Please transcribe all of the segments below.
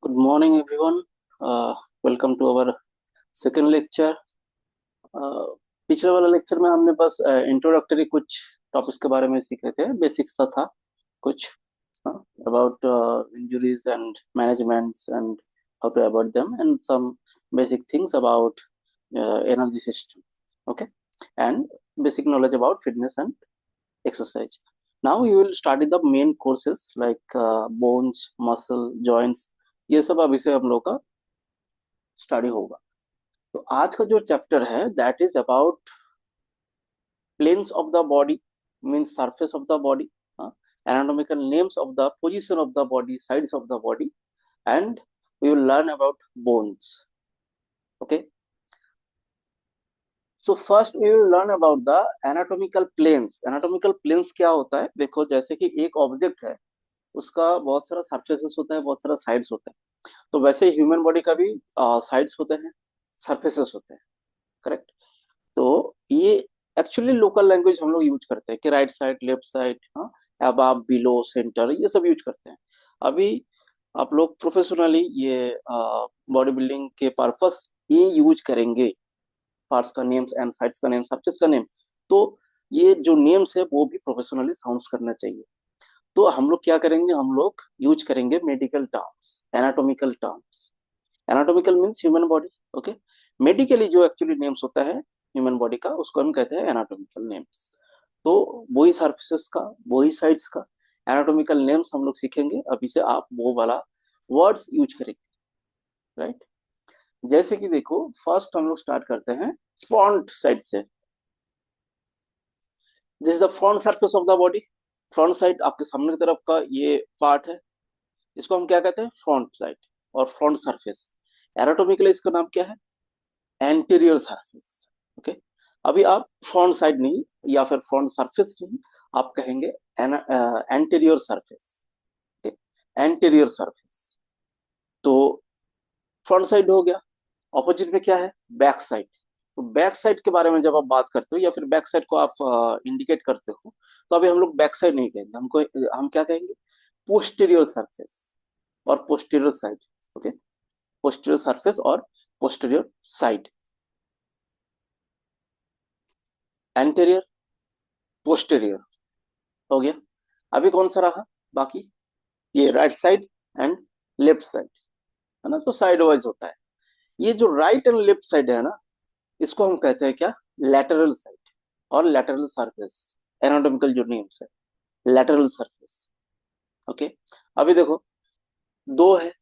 Good morning, everyone. Welcome to our second lecture. Uh, पिछले वाला lecture में हमने बस इंट्रोडक्टरी कुछ टॉपिक्स के बारे में सीखे थे, बेसिक्स सा था कुछ about injuries and managements and how to avoid them and some basic things about energy system. Okay, and basic knowledge about fitness and exercise. Now you will study the main courses like bones, muscle, joints. ये सब अभी से हम लोग का study होगा. तो आज का जो चैप्टर है that is about planes of the body, means surface of the body, anatomical names of the position of the body, sides of the body, and we will learn about bones. Okay, so first we will learn about the anatomical planes. Anatomical planes क्या होता है? देखो, जैसे कि एक object है, उसका बहुत सारा सरफेसेस होता है, बहुत सारा साइड्स होता है. तो वैसे ह्यूमन बॉडी का भी साइड्स होते हैं, सरफेसेस होते हैं. करेक्ट. तो ये एक्चुअली लोकल लैंग्वेज हम लोग यूज करते हैं कि राइट साइड, लेफ्ट साइड, हाँ, अबव, बिलो, सेंटर, ये सब यूज करते हैं. अभी आप लोग प्रोफेशनली ये बॉडी बिल्डिंग के पर्पस ये यूज करेंगे, पार्ट्स का नेम्स एंड साइड्स का नेम, सरफेस का नेम. तो ये जो नेम्स है वो भी प्रोफेशनली साउंड करना चाहिए. तो हम लोग क्या करेंगे, हम लोग यूज करेंगे medical terms, anatomical terms. Anatomical means human body. Okay. Medically जो एक्चुअली नेम्स होता है ह्यूमन बॉडी का, उसको हम कहते हैं एनाटॉमिकल नेम्स. तो वही सर्फेसेस का, वही साइड्स का एनाटॉमिकल नेम्स हम लोग सीखेंगे. अभी से आप वो वाला वर्ड्स यूज करेंगे. राइट. जैसे कि देखो, फर्स्ट हम लोग स्टार्ट करते हैं फ्रंट साइड से. This is the front surface of the body. Front side आपके सामने की तरफ का ये पार्ट है, इसको हम क्या कहते हैं? फ्रंट साइड और फ्रंट सरफेस. एनाटॉमिकली इसका नाम क्या है? Anterior surface. ओके. अभी आप फ्रंट साइड नहीं या फिर फ्रंट सरफेस नहीं, आप कहेंगे एंटीरियर सरफेस. Anterior surface. तो फ्रंट साइड हो गया. ऑपोजिट में क्या है? Back side. तो बैक साइड के बारे में जब आप बात करते हो या फिर बैक साइड को आप इंडिकेट करते हो, तो अभी हम लोग बैक साइड नहीं कहेंगे, हम क्या कहेंगे? पोस्टीरियर सरफेस और posterior side. Okay. Posterior surface और पोस्टीरियर साइड. एंटीरियर, पोस्टीरियर हो गया. अभी कौन सा रहा बाकी? ये right side and left side, है ना? तो साइड वाइज होता है. ये जो राइट एंड लेफ्ट साइड है ना, इसको हम कहते हैं क्या? लैटरल साइड और लैटरल सरफेस. एनाटॉमिकल जो नेम्स है, लैटरल सरफेस. ओके. अभी देखो, दो है,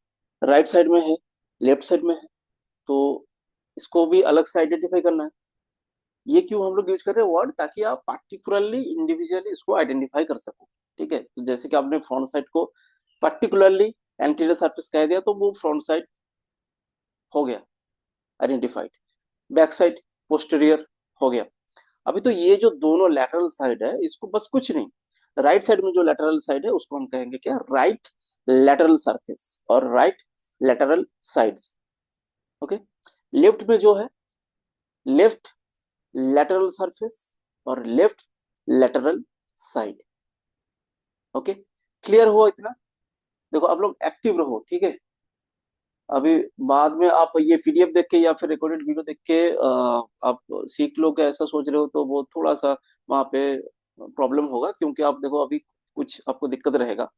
राइट साइड में है, लेफ्ट साइड में है. तो इसको भी अलग से आइडेंटिफाई करना है. ये क्यों हम लोग यूज कर रहे हैं वर्ड? ताकि आप पार्टिकुलरली इंडिविजुअली इसको आइडेंटिफाई कर सको. ठीक है. तो जैसे कि आपने फ्रंट साइड को पर्टिकुलरली एंटीरियर सरफेस कह दिया, तो वो फ्रंट साइड हो गया आइडेंटिफाइड. बैक साइड, पोस्टीरियर हो गया. अभी तो ये जो दोनों लैटरल साइड है, इसको बस कुछ नहीं, राइट साइड में जो लैटरल साइड है उसको हम कहेंगे क्या? राइट लैटरल सरफेस और right lateral sides. Okay. Left में जो है, लेफ्ट लैटरल सरफेस और left lateral side. Okay. Clear हुआ इतना? देखो, आप लोग एक्टिव रहो. ठीक है. अभी बाद में आप ये पीडीएफ देख के या फिर रिकॉर्डेड वीडियो देख के आप सीख लो कि ऐसा सोच रहे हो, तो वो थोड़ा सा वहाँ पे प्रॉब्लम होगा, क्योंकि आप देखो अभी कुछ आपको दिक्कत रहेगा.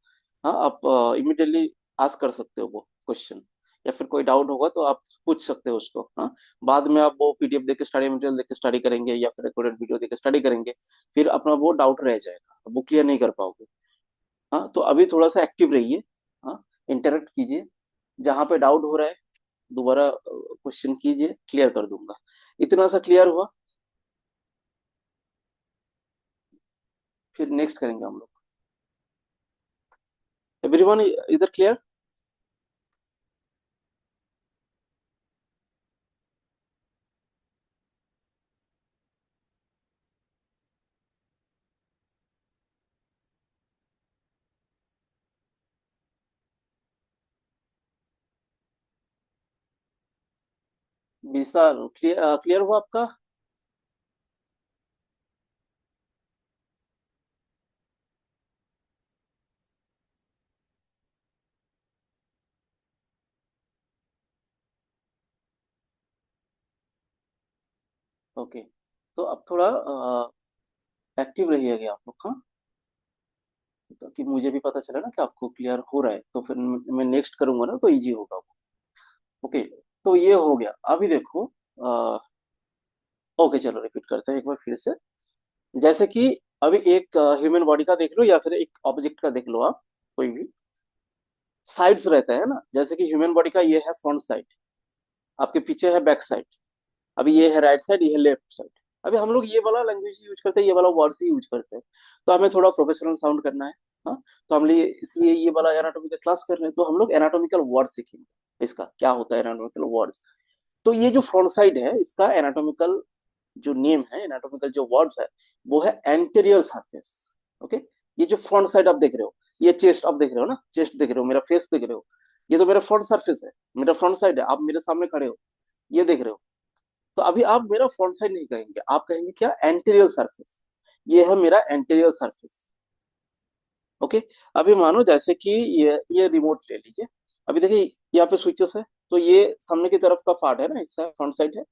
हाँ, आप इमिडिएटली आस्क कर सकते हो वो क्वेश्चन, या फिर कोई डाउट होगा तो आप पूछ सकते हो उसको. हाँ, बाद में आप वो पीडीएफ देख के, स्टडी मटेरियल देख के स्टडी करेंगे या फिर रिकॉर्डेड वीडियो देख के स्टडी करेंगे, फिर अपना वो डाउट रह जाएगा, वो क्लियर नहीं कर पाओगे. हाँ, तो अभी थोड़ा सा एक्टिव रहिए. हाँ, इंटरेक्ट कीजिए. जहां पे डाउट हो रहा है दोबारा क्वेश्चन कीजिए, क्लियर कर दूंगा. इतना सा क्लियर हुआ? फिर नेक्स्ट करेंगे हम लोग. Everyone, is that clear? Vishal, clear हुआ आपका? ओके, तो अब थोड़ा एक्टिव रहिएगा आप लोग, हाँ, ताकि मुझे भी पता चले ना कि आपको क्लियर हो रहा है, तो फिर मैं नेक्स्ट करूंगा ना तो इजी होगा वो। ओके, तो ये हो गया। अभी देखो, ओके चलो रिपीट करते हैं एक बार फिर से। जैसे कि अभी एक ह्यूमन बॉडी का देख लो या फिर एक ऑब्जेक्ट का देख लो आप, कोई भी साइड्स रहता है ना, जैसे कि ह्यूमन बॉडी का ये है फ्रंट साइड, आपके पीछे है बैक साइड, अभी ये है राइट साइड, ये है लेफ्ट साइड। अभी हम लोग ये वाला लैंग्वेज यूज करते हैं, ये वाला वर्ड ही यूज करते हैं, तो हमें थोड़ा प्रोफेशनल साउंड करना है। हाँ, तो हम लिए इसलिए ये वाला एनाटॉमिकल क्लास कर रहे हैं, तो हम लोग एनाटॉमिकल वर्ड सीखेंगे, इसका क्या होता है एनाटॉमिकल वर्ड्स। तो ये जो फ्रंट साइड है इसका एनाटॉमिकल जो नेम है, एनाटॉमिकल जो वर्ड्स है, वो है एंटेरियर सरफेस। ओके, ये जो फ्रंट साइड आप देख रहे हो, ये चेस्ट आप देख रहे हो ना, चेस्ट देख रहे हो, मेरा फेस देख रहे हो, ये तो मेरा फ्रंट सरफेस है, मेरा फ्रंट साइड है, आप मेरे सामने खड़े हो, ये देख रहे हो। तो अभी आप मेरा फ्रंट साइड नहीं कहेंगे, आप कहेंगे क्या, एंटीरियर सरफेस, ये है मेरा एंटीरियर सरफेस। ओके, अभी मानो जैसे कि ये रिमोट ले लीजिए, अभी देखिए यहाँ पे स्विचेस है, तो ये सामने की तरफ का पार्ट है ना, हिस्सा फ्रंट साइड है,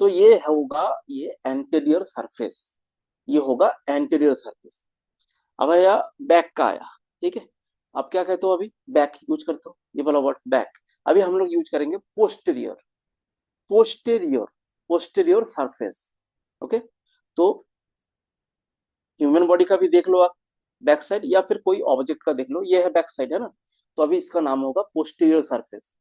तो ये होगा ये एंटीरियर सरफेस, ये होगा एंटीरियर सरफेस। अब आया बैक का आया, ठीक है, आप क्या कहते हो, अभी बैक यूज करते हो, ये वाला वर्ड बैक। अभी हम लोग यूज करेंगे posterior, posterior, posterior surface. Okay, तो ह्यूमन बॉडी का भी देख लो आप, बैक साइड या फिर कोई ऑब्जेक्ट का देख लो, ये है बैक साइड है ना, तो अभी इसका नाम होगा posterior surface.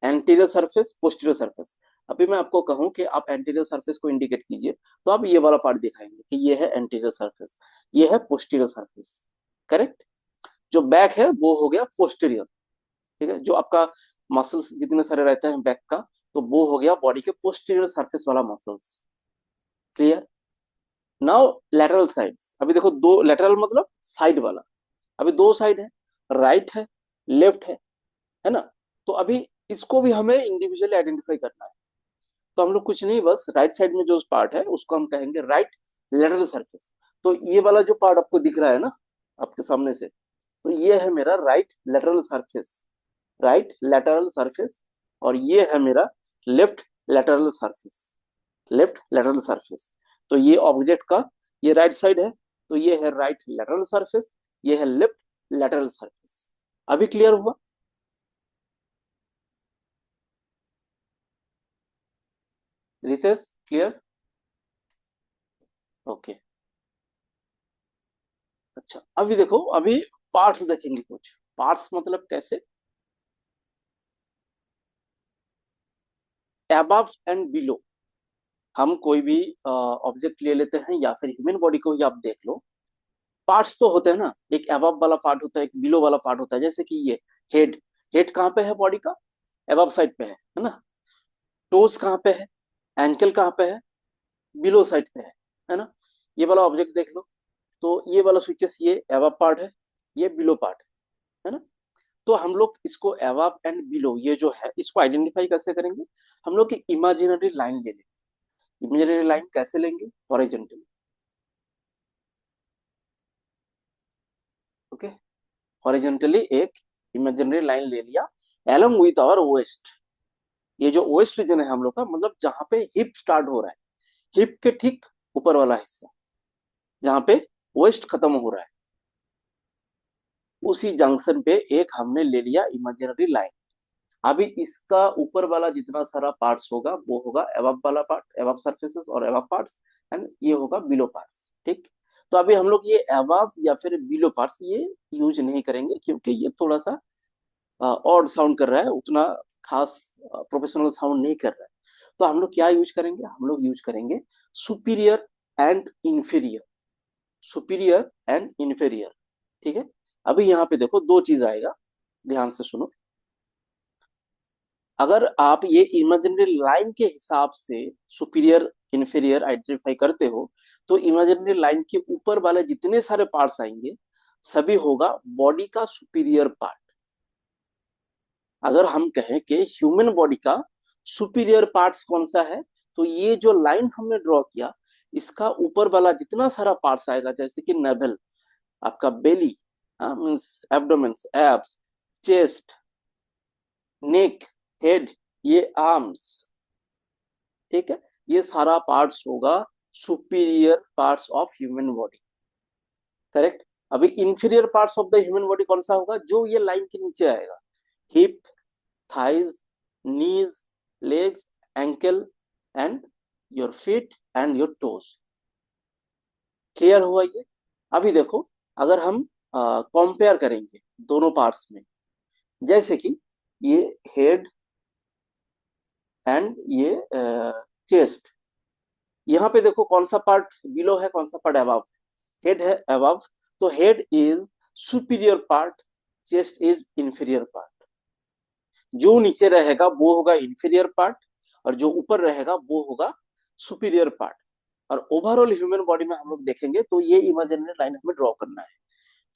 Anterior surface, posterior surface. अभी मैं आपको कहूं कि आप एंटीरियर सरफेस को इंडिकेट कीजिए, तो आप ये वाला पार्ट दिखाएंगे कि ये है एंटीरियर सरफेस, ये है पोस्टीरियर सरफेस। करेक्ट। जो बैक है वो हो गया पोस्टीरियर, ठीक है, जो आपका मसल्स जितने सारे रहते हैं बैक का, तो वो हो गया बॉडी के पोस्टीरियर सरफेस वाला muscles. Clear. Now lateral sides, अभी देखो दो, लेटरल मतलब साइड वाला, अभी दो साइड है, राइट है, लेफ्ट है ना, तो अभी इसको भी हमें इंडिविजुअली आइडेंटिफाई करना है। तो हम लोग कुछ नहीं, बस राइट साइड में जो पार्ट है उसको हम कहेंगे राइट लेटरल सरफेस। तो ये वाला जो पार्ट आपको दिख रहा है ना आपके सामने से, तो ये है मेरा right lateral surface, right lateral surface. और ये है मेरा left lateral surface, left lateral surface. तो ये ऑब्जेक्ट का ये राइट साइड है, तो ये है राइट लेटरल सरफेस, ये है लेफ्ट लेटरल सरफेस। अभी क्लियर हुआ। रितेश क्लियर। ओके, अच्छा अभी देखो, अभी पार्ट्स देखेंगे, कुछ पार्ट्स मतलब कैसे, अबव एंड बिलो। हम कोई भी ऑब्जेक्ट ले लेते हैं या फिर ह्यूमन बॉडी को ही आप देख लो, पार्ट्स तो होते हैं ना, एक अबव वाला पार्ट होता है, एक बिलो वाला पार्ट होता है, जैसे कि ये हेड, हेड कहाँ पे है बॉडी का, अबव साइड पे है ना। टोस कहाँ पे है, एंकल कहाँ पे है, बिलो साइड पे है ना। ये वाला ऑब्जेक्ट देख लो, तो ये वाला स्विचेस ये अबव पार्ट है, ये बिलो पार्ट है ना। तो हम लोग इसको अबव एंड बिलो ये जो है इसको आइडेंटिफाई कैसे करेंगे, हम लोग की इमेजिनरी लाइन ले लेंगे। इमेजिनरी लाइन कैसे लेंगे, हॉरिजॉन्टली। ओके, हॉरिजॉन्टली एक इमेजिनरी लाइन ले लिया एलोंग विथ आवर वेस्ट। ये जो वेस्ट रीजन है हम लोग का, मतलब जहां पे हिप स्टार्ट हो रहा है, हिप के ठीक ऊपर वाला हिस्सा, जहां पे वेस्ट खत्म हो रहा है, उसी जंक्शन पे एक हमने ले लिया इमेजिनरी लाइन। अभी इसका ऊपर वाला जितना सारा पार्ट्स होगा वो होगा एवब वाला पार्ट, एवब सरफेसेस और एवब पार्ट्स, एंड ये होगा बिलो पार्ट्स, ठीक। तो अभी हम लोग ये एवब या फिर बिलो पार्ट्स ये यूज नहीं करेंगे, क्योंकि ये थोड़ा सा ऑड साउंड कर रहा है, उतना खास प्रोफेशनल साउंड नहीं कर रहा है। तो हम लोग क्या यूज करेंगे, हम लोग यूज करेंगे superior and inferior, superior and inferior, ठीक है। अभी यहाँ पे देखो दो चीज आएगा, ध्यान से सुनो। अगर आप ये इमेजिनरी लाइन के हिसाब से सुपीरियर इंफीरियर आइडेंटिफाई करते हो, तो इमेजिनरी लाइन के ऊपर वाले जितने सारे पार्ट्स आएंगे सभी होगा बॉडी का सुपीरियर पार्ट। अगर हम कहें कि ह्यूमन बॉडी का सुपीरियर पार्ट्स कौन सा है, तो ये जो लाइन हमने ड्रॉ किया, इसका ऊपर वाला जितना सारा पार्ट्स आएगा, जैसे कि नेवल, आपका belly, means abdomens, abs, chest, neck, head, ये आर्म्स, ठीक है। ये सारा पार्ट्स होगा superior parts of human body, correct. अभी inferior parts of the human body कौन सा होगा, जो ये लाइन के नीचे आएगा, hip, thighs, knees, legs, ankle and your feet and your toes. Clear हुआ ये। अभी देखो, अगर हम कंपेयर करेंगे दोनों पार्ट्स में, जैसे कि ये हेड एंड ये चेस्ट, यहाँ पे देखो कौन सा पार्ट बिलो है, कौन सा पार्ट अबव। हेड है अबव, तो head is superior part, chest is inferior part. जो नीचे रहेगा वो होगा इंफीरियर पार्ट, और जो ऊपर रहेगा वो होगा सुपीरियर पार्ट। और ओवरऑल ह्यूमन बॉडी में हम लोग देखेंगे तो ये इमेजिनरी लाइन हमें ड्रॉ करना है।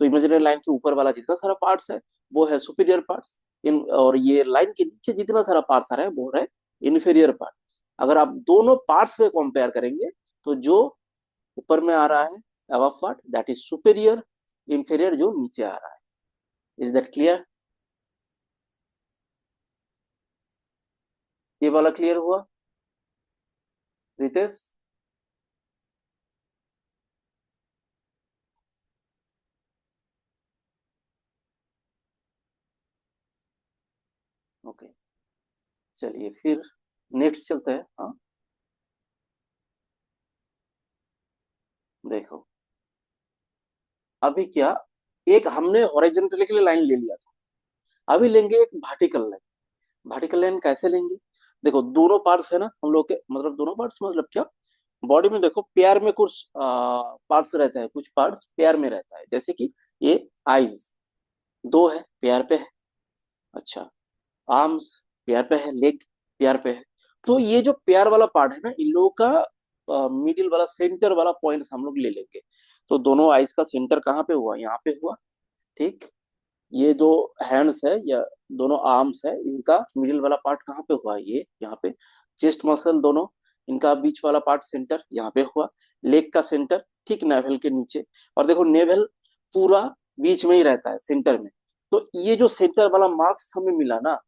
तो इमेजिनरी लाइन के ऊपर वाला जितना सारा पार्ट्स है वो है सुपीरियर पार्ट्स, इन और ये लाइन के नीचे जितना सारा पार्ट्स आ रहा है वो है इन्फीरियर पार्ट। अगर आप दोनों पार्ट्स में कंपेयर करेंगे तो जो ऊपर में आ रहा है above part that is superior, inferior जो नीचे आ रहा है। Is that clear? ये वाला क्लियर हुआ रितेश? ओके, चलिए फिर नेक्स्ट चलते हैं। हाँ, देखो अभी क्या, एक हमने हॉरिजॉन्टली के लिए लाइन ले लिया था, अभी लेंगे एक वर्टिकल लाइन। वर्टिकल लाइन कैसे लेंगे? देखो दोनों पार्ट्स है ना हम लोग के, मतलब दोनों पार्ट्स मतलब क्या, बॉडी में देखो पेयर में कुछ पार्ट्स रहता है, कुछ पार्ट्स पेयर में रहता है, जैसे कि ये आईज दो है, पेयर पे है। अच्छा, आर्म्स पेयर पे है, लेग पेयर पे है। तो ये जो पेयर वाला पार्ट है ना, इन लोगों का मिडिल वाला सेंटर वाला पॉइंट हम लोग ले लेंगे। तो दोनों आईज का सेंटर कहाँ पे हुआ, यहाँ पे हुआ, ठीक। ये जो हैंड्स है या दोनों आर्म्स है, इनका मिडिल वाला पार्ट कहाँ पे हुआ, ये यहाँ पे। चेस्ट मसल दोनों, इनका बीच वाला पार्ट सेंटर यहाँ पे हुआ। लेग का सेंटर ठीक नेवल के नीचे। और देखो नेवल पूरा बीच में ही रहता है, सेंटर में। तो ये जो सेंटर वाला मार्क्स हमें मिला ना,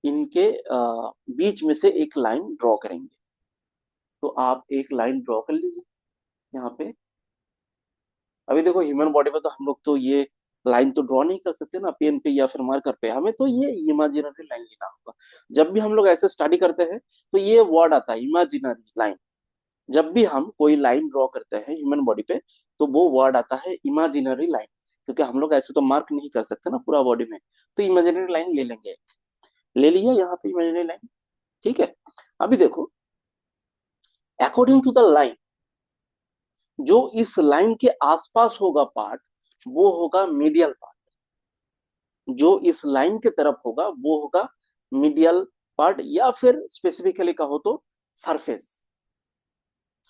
इनके बीच में से एक लाइन ड्रॉ करेंगे। तो आप एक लाइन ड्रॉ कर लीजिए यहाँ पे। अभी देखो ह्यूमन बॉडी में तो हम लोग तो ये लाइन तो ड्रॉ नहीं कर सकते ना पेन पे या फिर मार्कर पे, हमें तो ये इमेजिनरी लाइन लेना होगा। जब भी हम लोग ऐसे स्टडी करते हैं तो ये वर्ड आता है इमेजिनरी लाइन। जब भी हम कोई लाइन ड्रॉ करते हैं ह्यूमन बॉडी पे, तो वो वर्ड आता है इमेजिनरी लाइन, क्योंकि हम लोग ऐसे तो मार्क नहीं कर सकते ना पूरा बॉडी में। तो इमेजिनरी लाइन ले लेंगे, ले लिया यहाँ पे इमेजिनरी लाइन, ठीक है। अभी देखो, अकॉर्डिंग टू द लाइन, जो इस लाइन के आसपास होगा पार्ट, वो होगा मीडियल पार्ट। जो इस लाइन के तरफ होगा वो होगा मीडियल पार्ट, या फिर स्पेसिफिकली कहो तो सरफेस।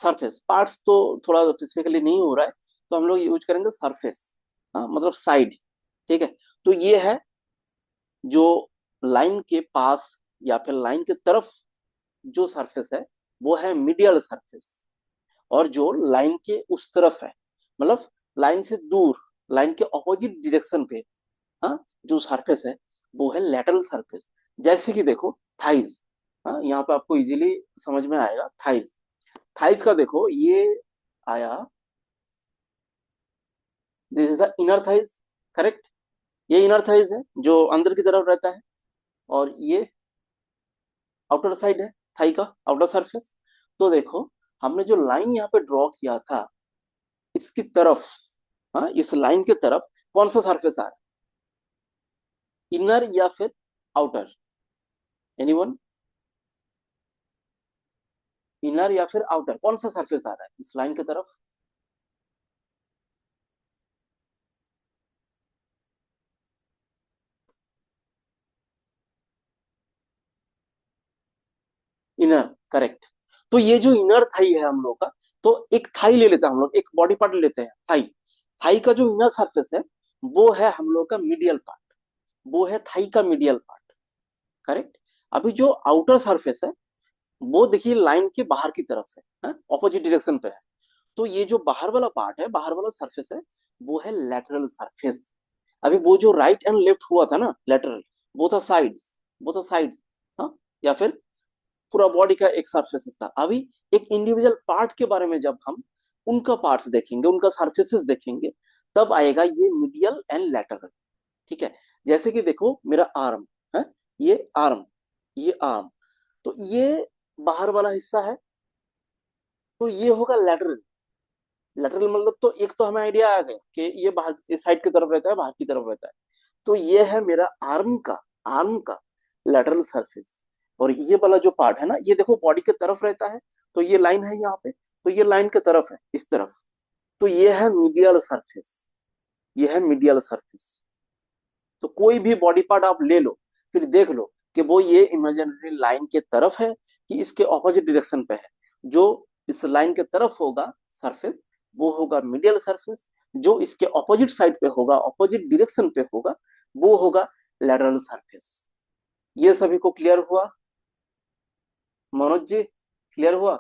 सरफेस पार्ट्स तो थोड़ा स्पेसिफिकली नहीं हो रहा है, तो हम लोग यूज करेंगे सरफेस, हाँ मतलब साइड, ठीक है। तो ये है जो लाइन के पास या फिर लाइन के तरफ जो सरफेस है वो है मीडियल सरफेस। और जो लाइन के उस तरफ है, मतलब लाइन से दूर, लाइन के ऑपोजिट डायरेक्शन पे, हाँ, जो सरफेस है वो है लेटरल सरफेस। जैसे कि देखो थाइज, हाँ यहाँ पे आपको इजीली समझ में आएगा। थाइज, थाइज का देखो ये आया, this is the inner thighs, correct. ये इनर थाइज है जो अंदर की तरफ रहता है, और ये आउटर साइड है थाई का, आउटर सरफेस। तो देखो हमने जो लाइन यहाँ पे ड्रॉ किया था, इसकी तरफ, हाँ इस लाइन के तरफ कौन सा सरफेस आ रहा है, इनर या फिर आउटर? एनीवन? इनर या फिर आउटर, कौन सा सरफेस आ रहा है इस लाइन की तरफ? Inner, correct. तो ये जो इनर थाई है हम लोग का, तो एक थाई ले लेते हैं हम लोग, एक बॉडी पार्ट ले लेते हैं थाई। थाई का जो इनर सरफेस है वो है हम लोग का मीडियल पार्ट, वो है थाई का मीडियल पार्ट, करेक्ट। अभी जो आउटर सरफेस है वो देखिए लाइन के बाहर की तरफ है, ऑपोजिट डायरेक्शन पे है। तो ये जो बाहर वाला पार्ट है, बाहर वाला सरफेस है, वो है लेटरल सरफेस। अभी वो जो राइट एंड लेफ्ट हुआ था ना लेटरल, वो था साइड्स, वो था साइड, हाँ, या फिर पूरा बॉडी का एक सरफेसेस था। अभी एक इंडिविजुअल पार्ट के बारे में जब हम उनका पार्ट्स देखेंगे, उनका सरफेसेस देखेंगे, तब आएगा ये मीडियल एंड लैटरल। ठीक है, जैसे कि देखो मेरा आर्म है, ये आर्म, ये आर्म, तो ये बाहर वाला हिस्सा है, तो ये होगा लैटरल। लैटरल मतलब तो एक तो हमें आइडिया आ गया कि ये बाहर इस साइड की तरफ रहता है, बाहर की तरफ रहता है। तो ये है मेरा आर्म का लैटरल सरफेस। और ये वाला जो पार्ट है ना, ये देखो बॉडी के तरफ रहता है, तो ये लाइन है यहाँ पे, तो ये लाइन के तरफ है, इस तरफ। तो ये है मीडियल सरफेस, ये है मीडियल सरफेस। तो कोई भी बॉडी पार्ट आप ले लो, फिर देख लो कि वो ये इमेजिनरी लाइन के तरफ है कि इसके ऑपोजिट डायरेक्शन पे है। जो इस लाइन के तरफ होगा सरफेस, वो होगा मीडियल सरफेस। जो इसके ऑपोजिट साइड पे होगा, ऑपोजिट डायरेक्शन पे होगा, वो होगा लैटरल सरफेस। ये सभी को क्लियर हुआ? मनोज जी, क्लियर हुआ?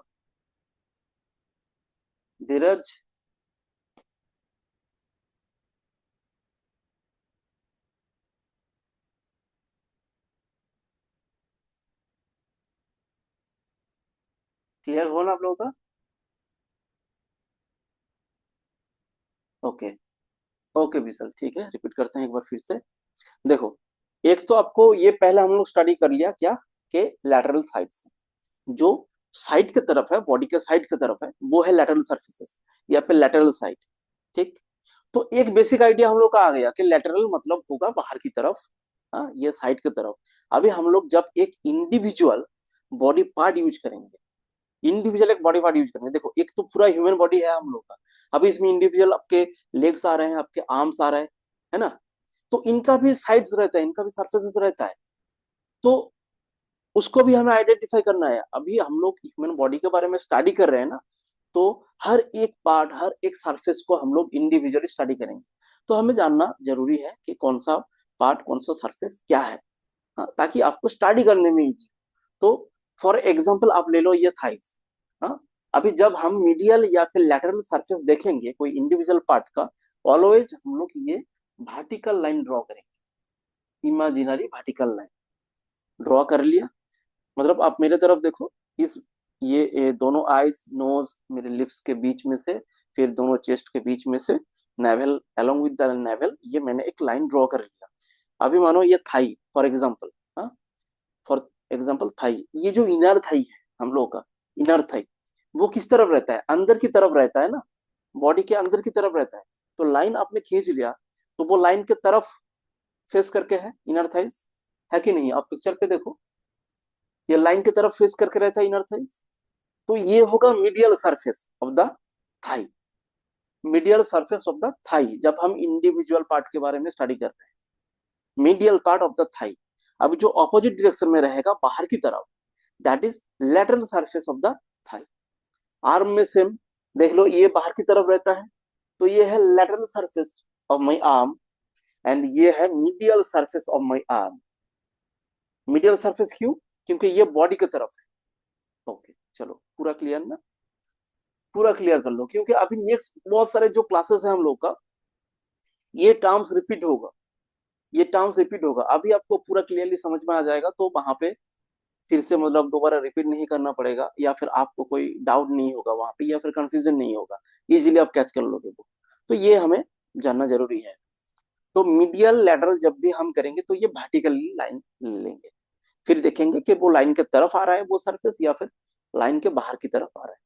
धीरज, क्लियर हुआ ना आप लोगों का? ओके, ओके विशल, ठीक है, रिपीट करते हैं एक बार फिर से। देखो, एक तो आपको ये पहले हम लोग स्टडी कर लिया क्या, कि लैटरल साइड से जो साइड की तरफ है, बॉडी के साइड की तरफ है, वो है लैटरल सर्फेसेस या फिर लैटरल साइड। ठीक, तो एक बेसिक आइडिया हम लोग का आ गया कि लैटरल मतलब होगा बाहर की तरफ, हाँ, ये साइड की तरफ। अभी हम लोग जब एक इंडिविजुअल बॉडी पार्ट यूज करेंगे, इंडिविजुअल एक बॉडी पार्ट यूज करेंगे, देखो एक तो पूरा ह्यूमन बॉडी है हम लोग का। अभी इसमें इंडिविजुअल आपके लेग्स आ रहे हैं, आपके आर्म्स आ रहे हैं, है ना? तो इनका भी साइड्स रहता है, इनका भी सर्फेसेस रहता है। तो उसको भी हमें आइडेंटिफाई करना है। अभी हम लोग ह्यूमन बॉडी के बारे में स्टडी कर रहे हैं ना, तो हर एक पार्ट, हर एक सरफेस को हम लोग इंडिविजुअली स्टडी करेंगे। तो हमें जानना जरूरी है कि कौन सा पार्ट, कौन सा सरफेस क्या है, हाँ, ताकि आपको स्टडी करने में इजी। तो फॉर एग्जाम्पल आप ले लो ये थाइस, हाँ। अभी जब हम मीडियल या फिर लैटरल सरफेस देखेंगे कोई इंडिविजुअल पार्ट का, ऑलवेज हम लोग ये वर्टिकल लाइन ड्रॉ करेंगे, इमेजिनरी वर्टिकल लाइन ड्रॉ कर लिया। मतलब आप मेरे तरफ देखो, इस ये दोनों आईज, नोज, मेरे लिप्स के बीच में से, फिर दोनों चेस्ट के बीच में से, naval, along with the naval, ये मैंने एक लाइन ड्रॉ कर लिया। अभी मानो ये थाई फॉर एग्जांपल, हाँ, फॉर एग्जांपल थाई, ये जो इनर थाई है हम लोगों का, इनर थाई, वो किस तरफ रहता है? अंदर की तरफ रहता है ना, बॉडी के अंदर की तरफ रहता है। तो लाइन आपने खींच लिया, तो वो लाइन के तरफ फेस करके है इनर थाइस, है कि नहीं? आप पिक्चर पे देखो, ये लाइन की तरफ फेस करके रहता है इनर थाइस। तो ये होगा medial surface of the thigh, medial surface of the thigh, जब हम इंडिविजुअल पार्ट के बारे में स्टडी कर रहे हैं, medial part of the thigh. अब जो ऑपोजिट डायरेक्शन में रहेगा बाहर की तरफ, that is lateral surface of the thigh. Arm में सेम, देख लो ये बाहर की तरफ रहता है, तो ये है lateral surface of my arm, and ये है medial surface of my arm. Medial surface क्यों? क्योंकि ये बॉडी की तरफ है। ओके, चलो पूरा क्लियर ना? पूरा क्लियर कर लो, क्योंकि अभी नेक्स्ट बहुत सारे जो क्लासेस हैं हम लोग का, ये टर्म्स रिपीट होगा, ये टर्म्स रिपीट होगा। अभी आपको पूरा क्लियरली समझ में आ जाएगा, तो वहां पे फिर से मतलब दोबारा रिपीट नहीं करना पड़ेगा, या फिर आपको कोई डाउट नहीं होगा वहां पे, या फिर कंफ्यूजन नहीं होगा, इजीली आप कैच कर लोगे वो। तो ये हमें जानना जरूरी है। तो मीडियल लैटरल जब भी हम करेंगे, तो ये वर्टिकली लाइन लेंगे, फिर देखेंगे कि वो लाइन के तरफ आ रहा है वो सरफेस, या फिर लाइन के बाहर की तरफ आ रहा है।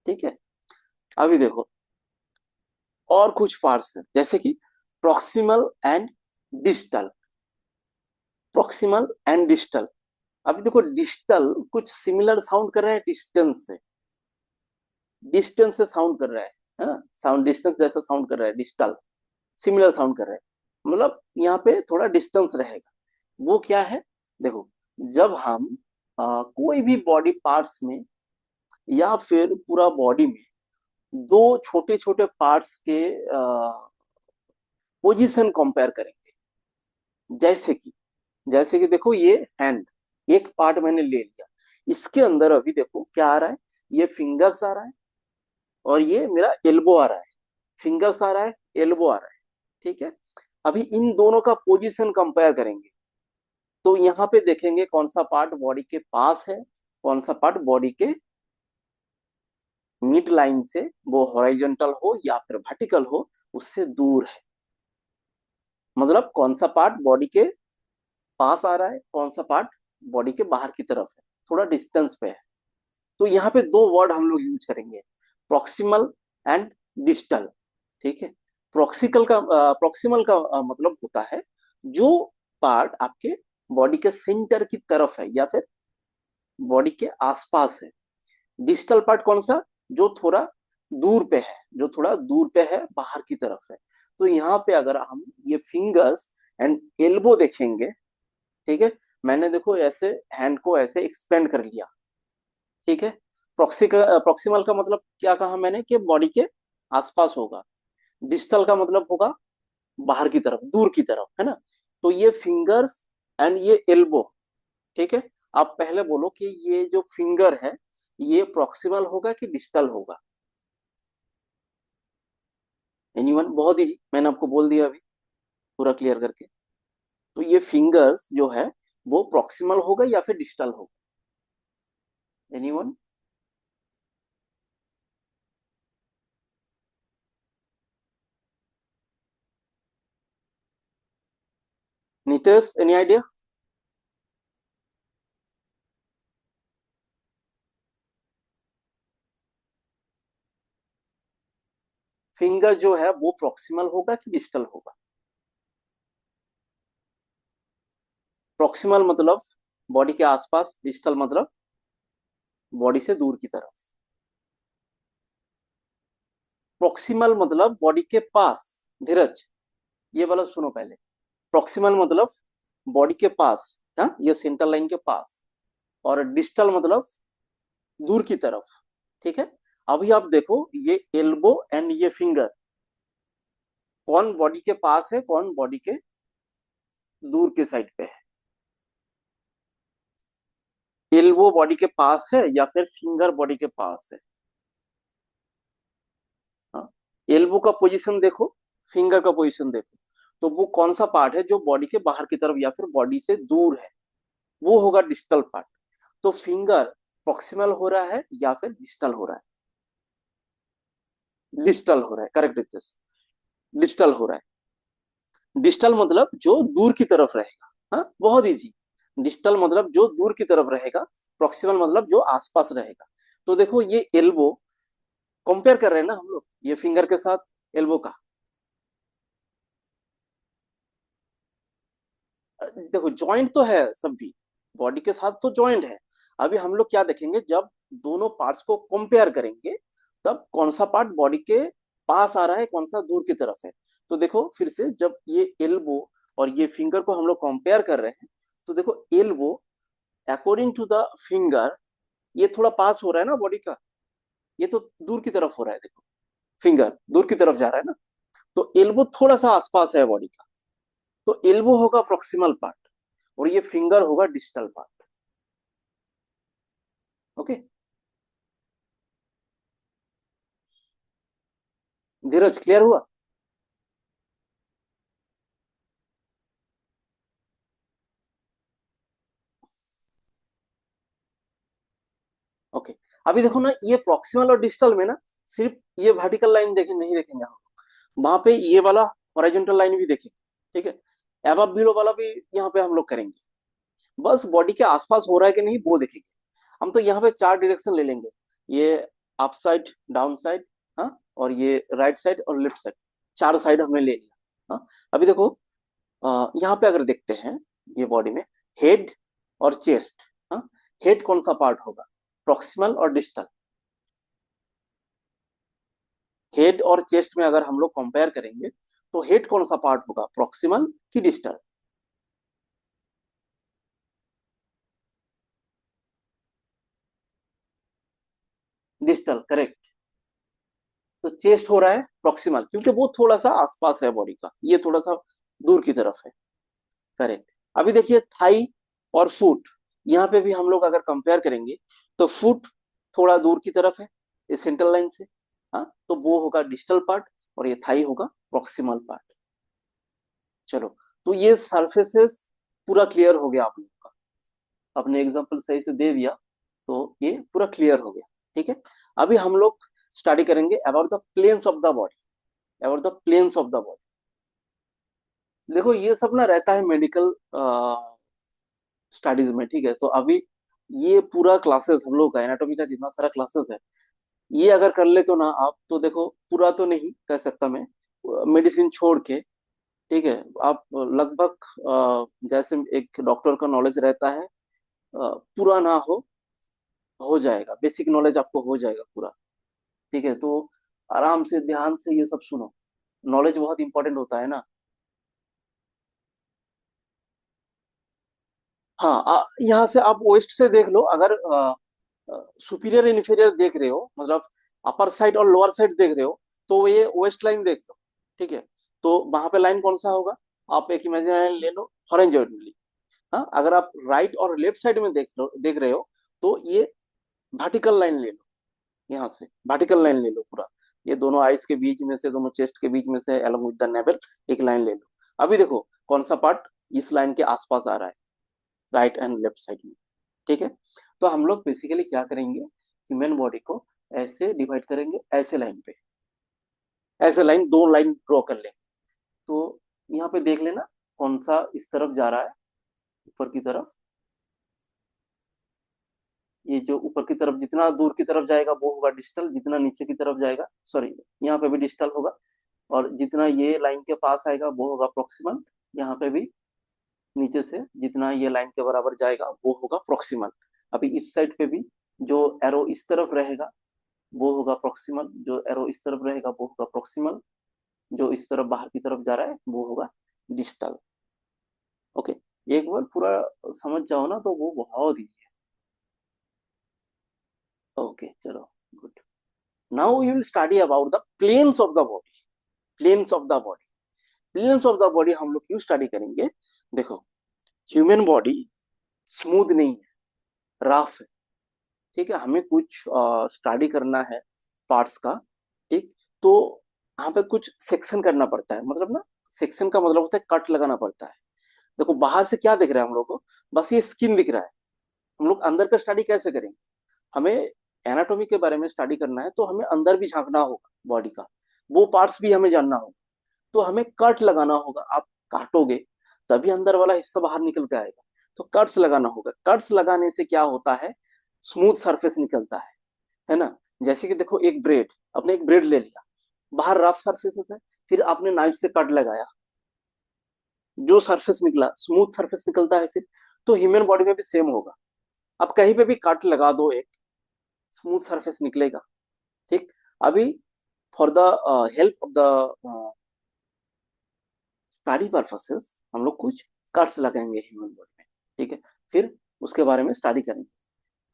ठीक है, अभी देखो और कुछ पार्ट्स हैं, जैसे कि proximal and distal. Proximal and distal, अभी देखो डिस्टल कुछ सिमिलर साउंड कर रहा है डिस्टेंस से, डिस्टेंस से साउंड कर रहा है ना, साउंड डिस्टेंस जैसा साउंड कर रहा है डिस्टल, सिमिलर साउंड कर रहा है, मतलब यहाँ पे थोड़ा डिस्टेंस रहेगा। वो क्या है? देखो, जब हम कोई भी बॉडी पार्ट्स में या फिर पूरा बॉडी में दो छोटे छोटे पार्ट्स के पोजीशन कंपेयर करेंगे, जैसे कि, जैसे कि देखो ये हैंड, एक पार्ट मैंने ले लिया, इसके अंदर अभी देखो क्या आ रहा है, ये फिंगर्स आ रहा है, और ये मेरा एल्बो आ रहा है। फिंगर्स आ रहा है, एल्बो आ रहा है, ठीक है। अभी इन दोनों का पोजीशन कंपेयर करेंगे, तो यहाँ पे देखेंगे कौन सा पार्ट बॉडी के पास है, कौन सा पार्ट बॉडी के मिड लाइन से, वो हॉरिजॉन्टल हो या फिर वर्टिकल हो, उससे दूर है। मतलब कौन सा पार्ट बॉडी के पास आ रहा है, कौन सा पार्ट बॉडी के बाहर की तरफ है, थोड़ा डिस्टेंस पे है। तो यहाँ पे दो वर्ड हम लोग यूज करेंगे, प्रॉक्सिमल एंड डिस्टल। ठीक है। प्रॉक्सिमल का मतलब होता है जो पार्ट आपके बॉडी के सेंटर की तरफ है या फिर बॉडी के आसपास है। डिस्टल पार्ट कौन सा, जो थोड़ा दूर पे है, जो थोड़ा दूर पे है, बाहर की तरफ है। तो यहाँ पे अगर हम ये फिंगर्स एंड एल्बो देखेंगे, ठीक है, मैंने देखो ऐसे हैंड को ऐसे एक्सपेंड कर लिया। ठीक है। प्रॉक्सिमल का मतलब क्या कहा मैंने, कि बॉडी के आसपास होगा। डिस्टल का मतलब होगा बाहर की तरफ, दूर की तरफ, है ना। तो ये फिंगर्स एंड ये एल्बो, ठीक है। आप पहले बोलो कि ये जो फिंगर है ये प्रॉक्सिमल होगा कि डिस्टल होगा। एनीवन? बहुत इजी, मैंने आपको बोल दिया अभी पूरा क्लियर करके। तो ये फिंगर्स जो है वो प्रॉक्सिमल होगा या फिर डिस्टल होगा? Anyone? Nitesh, any idea? Finger जो है वो प्रॉक्सिमल होगा कि डिस्टल होगा? प्रॉक्सिमल मतलब बॉडी के आसपास, डिस्टल मतलब बॉडी से दूर की तरफ। प्रॉक्सिमल मतलब बॉडी के पास। धीरज, ये वाला सुनो पहले। प्रॉक्सिमल मतलब बॉडी के पास, हाँ, ये सेंटर लाइन के पास। और डिस्टल मतलब दूर की तरफ। ठीक है। अभी आप देखो ये एल्बो एंड ये फिंगर, कौन बॉडी के पास है, कौन बॉडी के दूर के साइड पे है? एल्बो बॉडी के पास है या फिर फिंगर बॉडी के पास है? हाँ। एल्बो का पोजीशन देखो, फिंगर का पोजीशन देखो, तो वो कौन सा पार्ट है जो बॉडी के बाहर की तरफ या फिर बॉडी से दूर है? वो होगा डिस्टल पार्ट। तो फिंगर प्रॉक्सिमल हो रहा है या फिर डिस्टल हो रहा है? डिस्टल हो रहा है, करेक्ट रितेश। डिस्टल हो रहा है। डिस्टल मतलब जो दूर की तरफ रहेगा। हाँ, बहुत इजी। डिस्टल मतलब जो दूर की तरफ रहेगा, प्रॉक्सिमल मतलब जो आसपास रहेगा। तो देखो ये एल्बो, कंपेयर कर रहे हैं ना हम लोग ये फिंगर के साथ एल्बो का। देखो जॉइंट तो है सब भी, बॉडी के साथ तो जॉइंट है। अभी हम लोग क्या देखेंगे, जब दोनों पार्ट्स को कंपेयर करेंगे तब कौन सा पार्ट बॉडी के पास आ रहा है, कौन सा दूर की तरफ है। तो देखो फिर से, जब ये एल्बो और ये फिंगर को हम लोग कंपेयर कर रहे हैं, तो देखो elbow according to the finger ये थोड़ा पास हो रहा है ना बॉडी का, ये तो दूर की तरफ हो रहा है। देखो फिंगर दूर की तरफ जा रहा है ना, तो एल्बो थोड़ा सा आसपास है बॉडी का। तो एल्बो होगा प्रॉक्सिमल पार्ट और ये फिंगर होगा डिस्टल पार्ट। ओके। धीरज, क्लियर हुआ? ओके। अभी देखो ना, ये प्रॉक्सिमल और डिस्टल में ना सिर्फ ये वर्टिकल लाइन देखे नहीं देखेंगे हम, वहां पे ये वाला हॉरिजॉन्टल लाइन भी देखेंगे। ठीक है। एबव बिलो वाला भी यहाँ पे हम लोग करेंगे। बस बॉडी के आसपास हो रहा है कि नहीं वो देखेंगे। हम तो यहाँ पे चार डायरेक्शन ले लेंगे, ये अप साइड, डाउन साइड, हाँ, और ये राइट साइड और लेफ्ट साइड, चार साइड हमने ले लिया। हाँ। अभी देखो यहाँ पे अगर देखते हैं ये बॉडी में हेड और चेस्ट। हाँ। हेड कौन सा पार्ट होगा, प्रॉक्सिमल और डिस्टल? हेड और चेस्ट में अगर हम लोग कंपेयर करेंगे तो हेड कौन सा पार्ट होगा, प्रॉक्सिमल की डिस्टल? Distal, correct. तो चेस्ट हो रहा है प्रॉक्सिमल क्योंकि वो थोड़ा सा आसपास है बॉडी का, ये थोड़ा सा दूर की तरफ है। करेक्ट। अभी देखिए थाई और फुट, यहाँ पे भी हम लोग अगर कंपेयर करेंगे तो फुट थोड़ा दूर की तरफ है इस सेंट्रल लाइन से। हाँ, तो वो होगा डिस्टल पार्ट और ये थाई होगा प्रॉक्सिमल पार्ट। चलो, तो ये सरफेसेस पूरा क्लियर हो गया आप लोग का, अपने एग्जांपल सही से दे दिया। तो ये पूरा क्लियर हो गया। ठीक है, अभी हम लोग स्टडी करेंगे about the planes of the body, about the planes of the body. देखो ये सब ना रहता है मेडिकल स्टडीज में, ठीक है। तो अभी ये पूरा क्लासेस हम लोग का एनाटॉमी का जितना सारा क्लासेस है, ये अगर कर ले तो ना आप, तो देखो पूरा तो नहीं कह सकता मैं, मेडिसिन छोड़ के, ठीक है, आप लगभग जैसे एक डॉक्टर का नॉलेज रहता है, पूरा ना हो जाएगा, बेसिक नॉलेज आपको हो जाएगा पूरा। ठीक है, तो आराम से ध्यान से ये सब सुनो, नॉलेज बहुत इंपॉर्टेंट होता है ना। हाँ, यहाँ से आप वेस्ट से देख लो, अगर सुपीरियर इन्फीरियर देख रहे हो, मतलब अपर साइड और लोअर साइड देख रहे हो, तो ये वेस्ट लाइन देख लो। ठीक है, तो वहां पे लाइन कौन सा होगा, आप एक इमेजिनरी लाइन ले लो हॉरिजॉन्टली। हाँ, अगर आप राइट और लेफ्ट साइड में देख रहे हो, तो ये वर्टिकल लाइन ले लो, यहाँ से वर्टिकल लाइन ले लो पूरा, ये दोनों आइस के बीच में से, दोनों चेस्ट के बीच में से अलोंग विद द नेवल एक लाइन ले लो। अभी देखो कौन सा पार्ट इस लाइन के आसपास आ रहा है, राइट एंड लेफ्ट साइड में। ठीक है, तो हम लोग बेसिकली क्या करेंगे, ह्यूमन बॉडी को ऐसे डिवाइड करेंगे, ऐसे लाइन पे, ऐसे लाइन दो लाइन ड्रॉ कर लेंगे। तो यहाँ पे देख लेना कौन सा इस तरफ जा रहा है, ऊपर की तरफ, ये जो ऊपर की तरफ जितना दूर की तरफ जाएगा वो होगा डिस्टल, जितना नीचे की तरफ जाएगा, सॉरी, यहाँ पे भी डिस्टल होगा, और जितना ये लाइन के पास आएगा वो होगा प्रॉक्सिमल। यहाँ पे भी नीचे से जितना ये लाइन के बराबर जाएगा वो होगा प्रॉक्सिमल। अभी इस साइड पे भी जो एरो इस तरफ रहेगा वो होगा प्रॉक्सिमल, जो एरो इस तरफ रहेगा वो होगा प्रॉक्सिमल, जो इस तरफ बाहर की तरफ जा रहा है वो होगा डिस्टल। ओके, एक बार पूरा समझ जाओ ना तो वो बहुत इजी है। ओके चलो, good. Now you will study about the planes of the body, planes of the body. Planes of the body हम लोग क्यों स्टडी करेंगे, देखो ह्यूमन बॉडी स्मूथ नहीं है, रफ है। ठीक है, हमें कुछ स्टडी करना है पार्ट्स का, ठीक, तो यहाँ पे कुछ सेक्शन करना पड़ता है, मतलब ना, सेक्शन का मतलब होता है कट लगाना पड़ता है। देखो बाहर से क्या दिख रहा है हम लोग को, बस ये स्किन दिख रहा है, हम लोग अंदर का स्टडी कैसे करेंगे, हमें एनाटॉमी के बारे में स्टडी करना है तो हमें अंदर भी झांकना होगा बॉडी का, वो पार्ट्स भी हमें जानना होगा, तो हमें कट लगाना होगा। आप काटोगे तभी अंदर वाला हिस्सा बाहर निकल के आएगा, तो कट्स लगाना होगा। कट्स लगाने से क्या होता है, स्मूथ सरफेस निकलता है ना। जैसे कि देखो एक ब्रेड, आपने एक ब्रेड ले लिया, बाहर रफ सरफेस है, फिर आपने नाइफ से कट लगाया, जो सरफेस निकला स्मूथ सरफेस निकलता है फिर। तो ह्यूमन बॉडी में भी सेम होगा, आप कहीं पे भी कट लगा दो, एक स्मूथ सरफेस निकलेगा। ठीक, अभी for the help of the study purposes हम लोग कुछ कट्स लगाएंगे ह्यूमन बॉडी में। ठीक है, फिर उसके बारे में स्टडी करेंगे।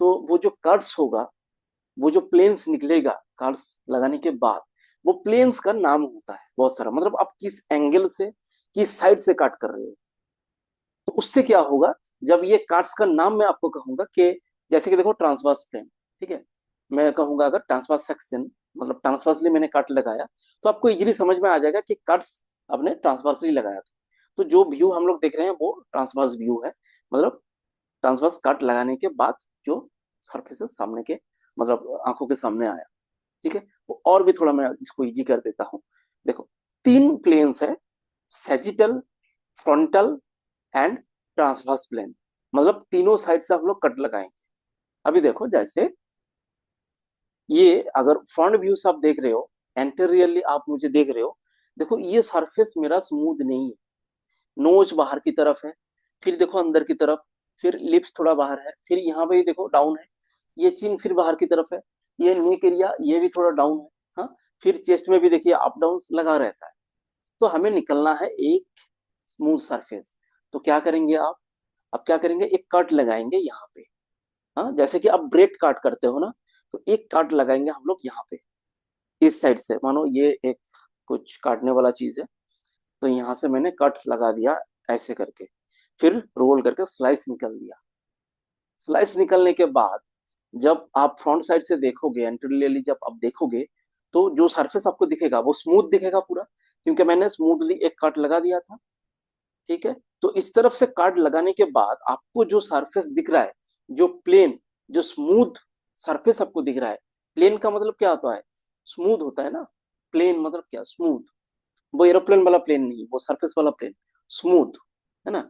तो वो जो कट्स होगा, वो जो प्लेन्स निकलेगा कट्स लगाने के बाद, वो प्लेन्स का नाम होता है बहुत सारा, मतलब आप किस एंगल से, किस साइड से कट कर रहे हो। तो उससे क्या होगा, जब ये कट्स का नाम मैं आपको कहूंगा कि, जैसे कि देखो ट्रांसवर्स प्लेन, ठीक है, मैं कहूंगा अगर ट्रांसवर्स सेक्शन, मतलब ट्रांसवर्सली मैंने कट लगाया, तो आपको इजीली समझ में आ जाएगा कि कट्स आपने ट्रांसवर्सली लगाया था। तो जो व्यू हम लोग देख रहे हैं वो ट्रांसवर्स व्यू है, मतलब ट्रांसवर्स कट लगाने के बाद जो सरफेसेस सामने के, मतलब आंखों के सामने आया। ठीक है, तो और भी थोड़ा मैं इसको इजी कर देता हूँ। देखो तीन प्लेन्स है, sagittal, frontal and transverse plane, मतलब तीनों साइड से हम लोग कट लगाएंगे। अभी देखो जैसे ये अगर फ्रंट व्यू से आप देख रहे हो, एंटेरियरली आप मुझे देख रहे हो, देखो ये सरफेस मेरा स्मूथ नहीं है, नोच बाहर की तरफ है, फिर देखो अंदर की तरफ, फिर लिप्स थोड़ा बाहर है, फिर यहाँ पे देखो डाउन है, ये चिन फिर बाहर की तरफ है, ये नेक एरिया ये भी थोड़ा डाउन है। हाँ, फिर चेस्ट में भी देखिए अप डाउन लगा रहता है। तो हमें निकलना है एक स्मूथ सरफेस, तो क्या करेंगे आप, अब क्या करेंगे, एक कट लगाएंगे यहाँ पे। हाँ, जैसे कि आप ब्रेड काट करते हो ना, तो एक कट लगाएंगे हम लोग यहाँ पे, इस साइड से, मानो ये एक कुछ काटने वाला चीज है, तो यहाँ से मैंने कट लगा दिया ऐसे करके, फिर रोल करके स्लाइस निकल दिया। स्लाइस निकलने के बाद जब आप फ्रंट साइड से देखोगे, एंटीरियरली जब आप देखोगे, तो जो सरफेस आपको दिखेगा वो स्मूथ दिखेगा पूरा, क्योंकि मैंने स्मूथली एक कट लगा दिया था। ठीक है, तो इस तरफ से कट लगाने के बाद आपको जो सरफेस दिख रहा है, जो प्लेन, जो स्मूथ सरफेस आपको दिख रहा है, प्लेन का मतलब क्या होता है, स्मूथ होता है ना, प्लेन मतलब क्या, स्मूथ, वो एरोप्लेन वाला प्लेन नहीं, वो सरफेस वाला प्लेन, स्मूथ, है ना।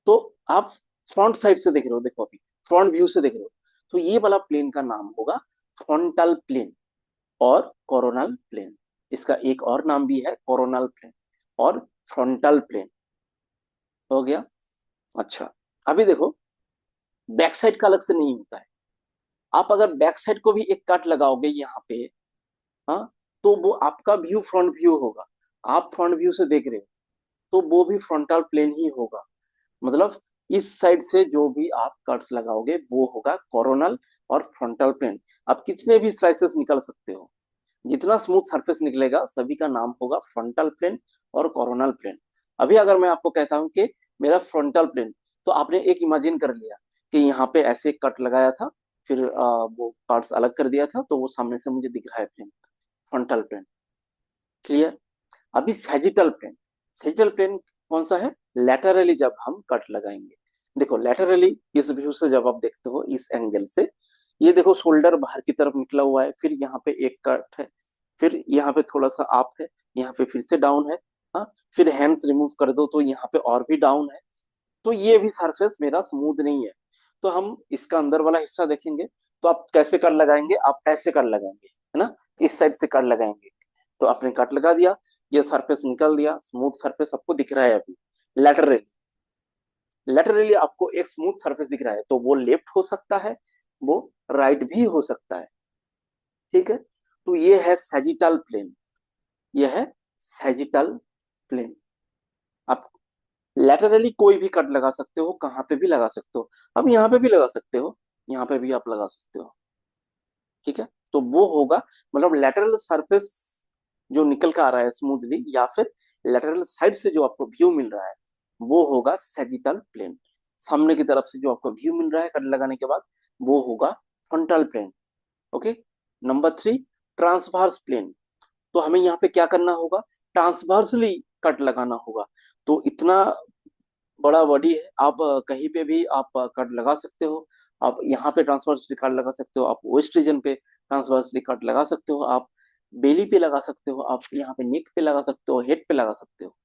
तो आप फ्रंट साइड से देख रहे हो, देखो अभी फ्रंट व्यू से देख रहे हो, तो ये वाला प्लेन का नाम होगा फ्रंटल प्लेन और कोरोनल प्लेन। इसका एक और नाम भी है, कोरोनल प्लेन और फ्रंटल प्लेन। हो गया। अच्छा, अभी देखो बैक साइड का अलग से नहीं होता है। आप अगर बैक साइड को भी एक कट लगाओगे यहाँ पे, हाँ, तो वो आपका व्यू फ्रंट व्यू होगा। आप फ्रंट व्यू से देख रहे हो तो वो भी फ्रंटल प्लेन ही होगा। मतलब इस साइड से जो भी आप कट्स लगाओगे वो होगा कोरोनल और फ्रंटल प्लेन। आप कितने भी स्लाइसेस निकल सकते हो, जितना स्मूथ सरफेस निकलेगा सभी का नाम होगा फ्रंटल प्लेन और कोरोनल प्लेन। अभी अगर मैं आपको कहता हूं कि मेरा फ्रंटल प्लेन, तो आपने एक इमेजिन कर लिया कि यहाँ पे ऐसे कट लगाया था, फिर वो पार्ट्स अलग कर दिया था, तो वो सामने से मुझे दिख रहा है प्लेन, फ्रंटल प्लेन। क्लियर। अभी सैजिटल प्लेन, सैजिटल प्लेन कौन सा है, लैटरली जब हम कट लगाएंगे। देखो लैटरली इस व्यू से जब आप देखते हो इस एंगल से, ये देखो शोल्डर बाहर की तरफ निकला हुआ है, फिर यहाँ पे एक कट है, फिर यहाँ पे थोड़ा सा अप है, यहाँ पे फिर से डाउन है, हाँ, फिर हैंड्स रिमूव कर दो तो यहाँ पे और भी डाउन है। तो ये भी सरफेस मेरा स्मूथ नहीं है। तो हम इसका अंदर वाला हिस्सा देखेंगे, तो आप कैसे कट लगाएंगे, आप ऐसे कट लगाएंगे, है ना, इस साइड से कट लगाएंगे। तो आपने कट लगा दिया, ये सरफेस निकल दिया, स्मूथ सरफेस आपको दिख रहा है अभी। लेटरली, लेटरली आपको एक स्मूथ सरफेस दिख रहा है, तो वो लेफ्ट हो सकता है, वो राइट भी हो सकता है। ठीक है। तो ये है सैजिटल प्लेन, ये है सैजिटल प्लेन। आप लेटरली कोई भी कट लगा सकते हो, कहाँ पे भी लगा सकते हो। अब यहाँ पे भी लगा सकते हो, यहाँ पे भी आप लगा सकते हो। ठीक है। तो वो होगा, मतलब लेटरल सरफेस जो निकल कर आ रहा है स्मूथली, या फिर लेटरल साइड से जो आपको व्यू मिल रहा है, वो होगा सैजिटल प्लेन। सामने की तरफ से जो आपको व्यू मिल रहा है कट लगाने के बाद, वो होगा frontal plane. Okay. Number 3, transverse plane. तो हमें यहाँ पे क्या करना होगा, ट्रांसवर्सली कट लगाना होगा। तो इतना बड़ा बॉडी है, आप कहीं पे भी आप कट लगा सकते हो। आप यहाँ पे ट्रांसवर्सली कट लगा सकते हो, आप वेस्ट रीजन पे ट्रांसवर्सली कट लगा सकते हो, आप बेली पे लगा सकते हो, आप यहाँ पे नेक पे लगा सकते हो, हेड पे लगा सकते हो।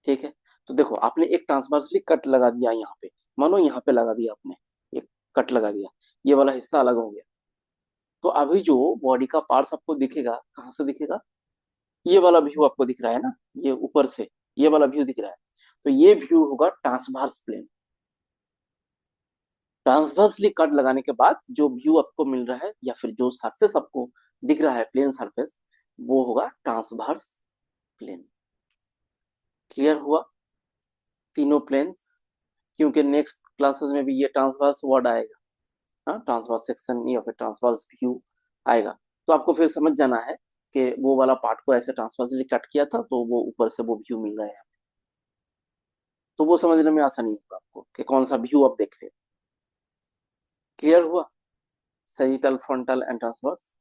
ठीक है। तो देखो आपने एक ट्रांसवर्सली कट लगा दिया यहाँ पे, मानो यहाँ पे लगा दिया आपने, एक कट लगा दिया, ये वाला हिस्सा अलग हो गया। तो अभी जो बॉडी का पार्ट्स आपको दिखेगा, कहाँ से दिखेगा, ये वाला व्यू आपको दिख रहा है ना, ये ऊपर से ये वाला व्यू दिख रहा है, तो ये व्यू होगा ट्रांसवर्स प्लेन। ट्रांसवर्सली कट लगाने के बाद जो व्यू आपको मिल रहा है, या फिर जो सरफेस आपको दिख रहा है प्लेन सरफेस, वो होगा ट्रांसवर्स प्लेन। क्लियर हुआ तीनों प्लेन्स। क्योंकि नेक्स्ट क्लासेस में भी ये ट्रांसवर्स वर्ड आएगा, हाँ, ट्रांसवर्स सेक्शन या फिर ट्रांसवर्स व्यू आएगा। तो आपको फिर समझ जाना है कि वो वाला पार्ट को ऐसे ट्रांसवर्सली कट किया था, तो वो ऊपर से वो व्यू मिल रहा है, तो वो समझने में आसानी होगा आपको कि कौन सा व्यू आप देख रहे हैं। क्लियर हुआ, sagittal, frontal and transverse.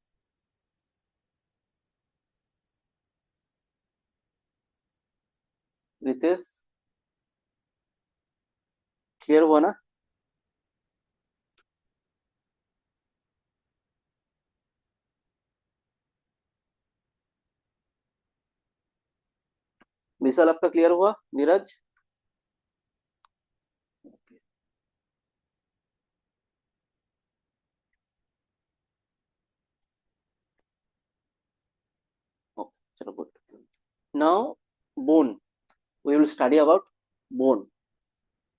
Ritesh, clear हुआ ना। विशाल आपका क्लियर हुआ, नीरज। ओके, चलो good. Now bone, we will study about bone.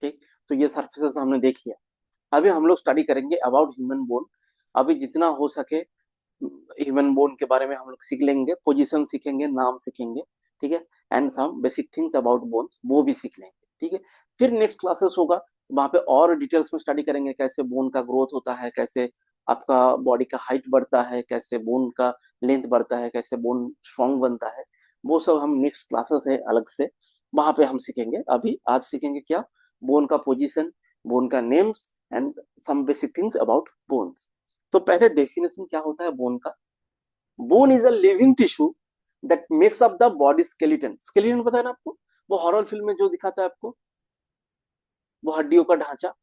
ठीक। तो ये सर्फेसेस हमने देख लिया। अभी हम लोग स्टडी करेंगे अबाउट ह्यूमन बोन। अभी जितना हो सके ह्यूमन बोन के बारे में हम लोग सीख लेंगे, पोजीशन सीखेंगे, नाम सीखेंगे। ठीक है। And some basic things about bones वो भी सीख लेंगे। ठीक है। फिर नेक्स्ट क्लासेस होगा, वहां पे और डिटेल्स में स्टडी करेंगे, कैसे बोन का ग्रोथ होता है, कैसे आपका बॉडी का हाइट बढ़ता है, कैसे बोन का लेंथ बढ़ता है, कैसे बोन स्ट्रांग बनता है। वो सब हम नेक्स्ट क्लासेस है अलग से, वहां पे हम सीखेंगे। अभी आज सीखेंगे क्या, बोन का पोजीशन, बोन का names and some basic things about bones. तो पहले डेफिनेशन क्या होता है बोन का। Bone is a living tissue that makes up the body skeleton. Skeleton पता है ना आपको, वो हॉरर फिल्म में जो दिखाता है आपको, वो हड्डियों का ढांचा।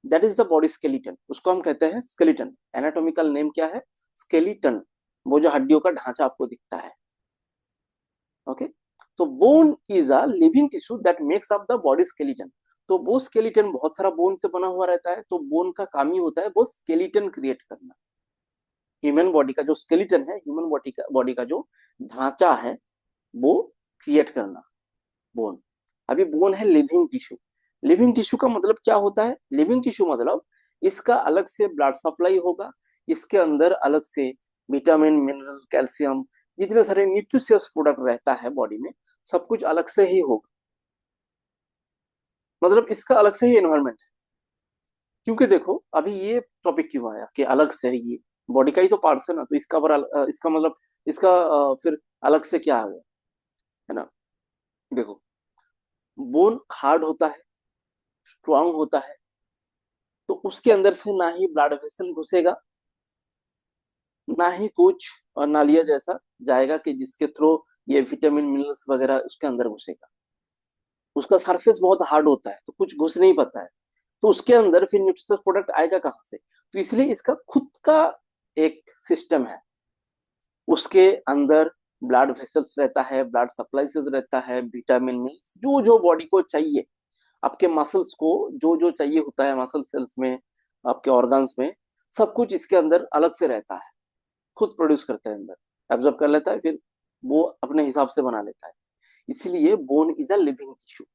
That is the body skeleton, उसको हम कहते हैं स्केलेटन। एनाटॉमिकल नेम क्या है? स्केलेटन, वो जो हड्डियों का ढांचा आपको दिखता है। ओके, तो bone is a living tissue that makes up the body skeleton. तो वो स्केलेटन बहुत सारा बोन से बना हुआ रहता है, तो बोन का काम ही होता है वो स्केलेटन क्रिएट करना। ह्यूमन बॉडी का जो स्केलेटन है, ह्यूमन बॉडी का जो ढांचा है, वो क्रिएट करना, बोन। अभी बोन है लिविंग टिश्यू। लिविंग टिश्यू का मतलब क्या होता है? लिविंग टिश्यू मतलब इसका अलग से ब्लड सप्लाई होगा, इसके अंदर अलग से विटामिन, मिनरल, कैल्शियम, जितने सारे न्यूट्रिशियस प्रोडक्ट रहता है बॉडी में, सब कुछ अलग से ही होगा। मतलब इसका अलग से ही एनवायरमेंट है। क्योंकि देखो अभी ये टॉपिक क्यों आया कि अलग से है, ये बॉडी का ही तो पार्ट्स है ना, तो इसका मतलब इसका फिर अलग से क्या आ गया, है ना? देखो, बोन हार्ड होता है, स्ट्रांग होता है, तो उसके अंदर से ना ही ब्लड वेसल घुसेगा, ना ही कुछ नालिया जैसा जाएगा कि जिसके थ्रू ये विटामिन, मिनरल्स वगैरह उसके अंदर घुसेगा। उसका सरफेस बहुत हार्ड होता है, तो कुछ घुस नहीं पाता है। तो उसके अंदर फिर न्यूट्रिशियस प्रोडक्ट आएगा कहाँ से? तो इसलिए इसका खुद का एक सिस्टम है। उसके अंदर ब्लड वेसल्स रहता है, ब्लड सप्लाईज रहता है, विटामिन, मिनरल्स, जो जो बॉडी को चाहिए, आपके मसल्स को जो जो चाहिए होता है, मसल सेल्स में, आपके ऑर्गन्स में, सब कुछ इसके अंदर अलग से रहता है। खुद प्रोड्यूस करता है, अंदर एब्जॉर्ब कर लेता है, फिर वो अपने हिसाब से बना लेता है। इसलिए bone is a living tissue.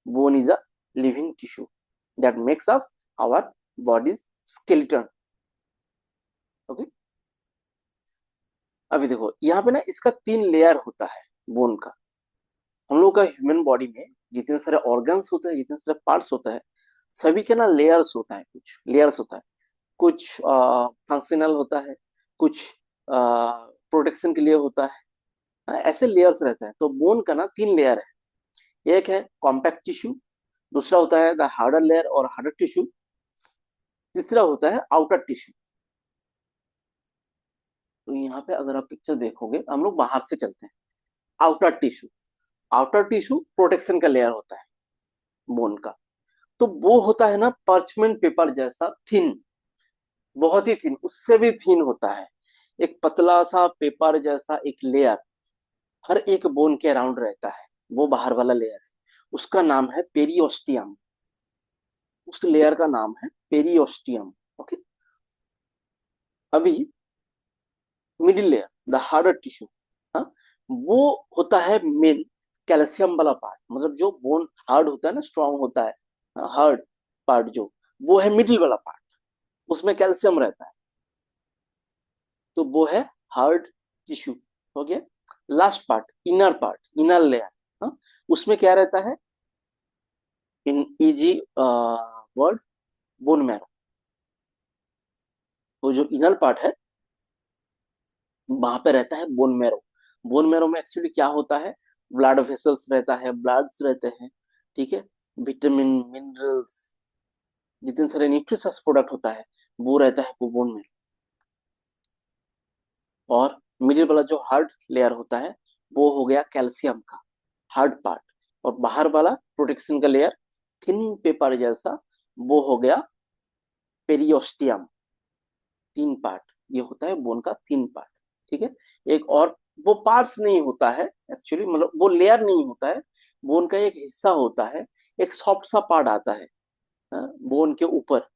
Bone is a living tissue that makes up our body skeleton. Okay, अभी देखो यहाँ पे ना इसका 3 लेयर होता है बोन का। हम लोग का ह्यूमन बॉडी में जितने सारे ऑर्गन्स होते हैं, जितने सारे पार्ट्स होता है, सभी के ना लेयर्स होता है, कुछ लेयर्स होता है। कुछ फंक्शनल होता है, कुछ प्रोटेक्शन के लिए होता है। ऐसे लेयर्स रहते हैं। तो बोन का ना 3 लेयर है। एक है कॉम्पैक्ट टिश्यू, दूसरा होता है द हार्डर लेयर और हार्डर टिश्यू, तीसरा होता है आउटर टिश्यू। तो यहाँ पे अगर आप पिक्चर देखोगे, हम लोग बाहर से चलते हैं। Outer tissue, outer tissue protection का लेयर होता है बोन का। तो वो होता है ना पर्चमेंट पेपर जैसा थिन, बहुत ही थिन, उससे भी थिन होता है। एक पतला सा पेपर जैसा एक लेयर हर एक बोन के अराउंड रहता है। वो बाहर वाला लेयर है, उसका नाम है पेरियोस्टियम। उस लेयर का नाम है पेरियोस्टियम। ओके, अभी middle layer, the harder tissue, हाँ, वो होता है मेन कैल्शियम वाला पार्ट। मतलब जो बोन हार्ड होता है ना, स्ट्रांग होता है, हार्ड पार्ट जो, वो है मिडिल वाला पार्ट, उसमें कैल्शियम रहता है, तो वो है हार्ड टिश्यू। हो गया। Last part, inner part, inner layer, हाँ, उसमें क्या रहता है? In easy word, bone marrow. तो जो इनर पार्ट है, वहां पे रहता है बोन मैरो। बोन मैरो में एक्चुअली क्या होता है? ब्लड वेसल्स रहता है, ब्लड्स रहते हैं, ठीक है, विटामिन, मिनरल्स, जितने सारे न्यूट्रिशस प्रोडक्ट होता है, वो रहता है वो बोन मैरो। और मिडिल वाला जो हार्ड लेयर होता है, वो हो गया कैल्शियम का हार्ड पार्ट। और बाहर वाला प्रोटेक्शन का लेयर, थिन पेपर जैसा, वो हो गया पेरियोस्टियम। 3 पार्ट, ये होता है बोन का 3 पार्ट। ठीक है। एक और, वो पार्ट्स नहीं होता है एक्चुअली, मतलब वो लेयर नहीं होता है, बोन का एक हिस्सा होता है। एक सॉफ्ट सा पार्ट आता है, बोन के ऊपर,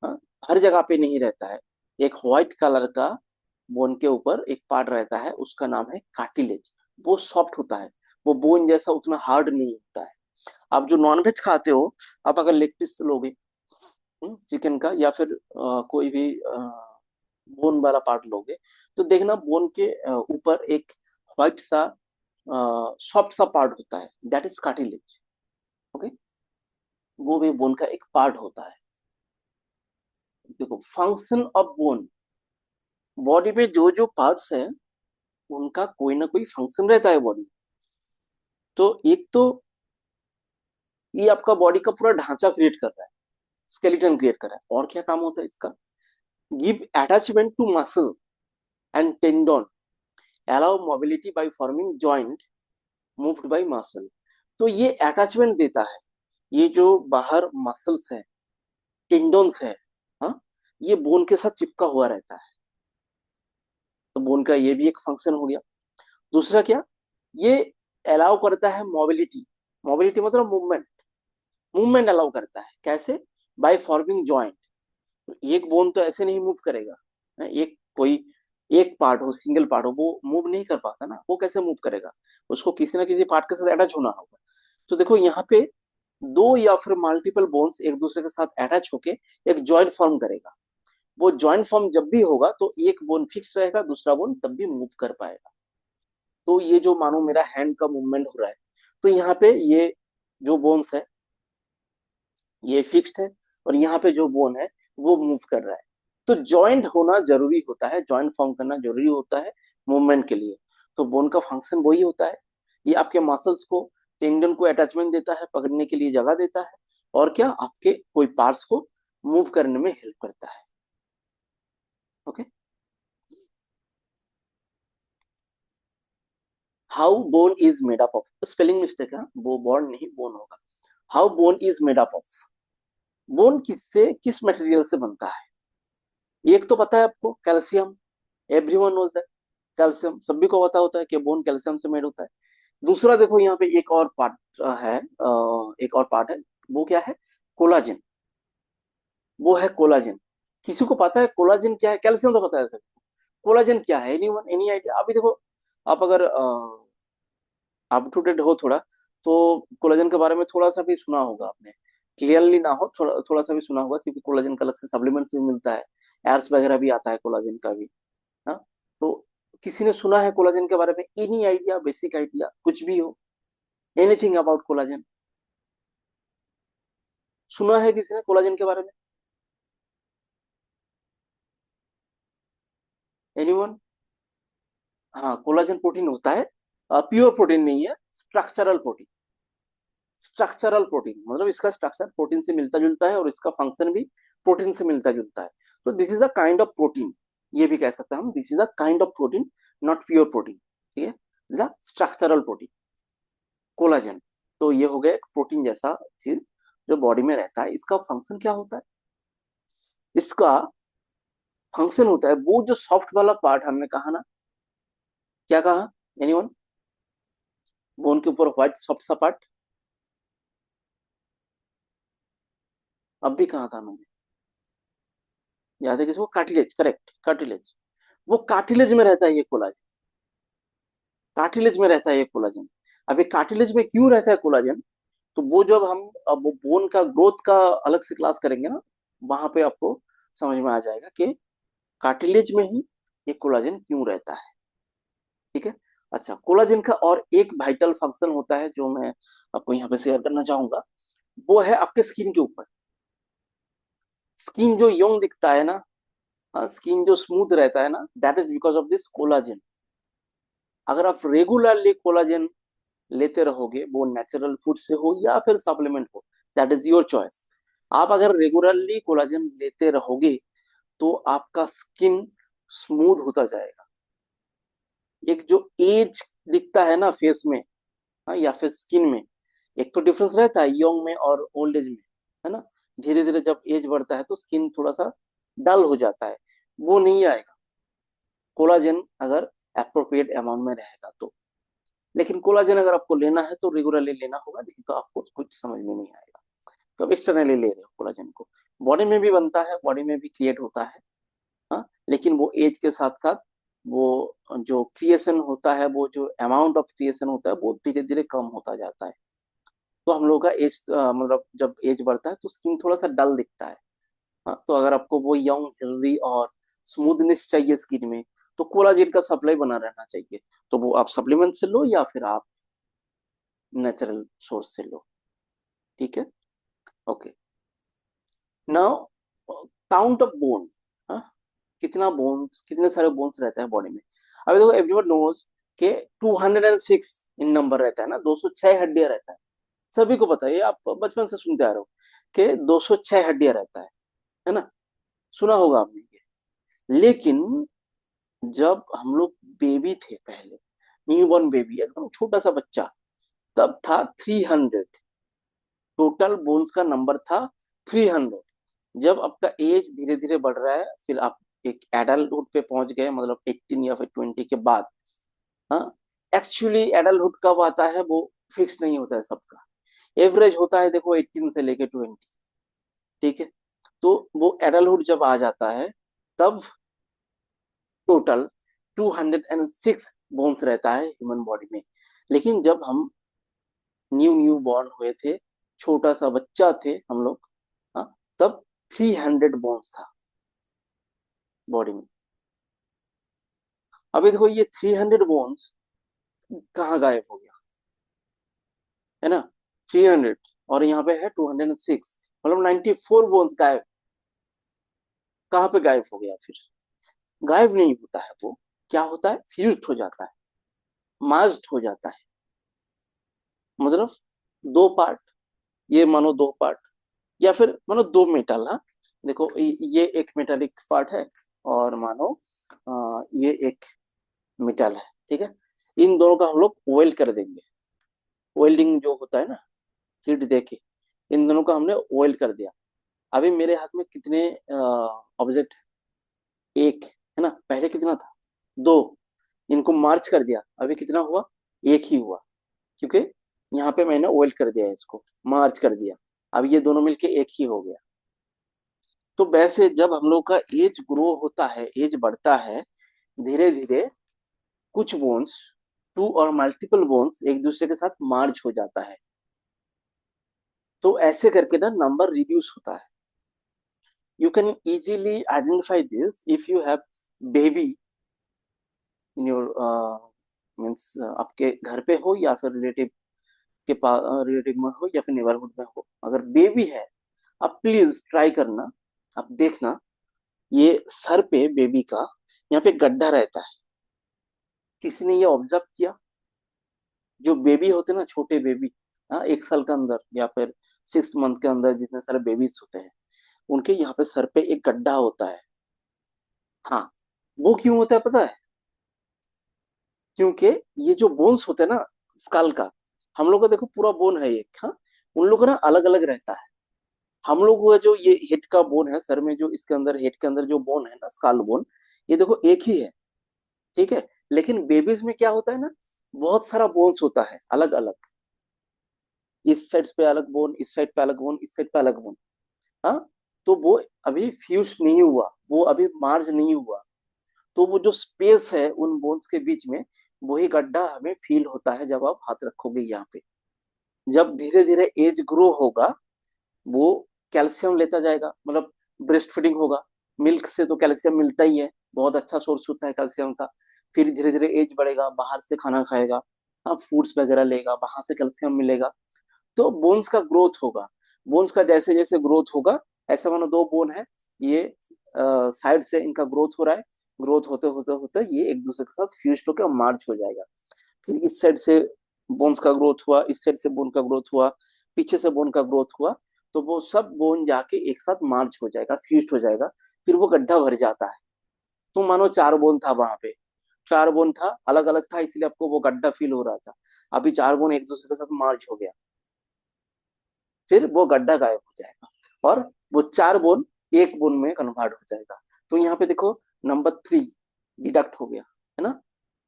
हाँ, हर जगह पे नहीं रहता है। एक व्हाइट कलर का बोन के ऊपर एक पार्ट रहता है, उसका नाम है कार्टिलेज। वो सॉफ्ट होता है, वो बोन जैसा उतना हार्ड नहीं होता है। आप जो नॉनवेज खाते हो, आप अगर लेग पीस लोगे चिकन का, या फिर कोई भी बोन वाला पार्ट लोगे, तो देखना बोन के ऊपर एक व्हाइट सा सॉफ्ट सा पार्ट होता है, दैट इज कार्टिलेज। ओके, वो भी बोन का एक पार्ट होता है। देखो, फंक्शन ऑफ बोन, बॉडी में जो जो पार्ट्स हैं, उनका कोई ना कोई फंक्शन रहता है बॉडी। तो एक तो ये आपका बॉडी का पूरा ढांचा क्रिएट कर रहा है, स्केलेटन क्रिएट कर रहा है। और क्या काम होता है इसका? Give attachment to muscle and tendon, allow mobility by forming joint moved by muscle. तो ये अटैचमेंट देता है। ये जो बाहर मसल्स है, टेंडोन्स है, हाँ, ये बोन के साथ चिपका हुआ रहता है। तो बोन का ये भी एक फंक्शन हो गया। दूसरा क्या, ये अलाउ करता है मोबिलिटी। मोबिलिटी मतलब मूवमेंट। मूवमेंट अलाउ करता है कैसे, बाय फॉर्मिंग जॉइंट। एक बोन तो ऐसे नहीं मूव करेगा, एक कोई एक पार्ट हो, सिंगल पार्ट हो, वो मूव नहीं कर पाता ना, वो कैसे मूव करेगा, उसको किसी ना किसी पार्ट के साथ अटैच होना होगा। तो देखो यहाँ पे दो या फिर मल्टीपल बोन्स एक दूसरे के साथ अटैच होके एक जॉइंट फॉर्म करेगा। वो जॉइंट फॉर्म जब भी होगा तो एक बोन फिक्स रहेगा, दूसरा बोन तब भी मूव कर पाएगा। तो ये जो मानो मेरा हैंड का मूवमेंट हो रहा है, तो यहाँ पे ये जो बोन्स है ये फिक्स्ड है, और यहाँ पे जो बोन है वो मूव कर रहा है। तो जॉइंट होना जरूरी होता है, जॉइंट फॉर्म करना जरूरी होता है मूवमेंट के लिए। तो बोन का फंक्शन वही होता है, ये आपके मसल्स को, टेंडन को अटैचमेंट देता है, पकड़ने के लिए जगह देता है, और क्या आपके कोई पार्ट्स को मूव करने में हेल्प करता है। Okay. How bone is made up of, spelling mistake है, वो बॉन्ड नहीं बोन होगा। How bone is made up of, bone किससे, किस मटेरियल से बनता है। एक तो पता है आपको, calcium, everyone knows that. Calcium सभी को पता होता है कि बोन कैल्शियम से मेड होता है। दूसरा देखो यहाँ पे एक और पार्ट है, एक और पार्ट है, वो क्या है, कोलाजिन। वो है कोलाजिन। किसी को पता है कोलाजिन क्या है, कैल्शियम तो पता है सबको, कोलाजिन क्या है, एनीवन, एनी आइडिया। अभी देखो, आप अगर अप टू डेट हो थोड़ा, तो कोलाजन के बारे में थोड़ा सा भी सुना होगा आपने, क्लियरली ना हो, थोड़ा थोड़ा सा भी सुना होगा, क्योंकि कोलाजन का अलग से सप्लीमेंट्स भी मिलता है, एड्स वगैरह भी आता है कोलाजन का भी। हाँ, तो किसी ने सुना है कोलाजन के बारे में, एनी आइडिया, बेसिक आइडिया कुछ भी हो, एनीथिंग अबाउट कोलाजन, सुना है किसी ने कोलाजन के बारे में, एनीवन। हाँ, कोलाजन प्रोटीन होता है, प्योर प्रोटीन नहीं है, स्ट्रक्चरल प्रोटीन। स्ट्रक्चरल प्रोटीन मतलब इसका स्ट्रक्चर प्रोटीन से मिलता जुलता है, और इसका फंक्शन भी प्रोटीन से मिलता जुलता है। तो this is a kind of protein, ये भी कह सकते हैं हम, this is a kind of protein, not pure protein. ठीक है, this a structural protein, collagen. तो ये हो गया एक प्रोटीन जैसा चीज जो बॉडी में रहता है। इसका फंक्शन क्या होता है, इसका फंक्शन होता है वो जो सॉफ्ट वाला पार्ट हमने कहा ना, क्या कहा, एनीवन, बोन के ऊपर व्हाइट सॉफ्ट सा पार्ट, अब भी कहा था मैंने, याद है किसको, कार्टिलेज, करेक्ट, कार्टिलेज। वो कार्टिलेज में रहता है ये कोलाजन, कार्टिलेज में रहता है ये कोलाजन। अब ये कार्टिलेज में क्यों रहता है कोलाजन, तो वो जब हम अब वो बोन का ग्रोथ का अलग से क्लास करेंगे ना, वहां पे आपको समझ में आ जाएगा कि कार्टिलेज में ही ये कोलाजन क्यों रहता है। ठीक है। अच्छा, कोलाजन का और एक वाइटल फंक्शन होता है जो मैं आपको यहाँ पे शेयर करना चाहूंगा, वो है आपके स्किन के ऊपर। स्किन जो यंग दिखता है ना, स्किन जो स्मूथ रहता है ना, that is because of this collagen. अगर आप रेगुलरली कोलाजन लेते रहोगे, वो नेचुरल फूड से हो या फिर सप्लीमेंट हो, दैट इज योर चॉइस। आप अगर रेगुलरली कोलाजन लेते रहोगे तो आपका स्किन स्मूथ होता जाएगा। एक जो एज दिखता है ना फेस में, हाँ, या फिर स्किन में, एक तो डिफरेंस रहता है यंग में और ओल्ड एज में, है ना। धीरे धीरे जब एज बढ़ता है तो स्किन थोड़ा सा डल हो जाता है, वो नहीं आएगा कोलाजन अगर अप्रोप्रिएट अमाउंट में रहेगा तो। लेकिन कोलाजन अगर आपको लेना है तो रेगुलरली लेना होगा, नहीं तो आपको कुछ समझ में नहीं आएगा। तो अब एक्सटर्नली ले रहे हो कोलाजन को, बॉडी में भी बनता है, बॉडी में भी क्रिएट होता है, हाँ, लेकिन वो एज के साथ साथ वो जो क्रिएशन होता है, वो जो अमाउंट ऑफ क्रिएशन होता है वो धीरे धीरे कम होता जाता है। तो हम लोग का एज मतलब जब एज बढ़ता है तो स्किन थोड़ा सा डल दिखता है। हाँ, तो अगर आपको वो यंग हेल्दी और स्मूथनेस चाहिए स्किन में, तो कोलाजन का सप्लाई बना रहना चाहिए। तो वो आप सप्लीमेंट से लो या फिर आप नेचुरल सोर्स से लो। ठीक है। Okay. Now, count of bone, कितना बोन्स, कितने सारे बोन्स रहता है बॉडी में। अभी देखो, एवरीवन नोज के 206 इन नंबर रहता है ना, 206 हड्डियां रहता है। सभी को पता है, ये आप बचपन से सुनते आ रहे हो कि 206 हड्डियां रहता है ना, सुना होगा आपने ये। लेकिन जब हम लोग बेबी थे पहले, न्यूबॉर्न बेबी, एकदम छोटा सा बच्चा, तब था 300, टोटल बोन्स का नंबर था 300। जब आपका एज धीरे धीरे बढ़ रहा है, फिर आप एक एडल्टहुड पे पहुंच गए, मतलब 18 या फिर 20 के बाद। हाँ, एक्चुअली एडल्टहुड कब आता है वो फिक्स नहीं होता है सबका। एवरेज होता है देखो 18 से लेके 20। ठीक है, तो वो एडल्टहुड जब आ जाता है, तब टोटल 206 बोन्स रहता है ह्यूमन बॉडी में। लेकिन जब हम न्यू न्यू बॉर्न हुए थे, छोटा सा बच्चा थे हम लोग, हाँ, तब 300 बोन्स था बॉडी में। अभी देखो ये 300 बोन्स कहाँ गायब हो गया, है ना? 300, और यहाँ पे है 206, मतलब 94 बोन्स गायब। कहाँ पे गायब हो गया फिर? गायब नहीं होता है वो, क्या होता है, फ्यूज्ड हो जाता है, मार्ज्ड हो जाता है। मतलब दो पार्ट, ये मानो दो पार्ट, या फिर मानो दो मेटल। हाँ, देखो ये एक मेटालिक पार्ट है, और मानो ये एक मेटल है। ठीक है, इन दोनों का हम लोग वेल्ड कर देंगे। वेल्डिंग जो होता है ना, हीट देके इन दोनों का हमने वेल्ड कर दिया। अभी मेरे हाथ में कितने ऑब्जेक्ट? एक, है ना? पहले कितना था? दो। इनको मार्च कर दिया, अभी कितना हुआ? एक ही हुआ, क्योंकि यहाँ पे मैंने वेल्ड कर दिया, इसको मार्च कर दिया। अब ये दोनों मिलके एक ही हो गया। तो वैसे जब हम लोग का एज ग्रो होता है, एज बढ़ता है, धीरे धीरे कुछ बोन्स, टू और मल्टीपल बोन्स एक दूसरे के साथ मार्च हो जाता है। तो ऐसे करके ना नंबर रिड्यूस होता है। You can easily identify this if you have baby in your means, आपके घर पे हो या फिर रिलेटिव के पास, रिलेटिव में हो या फिर नेबरहुड में हो, अगर बेबी है, आप प्लीज ट्राई करना, आप देखना, ये सर पे बेबी का यहाँ पे गड्ढा रहता है। किसी ने ये ऑब्जर्व किया? जो बेबी होते हैं ना, छोटे बेबी, हाँ, 1 साल के अंदर या फिर 6 मंथ के अंदर जितने सारे बेबीज होते हैं, उनके यहाँ पे सर पे एक गड्ढा होता है। हाँ, वो क्यों होता है पता है? क्योंकि ये जो बोन्स होते हैं ना, स्कल का, हम लोग का देखो पूरा बोन है एक, हाँ, उन लोगों का ना अलग अलग रहता है। हम लोग का जो ये हेड का बोन है सर में, जो इसके अंदर हेड के अंदर जो बोन है ना, स्कल बोन, ये देखो एक ही है। ठीक है, लेकिन बेबीज में क्या होता है ना, बहुत सारा बोन्स होता है अलग अलग। इस साइड पे अलग बोन, इस साइड पे अलग बोन, इस साइड पे अलग बोन। हाँ, तो वो अभी फ्यूज नहीं हुआ, वो अभी मार्ज नहीं हुआ। तो वो जो स्पेस है उन बोन्स के बीच में, वही गड्ढा हमें फील होता है जब आप हाथ रखोगे यहाँ पे। जब धीरे धीरे एज ग्रो होगा, वो कैल्शियम लेता जाएगा, मतलब ब्रेस्ट फीडिंग होगा, मिल्क से तो कैल्शियम मिलता ही है, बहुत अच्छा सोर्स होता है कैल्शियम का। फिर धीरे धीरे एज बढ़ेगा, बाहर से खाना खाएगा, हाँ, फ्रूट्स वगैरह लेगा, वहां से कैल्शियम मिलेगा। तो बोन्स का ग्रोथ होगा। बोन्स का जैसे जैसे ग्रोथ होगा, ऐसे मानो दो बोन है, ये साइड से इनका ग्रोथ हो रहा है, ग्रोथ होते होते होते ये एक दूसरे के साथ फ्यूज होकर मार्च हो जाएगा। फिर इस साइड से बोन्स का ग्रोथ हुआ, इस साइड से बोन का ग्रोथ हुआ, पीछे से बोन का ग्रोथ हुआ, तो वो सब बोन जाके एक साथ मार्च हो जाएगा, फ्यूज हो जाएगा। फिर वो गड्ढा भर जाता है। तो मानो चार बोन था वहां पे, चार बोन था, अलग अलग था, इसलिए आपको वो गड्ढा फील हो रहा था। अभी चार बोन एक दूसरे के साथ मार्च हो गया, फिर वो गड्ढा गायब हो जाएगा, और वो चार बोन एक बोन में कन्वर्ट हो जाएगा। तो यहाँ पे देखो, नंबर 3 डिडक्ट हो गया, है ना?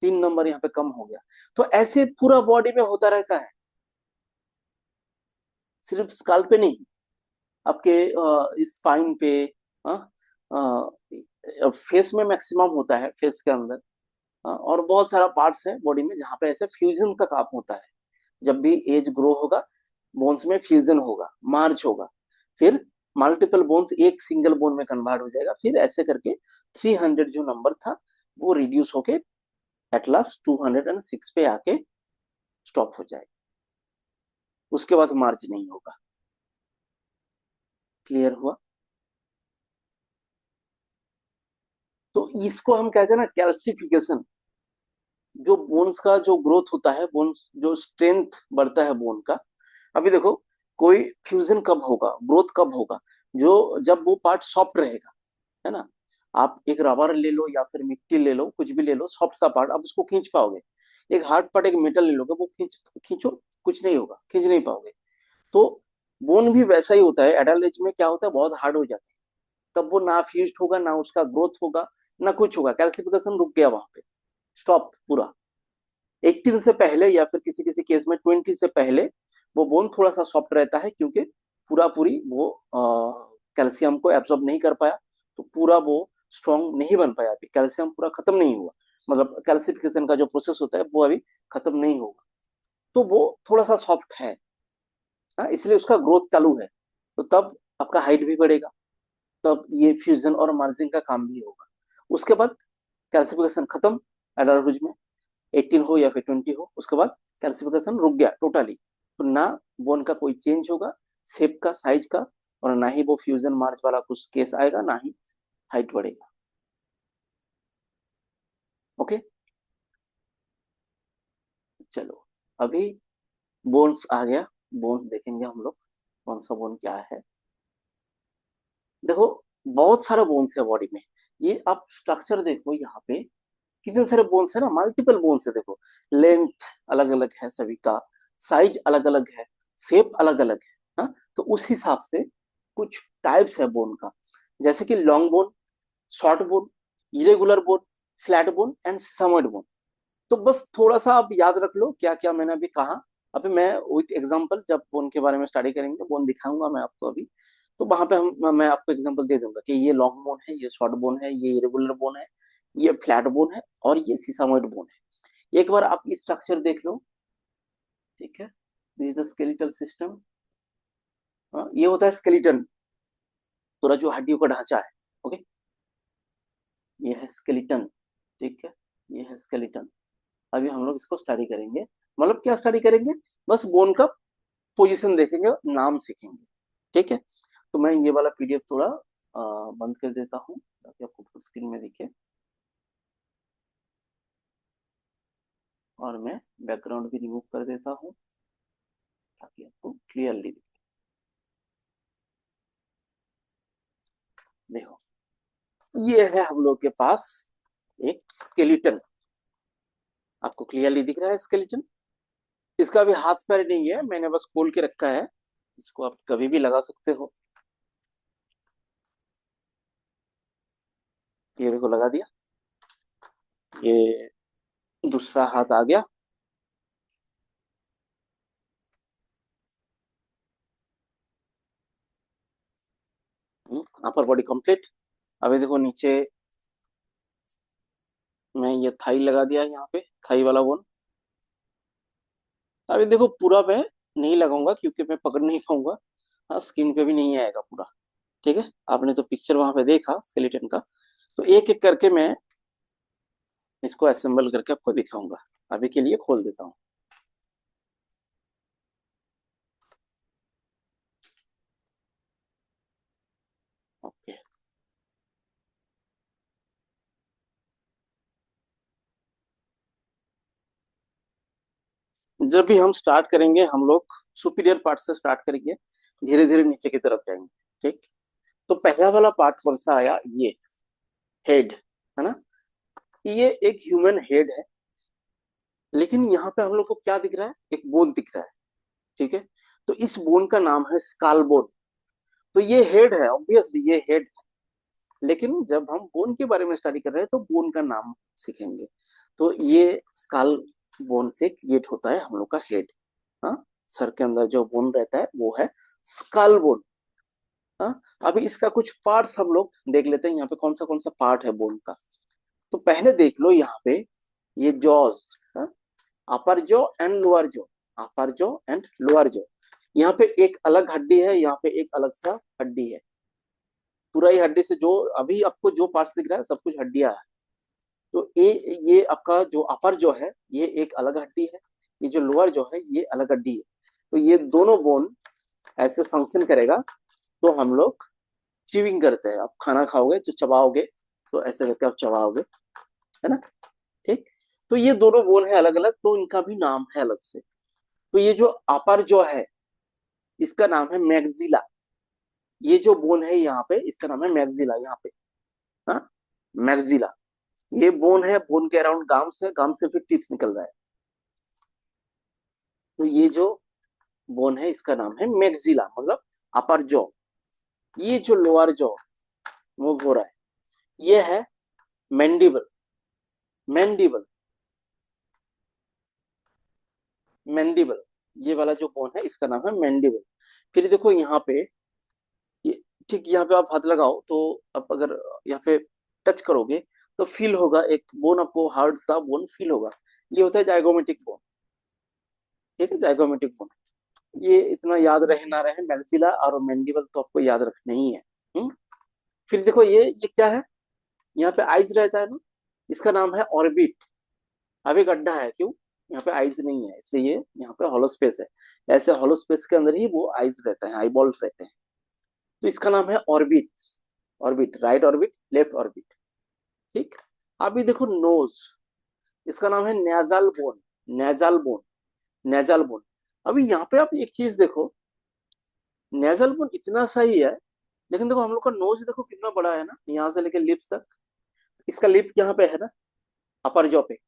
3 नंबर यहाँ पे कम हो गया। तो ऐसे पूरा बॉडी में होता रहता है, सिर्फ स्काल पे नहीं, आपके स्पाइन पे, फेस में मैक्सिमम होता है, फेस के अंदर, और बहुत सारा पार्ट्स है बॉडी में जहाँ पे ऐसे फ्यूजन का काम होता है। जब भी एज ग्रो होगा, बोन्स में फ्यूजन होगा, मार्च होगा, फिर मल्टीपल बोन्स एक सिंगल बोन में कन्वर्ट हो जाएगा, फिर ऐसे करके 300 जो नंबर था वो रिड्यूस होके एट लास्ट 206 पे आके स्टॉप हो जाएगा। उसके बाद मार्च नहीं होगा। क्लियर हुआ? तो इसको हम कहते हैं ना कैल्सिफिकेशन। जो बोन्स का जो ग्रोथ होता है, बोन्स जो स्ट्रेंथ बढ़ता है बोन का। अभी देखो, कोई फ्यूजन कब होगा, ग्रोथ कब होगा? जो जब वो पार्ट सॉफ्ट रहेगा, है ना? आप एक रबर ले लो या फिर मिट्टी ले लो, कुछ भी ले लो, सॉफ्ट सा पार्ट, आप उसको खींच पाओगे। एक हार्ड पार्ट, एक मेटल ले लोगे, वो खींचो, कुछ नहीं होगा, खींच नहीं पाओगे। तो बोन भी वैसा ही होता है, एडल्ट एज में क्या होता है, बहुत हार्ड हो जाता है। तब वो ना फ्यूज होगा, ना उसका ग्रोथ होगा, ना कुछ होगा, कैल्सिफिकेशन रुक गया वहां पे, स्टॉप पूरा। 18 से पहले या फिर किसी किसी केस में 20 से पहले वो बोन थोड़ा सा सॉफ्ट रहता है, क्योंकि पूरा पूरी वो कैल्शियम को एब्जॉर्ब नहीं कर पाया, तो पूरा वो स्ट्रांग नहीं बन पाया, अभी कैल्शियम पूरा खत्म नहीं हुआ, मतलब कैल्सिफिकेशन का जो प्रोसेस होता है वो अभी खत्म नहीं होगा, तो वो थोड़ा सा सॉफ्ट है। हाँ, इसलिए उसका ग्रोथ चालू है, तो तब आपका हाइट भी बढ़ेगा, तब ये फ्यूजन और मार्जिन का काम भी होगा। उसके बाद कैल्सिफिकेशन खत्म एडल्टहुड में, 18 हो या फिर 20 हो, उसके बाद कैल्सिफिकेशन रुक गया टोटली, तो ना बोन का कोई चेंज होगा, शेप का, साइज का, और ना ही वो फ्यूजन मार्च वाला कुछ केस आएगा, ना ही हाइट बढ़ेगा। ओके, चलो अभी बोन्स आ गया, बोन्स देखेंगे हम लोग कौन सा बोन क्या है। देखो, बहुत सारा बोन्स है बॉडी में, ये आप स्ट्रक्चर देखो यहाँ पे, कितने सारे बोन्स है ना, मल्टीपल बोन्स है, देखो लेंथ अलग अलग है सभी का, साइज अलग अलग है, शेप अलग अलग है। हाँ, तो उस हिसाब से कुछ टाइप्स है बोन का, जैसे कि long bone, short bone, irregular bone, flat bone and summit bone. तो बस थोड़ा सा आप याद रख लो क्या क्या मैंने अभी कहा। अभी मैं विथ एग्जांपल जब बोन के बारे में स्टडी करेंगे, बोन दिखाऊंगा मैं आपको अभी, तो वहां पे हम मैं आपको एग्जांपल दे दूंगा कि ये लॉन्ग बोन है, ये शॉर्ट बोन है, ये इरेगुलर बोन है, ये फ्लैट बोन है, और ये सीसामोइड बोन है। एक बार आप ये स्ट्रक्चर देख लो, ठीक है, this is the skeletal system. ये होता है स्केलेटन, पूरा जो हड्डियों का ढांचा है। ओके, ये है स्केलेटन, ठीक है, ये है स्केलेटन। अभी हम लोग इसको स्टडी करेंगे, मतलब क्या स्टडी करेंगे, बस बोन का पोजीशन देखेंगे, नाम सीखेंगे, ठीक है। तो मैं ये वाला पीडीएफ थोड़ा बंद कर देता हूँ ताकि आपको फुल स्क्रीन में दिखे, और मैं बैकग्राउंड भी रिमूव कर देता हूँ ताकि आपको क्लियरली दिखे। देखो, ये है हम लोग के पास एक स्केलेटन, आपको क्लियरली दिख रहा है स्केलेटन। इसका भी हाथ पैर नहीं है, मैंने बस खोल के रखा है, इसको आप कभी भी लगा सकते हो। ये देखो लगा दिया, ये दूसरा हाथ आ गया। Upper body complete. अभी देखो नीचे मैं ये थाई लगा दिया है, यहाँ पे थाई वाला बोन। अभी देखो पूरा मैं नहीं लगाऊंगा क्योंकि मैं पकड़ नहीं पाऊंगा, हाँ स्किन पे भी नहीं आएगा पूरा, ठीक है। आपने तो पिक्चर वहां पे देखा स्केलेटन का, तो एक एक करके मैं इसको असेंबल करके आपको दिखाऊंगा। अभी के लिए खोल देता हूँ। ओके, जब भी हम स्टार्ट करेंगे हम लोग सुपीरियर पार्ट से स्टार्ट करेंगे, धीरे धीरे नीचे की तरफ जाएंगे, ठीक। तो पहला वाला पार्ट कौन सा आया, ये हेड, है ना। ये एक ह्यूमन हेड है, लेकिन यहाँ पे हम लोग को क्या दिख रहा है, एक बोन दिख रहा है, ठीक है। तो इस बोन का नाम है स्काल बोन। तो ये हेड है, ऑब्वियसली ये हेड है, लेकिन जब हम बोन के बारे में स्टडी कर रहे हैं तो बोन का नाम सीखेंगे। तो ये स्काल बोन से क्रिएट होता है हम लोग का हेड। हाँ, सर के अंदर जो बोन रहता है वो है स्काल बोन। हाँ, अभी इसका कुछ पार्ट्स हम लोग देख लेते हैं, यहाँ पे कौन सा पार्ट है बोन का। तो पहले देख लो यहाँ पे, ये jaws, upper jaw and lower jaw, upper jaw and lower jaw. यहाँ पे एक अलग हड्डी है, यहाँ पे एक अलग सा हड्डी है, पूरा ही हड्डी से जो अभी आपको जो पार्ट्स दिख रहा है सब कुछ हड्डियां है। तो ये आपका जो अपर जो है ये एक अलग हड्डी है, ये जो लोअर जो है ये अलग हड्डी है। तो ये दोनों बोन ऐसे फंक्शन करेगा, तो हम लोग च्यूइंग करते हैं, आप खाना खाओगे जो चबाओगे, तो ऐसे करके आप चबाओगे, है ना, ठीक। तो ये दोनों बोन है अलग अलग, तो इनका भी नाम है अलग से। तो ये जो अपर जो है इसका नाम है मैग्जिला, ये जो बोन है यहाँ पे इसका नाम है मैग्जिला, यहाँ पे, हाँ, मैग्जिला। ये बोन है, बोन के अराउंड गाम्स है, गाम से फिर टीथ निकल रहा है। तो ये जो बोन है इसका नाम है मैग्जिला, मतलब अपर जॉ। ये जो लोअर जॉ, मूव हो रहा है। ये है मैंडिबल। मैंडिबल, मैंडिबल, ये वाला जो बोन है इसका नाम है मैंडिबल। फिर देखो यहाँ पे, ये ठीक यहाँ पे आप हाथ लगाओ तो आप अगर यहाँ पे टच करोगे तो फील होगा, एक बोन आपको हार्ड सा बोन फील होगा। ये होता है जाइगोमेटिक बोन। ठीक है, जाइगोमेटिक बोन। ये इतना याद रहे ना रहे, मैक्सिला और मैंडिबल तो आपको याद रखना ही है। हम्म। फिर देखो ये क्या है, यहाँ पे आइज रहता है ना, इसका नाम है ऑर्बिट। अभी गड्ढा है, क्यों? यहाँ पे आइज नहीं है इसलिए ये यहाँ पे हॉलो स्पेस है। ऐसे हॉलो स्पेस के अंदर ही वो आइज रहता है, आई बॉल्स रहते हैं। तो इसका नाम है orbit. Orbit, right orbit, left orbit. ठीक। अभी देखो नोज, इसका नाम है nasal bone. Nasal bone, nasal bone. अभी यहाँ पे आप एक चीज देखो, नेजल बोन इतना सही है, लेकिन देखो हम लोग का नोज देखो कितना बड़ा है ना, यहाँ से लेकर लिप्स तक। इसका लिप यहाँ पे है ना, अपर जॉ पे।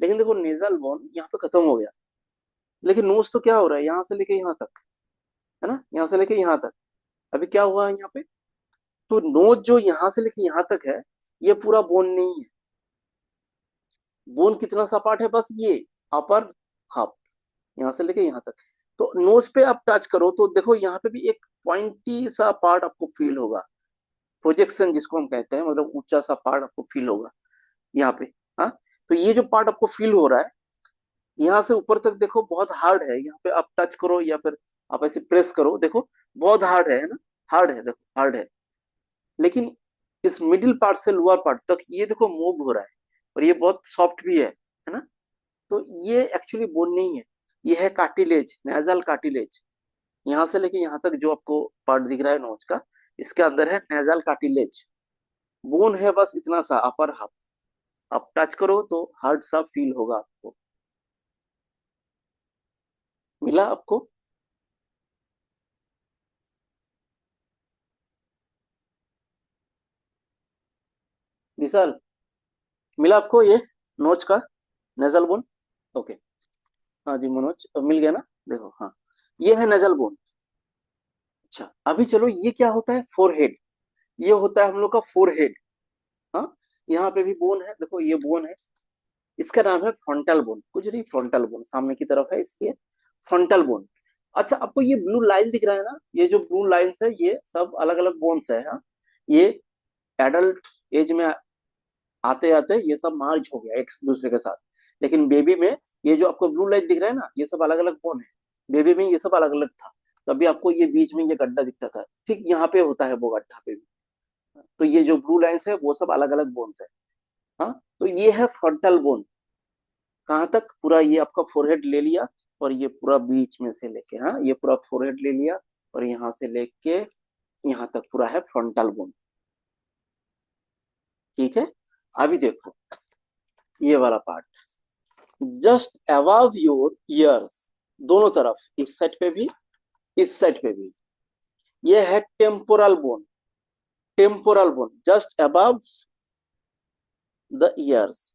लेकिन देखो नेजल बोन यहाँ पे खत्म हो गया, लेकिन नोज तो क्या हो रहा है, यहाँ से लेके यहाँ तक, है ना, यहाँ से लेके यहाँ तक। अभी क्या हुआ है यहाँ पे, तो नोज जो यहाँ से लेके यहाँ तक है, ये पूरा बोन नहीं है। बोन कितना सा पार्ट है, बस ये अपर हाफ, यहाँ से लेके यहाँ तक। तो नोज पे आप टच करो तो देखो यहाँ पे भी एक पॉइंटी सा पार्ट आपको फील होगा। प्रोजेक्शन जिसको हम कहते हैं, मतलब ऊंचा सा पार्ट आपको फील होगा यहाँ पे। हाँ, तो ये जो पार्ट आपको फील हो रहा है, यहाँ से ऊपर तक देखो बहुत हार्ड है। यहाँ पे आप टच करो या फिर आप ऐसे प्रेस करो, देखो बहुत हार्ड है ना, हार्ड है, देखो हार्ड है। लेकिन इस मिडिल पार्ट से लोअर पार्ट तक ये देखो मूव हो रहा है, और ये बहुत सॉफ्ट भी है ना। तो ये एक्चुअली बोन नहीं है, ये है कार्टिलेज, नेजल कार्टिलेज। यहाँ से लेके यहाँ तक जो आपको पार्ट दिख रहा है नोज का, इसके अंदर है नेजल कार्टिलेज। बोन है बस इतना सा, अपर हाफ। आप टच करो तो हार्ड सा फील होगा आपको। मिला आपको? विशाल, मिला आपको ये नोच का नेजल बोन? ओके। हाँ जी मनोज, अब मिल गया ना? देखो, हाँ, ये है नेजल बोन। अच्छा, अभी चलो ये क्या होता है, फोरहेड। ये होता है हम लोग का फोरहेड। हाँ, यहाँ पे भी बोन है, देखो ये बोन है। इसका नाम है फ्रंटल बोन, कुछ नहीं, फ्रंटल बोन सामने की तरफ है इसकी, फ्रंटल बोन। अच्छा, आपको ये ब्लू लाइन दिख रहा है ना, ये जो ब्लू लाइंस है ये सब अलग अलग बोन्स है। हाँ, ये एडल्ट एज में आते आते ये सब मार्च हो गया एक दूसरे के साथ। लेकिन बेबी में ये जो आपको ब्लू लाइन दिख रहा है ना, ये सब अलग अलग बोन है। बेबी में ये सब अलग अलग था, तभी आपको ये बीच में ये गड्ढा दिखता था। ठीक यहाँ पे होता है वो गड्ढा पे भी। तो ये जो ब्लू लाइंस है वो सब अलग अलग बोन्स है। हाँ, तो ये है फ्रंटल बोन। कहाँ तक, पूरा ये आपका फोरहेड ले लिया, और ये पूरा बीच में से लेके, हाँ, ये पूरा फोरहेड ले लिया, और यहाँ से लेके यहाँ तक पूरा है फ्रंटल बोन। ठीक है। अभी देखो ये वाला part, just above your ears, दोनों तरफ, इस साइड पे भी, इस साइड पे भी, ये है temporal bone. Temporal bone just above the years.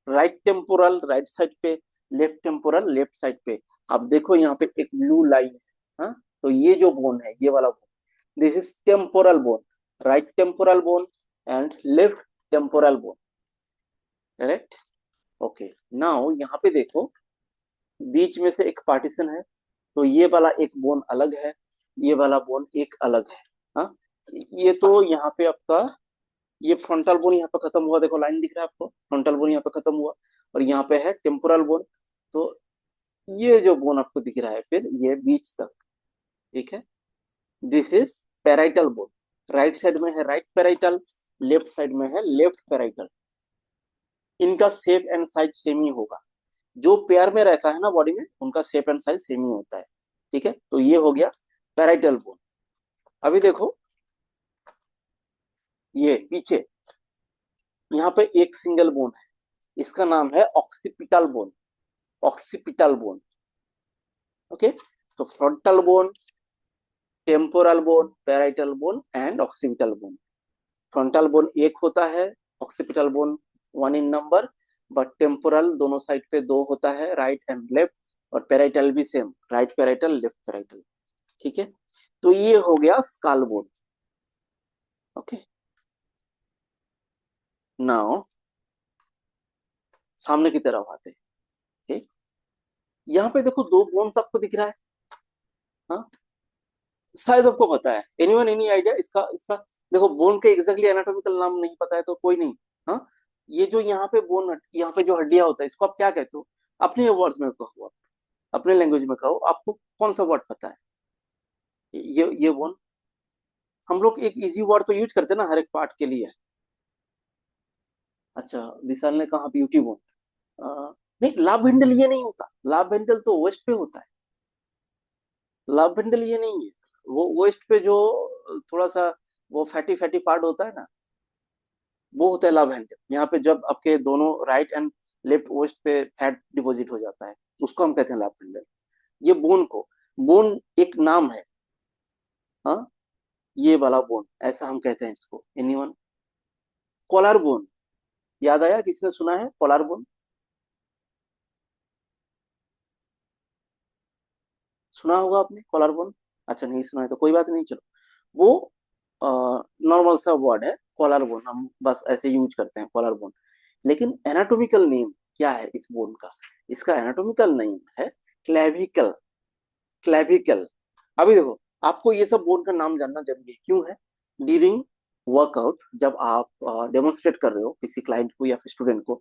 Right temporal right side पे, लेफ्ट टेम्पोरल लेफ्ट साइड पे। अब देखो यहाँ पे एक ब्लू लाइन है। हाँ, तो ये जो बोन है, ये वाला bone, this is temporal bone. Right temporal bone and left temporal bone, correct. Okay, now यहाँ पे देखो, बीच में से एक पार्टीशन है, तो ये वाला एक बोन अलग है, ये वाला बोन एक अलग है। हाँ, ये तो यहाँ पे आपका, ये फ्रंटल बोन यहाँ पे खत्म हुआ, देखो लाइन दिख रहा है आपको, फ्रंटल बोन यहाँ पे खत्म हुआ, और यहाँ पे है टेम्पोरल बोन। तो ये जो बोन आपको दिख रहा है फिर ये बीच तक, ठीक है, this is parietal bone. Right side में है राइट पेराइटल, लेफ्ट साइड में है लेफ्ट पेराइटल। इनका शेप एंड साइज सेम ही होगा। जो पेयर में रहता है ना बॉडी में, उनका शेप एंड साइज सेम ही होता है। ठीक है, तो ये हो गया पेराइटल बोन। अभी देखो ये पीछे, यहाँ पे एक सिंगल बोन है, इसका नाम है occipital bone. Occipital bone. Okay, तो frontal bone, temporal bone, parietal bone and occipital bone. Frontal bone एक होता है, occipital bone one in number, but temporal दोनों साइड पे दो होता है, राइट एंड लेफ्ट। और पेराइटल भी same, right parietal left parietal. ठीक है, तो ये हो गया स्काल बोन। ओके, नाउ सामने की तरफ आते हैं। ठीक, यहाँ पे देखो दो बोन्स आपको दिख रहा है। हाँ, शायद आपको पता है, एनीवन एनी आइडिया इसका इसका देखो बोन के एग्जैक्टली एनाटॉमिकल नाम नहीं पता है तो कोई नहीं। हाँ, ये जो यहाँ पे बोन, यहाँ पे जो हड्डियां होता है इसको आप क्या कहते हो? अपने वर्ड्स में कहो, अपने लैंग्वेज में कहो, आपको कौन सा वर्ड पता है? ये बोन, हम लोग एक इजी वर्ड तो यूज करते हैं ना हर एक पार्ट के लिए। अच्छा, विशाल ने कहा ब्यूटी बोन। नहीं, लाभ हैंडल ये नहीं होता, लाभ हैंडल तो वेस्ट पे होता है। लाभ हैंडल ये नहीं है, वो वेस्ट पे जो थोड़ा सा वो फैटी फैटी पार्ट होता है ना, वो होता है लाभ हैंडल। यहाँ पे जब आपके दोनों राइट एंड लेफ्ट वेस्ट पे फैट डिपॉजिट हो जाता है, उसको हम कहते हैं लाभ हैंडल। ये बोन को, बोन एक नाम है। हाँ, ये वाला बोन ऐसा हम कहते हैं इसको। एनीवन? कॉलर बोन, याद आया? किसने सुना है कॉलर बोन? सुना होगा आपने कॉलर बोन। अच्छा, नहीं सुना है तो कोई बात नहीं, चलो। वो नॉर्मल सा वर्ड है कॉलर बोन, हम बस ऐसे यूज करते हैं कॉलर बोन। लेकिन एनाटॉमिकल नेम क्या है इस बोन का? इसका एनाटॉमिकल नेम है क्लेविकल। क्लेविकल। अभी देखो, आपको ये सब बोन का नाम जानना जरूरी है, क्यों है? ड्यूरिंग वर्कआउट जब आप डेमोन्स्ट्रेट कर रहे हो किसी क्लाइंट को या फिर स्टूडेंट को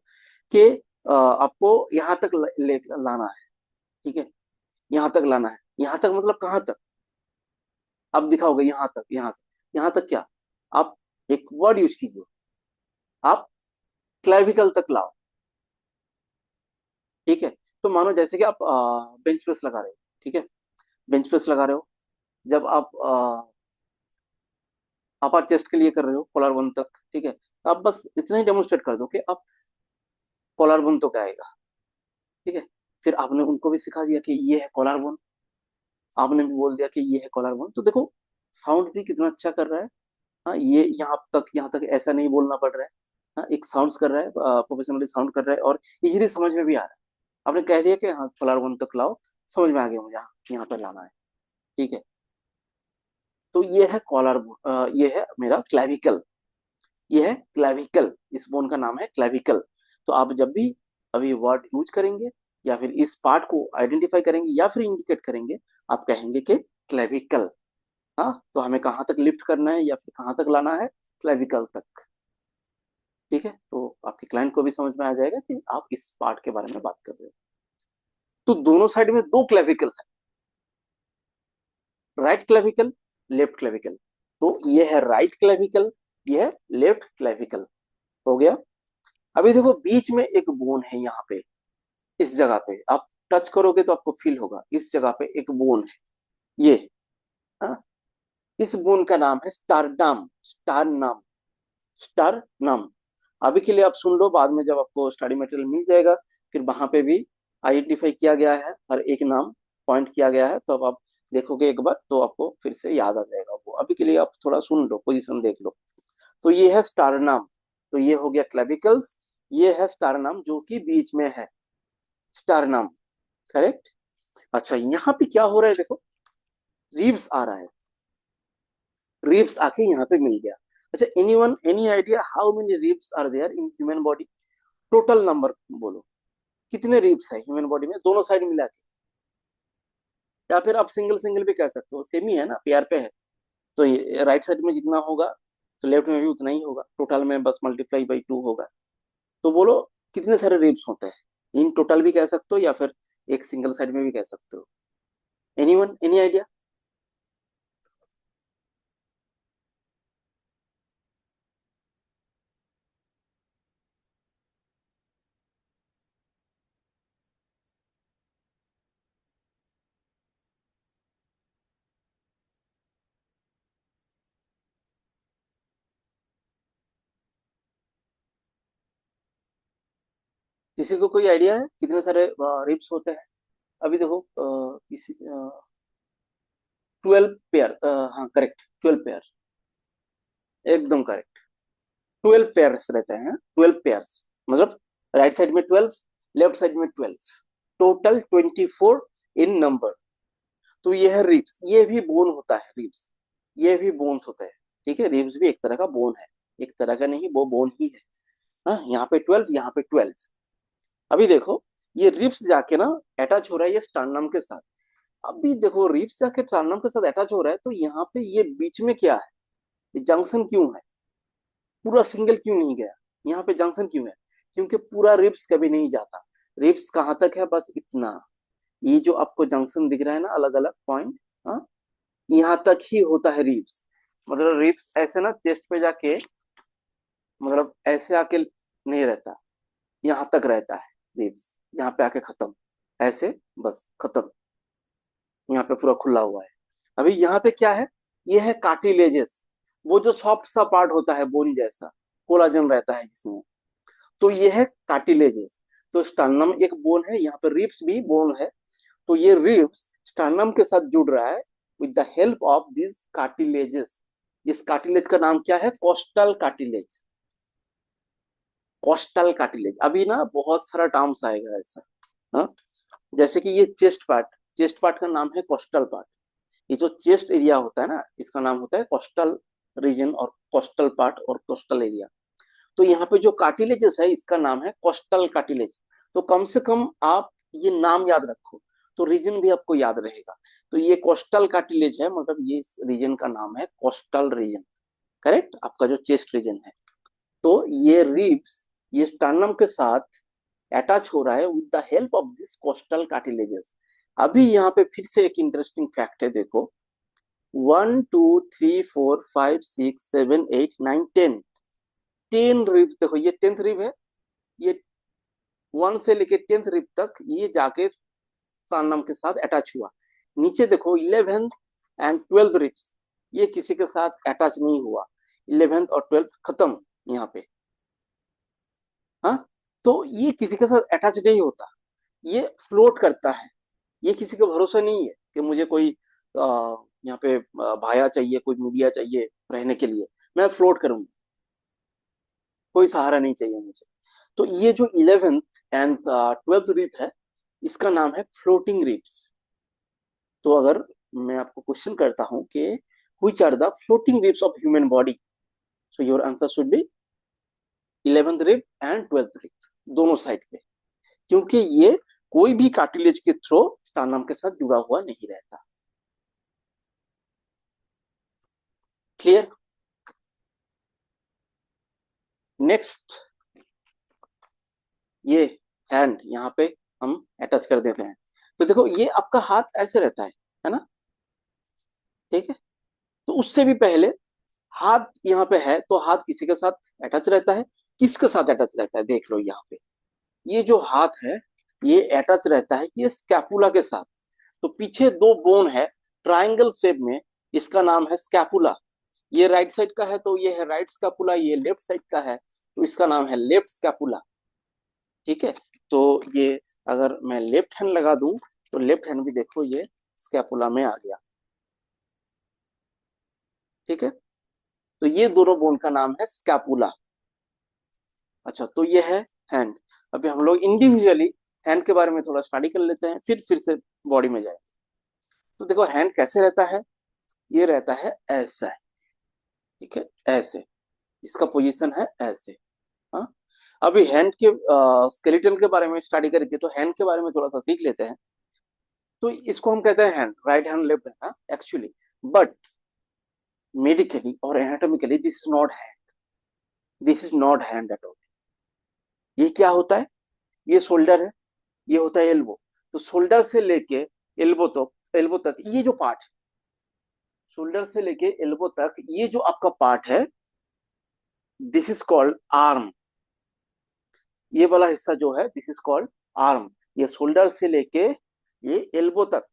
कि आपको यहाँ तक ले लाना है, ठीक है, यहाँ तक लाना है। यहाँ तक मतलब कहाँ तक? आप दिखाओगे यहाँ तक, यहाँ तक, यहाँ तक क्या? आप एक वर्ड यूज कीजिए, आप क्लेविकल तक लाओ। ठीक है, तो मानो जैसे कि आप बेंच प्रेस लगा रहे हो, ठीक है, बेंच प्रेस लगा रहे हो, जब आप अपर चेस्ट के लिए कर रहे हो कॉलर वन तक, ठीक है, तो आप बस इतना ही डेमोन्स्ट्रेट कर दो कि आप कॉलर वन तो आएगा। ठीक है, फिर आपने उनको भी सिखा दिया कि ये है कॉलर वन, आपने भी बोल दिया कि ये है कॉलर वन, तो देखो साउंड भी कितना अच्छा कर रहा है। हाँ, ये यहाँ तक ऐसा नहीं बोलना पड़ रहा है। हाँ, एक साउंड कर रहा है, प्रोफेशनली साउंड कर रहा है और इजीली समझ में भी आ रहा है। आपने कह दिया कि हाँ कॉलर वन तक लाओ, समझ में आ गया मुझे, हाँ यहाँ पर लाना है। ठीक है, तो ये है कॉलर, ये है मेरा क्लैविकल। ये है क्लैविकल, इस बोन का नाम है क्लैविकल। तो आप जब भी अभी वर्ड यूज करेंगे या फिर इस पार्ट को आइडेंटिफाई करेंगे या फिर इंडिकेट करेंगे, आप कहेंगे कि क्लैविकल। हाँ, तो हमें कहाँ तक लिफ्ट करना है या फिर कहाँ तक लाना है? क्लैविकल तक। ठीक है, तो आपके क्लाइंट को भी समझ में आ जाएगा कि आप इस पार्ट के बारे में बात कर रहे हो। तो दोनों साइड में दो क्लैविकल है, राइट क्लैविकल, लेफ्ट क्लैविकल। तो ये है राइट क्लैविकल, ये है लेफ्ट क्लैविकल। हो गया। अभी देखो बीच में एक बोन है यहाँ पे, इस जगह पे आप टच करोगे तो आपको फील होगा, इस जगह पे एक बोन है ये। हाँ, इस बोन का नाम है स्टारडाम। स्टारनाम, स्टारनाम। अभी के लिए आप सुन लो, बाद में जब आपको स्टडी मटेरियल मिल जाएगा फिर वहां पे भी आइडेंटिफाई किया गया है, हर एक नाम पॉइंट किया गया है, तो अब आप देखोगे एक बार तो आपको फिर से याद आ जाएगा वो। अभी के लिए आप थोड़ा सुन लो, पोजीशन देख लो। तो ये है स्टारनाम, तो ये हो गया क्लेविकल्स, ये है स्टारनाम जो कि बीच में है, स्टारनाम। करेक्ट। अच्छा, यहाँ पे क्या हो रहा है देखो, रिब्स आ रहा है, रिब्स आके यहाँ पे मिल गया। अच्छा, anyone any idea how many ribs are there in human body? Total number बोलो, कितने रिब्स है ह्यूमन बॉडी में दोनों साइड मिला के? या फिर आप सिंगल सिंगल भी कह सकते हो, सेम ही है ना, पेयर पे है। तो ये राइट साइड में जितना होगा तो लेफ्ट में भी उतना ही होगा, टोटल में बस मल्टीप्लाई बाई टू होगा। तो बोलो कितने सारे रिब्स होते हैं? इन टोटल भी कह सकते हो या फिर एक सिंगल साइड में भी कह सकते हो। Anyone any idea? किसी को कोई आइडिया है कितने सारे रिब्स होते हैं? अभी देखो किसी 12 पेयर, हाँ करेक्ट, 12 पेयर, एकदम करेक्ट। 12 पेयर्स रहते हैं, 12 पेयर्स, मतलब राइट साइड में 12, लेफ्ट साइड में 12, टोटल 24 इन नंबर। तो ये है रिब्स, ये भी बोन होता है रिब्स, ये भी बोन्स होता है। ठीक है, रिब्स भी एक तरह का बोन है, एक तरह का नहीं, वो बोन ही है। हाँ, यहाँ पे 12, यहाँ पे 12। अभी देखो, ये रिब्स जाके ना अटैच हो रहा है ये स्टर्नम के साथ। अभी देखो, रिब्स जाके स्टर्नम के साथ अटैच हो रहा है, तो यहाँ पे ये बीच में क्या है, ये जंक्शन क्यों है, पूरा सिंगल क्यों नहीं गया, यहाँ पे जंक्शन क्यों है? क्योंकि पूरा रिब्स कभी नहीं जाता। रिब्स कहाँ तक है, बस इतना। ये जो आपको जंक्शन दिख रहा है ना, अलग अलग पॉइंट, हाँ, यहाँ तक ही होता है रिब्स। मतलब रिब्स ऐसे ना चेस्ट पे जाके, मतलब ऐसे आके नहीं रहता, यहाँ तक रहता है रिब्स, यहाँ पे आके खत्म, ऐसे, बस खत्म। यहाँ पे पूरा खुला हुआ है। अभी यहाँ पे क्या है, ये है कार्टिलेजेस, वो जो सॉफ्ट सा पार्ट होता है बोन जैसा, कोलाजन रहता है जिसमें, तो ये है कार्टिलेजेस। तो स्टर्नम एक बोन है, यहाँ पे रिब्स भी बोन है। तो ये रिब्स स्टर्नम के साथ जुड़ रहा है with the help of this cartilages. इस कार्टिलेज का नाम क्या है, कोस्टल कार्टिलेज। कोस्टल कार्टिलेज, अभी ना बहुत सारा टर्म्स आएगा ऐसा, हाँ। जैसे कि ये चेस्ट पार्ट का नाम है कोस्टल पार्ट। ये जो चेस्ट एरिया होता है ना, इसका नाम होता है कोस्टल रीजन, और कोस्टल पार्ट और कोस्टल एरिया। तो यहाँ पे जो कार्टिलेजेस है, इसका नाम है कोस्टल कार्टिलेज। तो कम से कम आप ये नाम याद रखो, तो रीजन भी आपको याद रहेगा। तो ये कोस्टल कार्टिलेज है, मतलब ये रीजन का नाम है कोस्टल रीजन। करेक्ट, आपका जो चेस्ट रीजन है। तो ये रिब्स, ये स्टर्नम के साथ अटैच हो रहा है with the help of this costal cartilages. अभी यहाँ पे फिर से एक इंटरेस्टिंग फैक्ट है, देखो। 1 2 3 4 5 6 7 8 9 10, 10 रिब्स, देखो ये 10th रिब है। ये 1 से लेके 10th रिब तक ये जाके स्टर्नम के साथ अटैच हुआ। नीचे देखो 11th एंड 12th रिब्स, ये किसी के साथ अटैच नहीं हुआ। 11th और 12th खत्म यहाँ पे, हाँ। तो ये किसी के साथ अटैच नहीं होता, ये फ्लोट करता है। ये किसी का भरोसा नहीं है कि मुझे कोई यहाँ पे भाया चाहिए, कोई मीडिया चाहिए रहने के लिए, मैं फ्लोट करूंगी, कोई सहारा नहीं चाहिए मुझे। तो ये जो 11th एंड 12th रिप है, इसका नाम है फ्लोटिंग रिप्स। तो अगर मैं आपको क्वेश्चन करता हूं कि which are the floating ribs of human body, so your answer should be 11th rib and 12th rib, दोनों साइड पे। क्योंकि ये कोई भी कार्टिलेज के थ्रू स्टार्नम के साथ जुड़ा हुआ नहीं रहता। क्लियर? नेक्स्ट, ये हैंड यहाँ पे हम अटैच कर देते हैं। तो देखो, ये आपका हाथ ऐसे रहता है ना, ठीक है। तो उससे भी पहले हाथ यहाँ पे है, तो हाथ किसी के साथ अटैच रहता है। किसके साथ अटैच रहता है, देख लो यहाँ पे। ये जो हाथ है, ये अटैच रहता है ये स्कैपुला के साथ। तो पीछे दो बोन है ट्राइंगल शेप में, इसका नाम है स्कैपुला। ये राइट साइड का है, तो ये है राइट स्कैपुला, ये लेफ्ट साइड का है, तो इसका नाम है लेफ्ट स्कैपुला। ठीक है। तो ये, अगर मैं लेफ्ट हैंड लगा दूं, तो लेफ्ट हैंड भी देखो ये स्कैपुला में आ गया। ठीक है। तो ये दोनों बोन का नाम है स्कैपुला। अच्छा, तो ये है हैंड। अभी हम लोग इंडिविजुअली हैंड के बारे में थोड़ा स्टडी कर लेते हैं, फिर से बॉडी में जाए। तो देखो, हैंड कैसे रहता है, ये रहता है ऐसा है। ठीक है, ऐसे, इसका पोजीशन है ऐसे, हाँ। अभी हैंड के स्केलेटन के बारे में स्टडी करके, तो हैंड के बारे में थोड़ा सा सीख लेते हैं। तो इसको हम कहते हैं hand, right hand left hand, actually. But medically और anatomically this is not hand at all. ये क्या होता है, ये शोल्डर है, ये होता है एल्बो। तो शोल्डर से लेके एल्बो तक ये जो पार्ट है, शोल्डर से लेके एल्बो तक ये जो आपका पार्ट है, दिस इज कॉल्ड आर्म। ये वाला हिस्सा जो है, दिस इज कॉल्ड आर्म। ये शोल्डर से लेके ये एल्बो तक,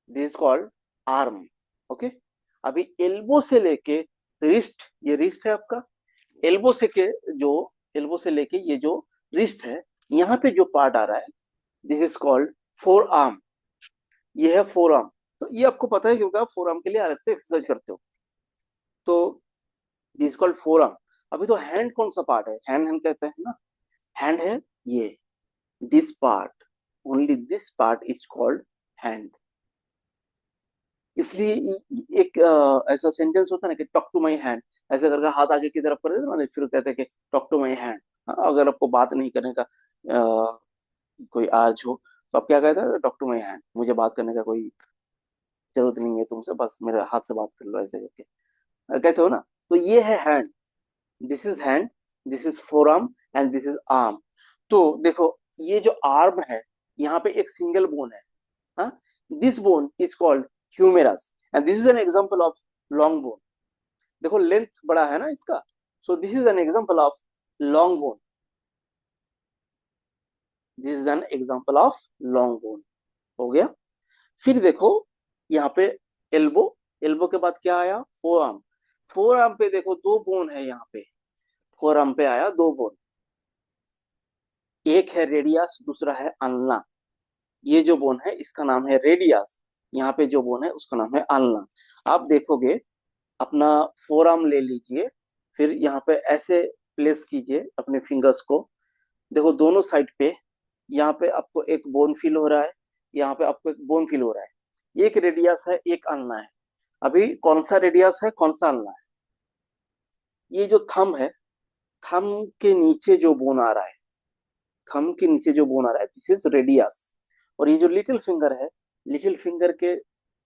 this is called arm. Okay. अभी एल्बो से लेके रिस्ट, ये रिस्ट है आपका। एल्बो से के जो एल्बो से लेके ये जो रिस्ट है, यहाँ पे जो पार्ट आ रहा है, this is called four arm. ये है फोर आर्म। तो ये आपको पता है, क्योंकि आप फोर आर्म के लिए अलग से एक्सरसाइज करते हो। तो दिस कॉल्ड फोर आर्म। अभी तो हैंड कौन सा पार्ट है, हैंड हैंड कहते हैं ना, हैंड है ये, this part, only this part is called hand. इसलिए एक ऐसा सेंटेंस होता है ना कि टॉक टू माई हैंड, ऐसे करके हाथ आगे की तरफ कर देते ना, फिर कहते हैं कि टॉक टू माई हैंड। हाँ, अगर आपको बात नहीं करने का कोई आर्ज हो तो आप क्या कहते हैं, डॉक्टर मैं हैंड, मुझे बात करने का कोई जरूरत नहीं है तुमसे, बस मेरे हाथ से बात कर लो ऐसे करके कहते हो ना। तो ये है hand, this is hand, this is four arm and this is arm. तो देखो ये जो आर्म है, यहाँ पे एक सिंगल बोन है, हाँ, this bone is called humerus and this is an example of long bone. देखो लेंथ बड़ा है ना इसका, so this is an example of long bone, this is an example of long bone. हो गया। फिर देखो यहाँ पे एल्बो, एल्बो के बाद क्या आया, फोर आर्म। फोर आर्म पे देखो दो बोन है यहाँ पे, फोर आर्म पे आया दो बोन, एक है रेडियस, दूसरा है अल्ना। ये जो बोन है इसका नाम है रेडियस, यहाँ पे जो बोन है उसका नाम है अल्ना। आप देखोगे अपना फोर आर्म ले लीजिए, फिर यहाँ पे ऐसे प्लेस कीजिए अपने फिंगर्स को, देखो दोनों साइड पे, यहाँ पे आपको एक बोन फील हो रहा है, यहाँ पे आपको एक बोन फील हो रहा है, एक रेडियस है एक अल्ना है। अभी कौन सा रेडियस है कौन सा अल्ना है, ये जो थंब है, थंब के नीचे जो बोन आ रहा है, थंब के नीचे जो बोन आ रहा है दिस इज रेडियस। और ये जो लिटिल फिंगर है, लिटिल फिंगर के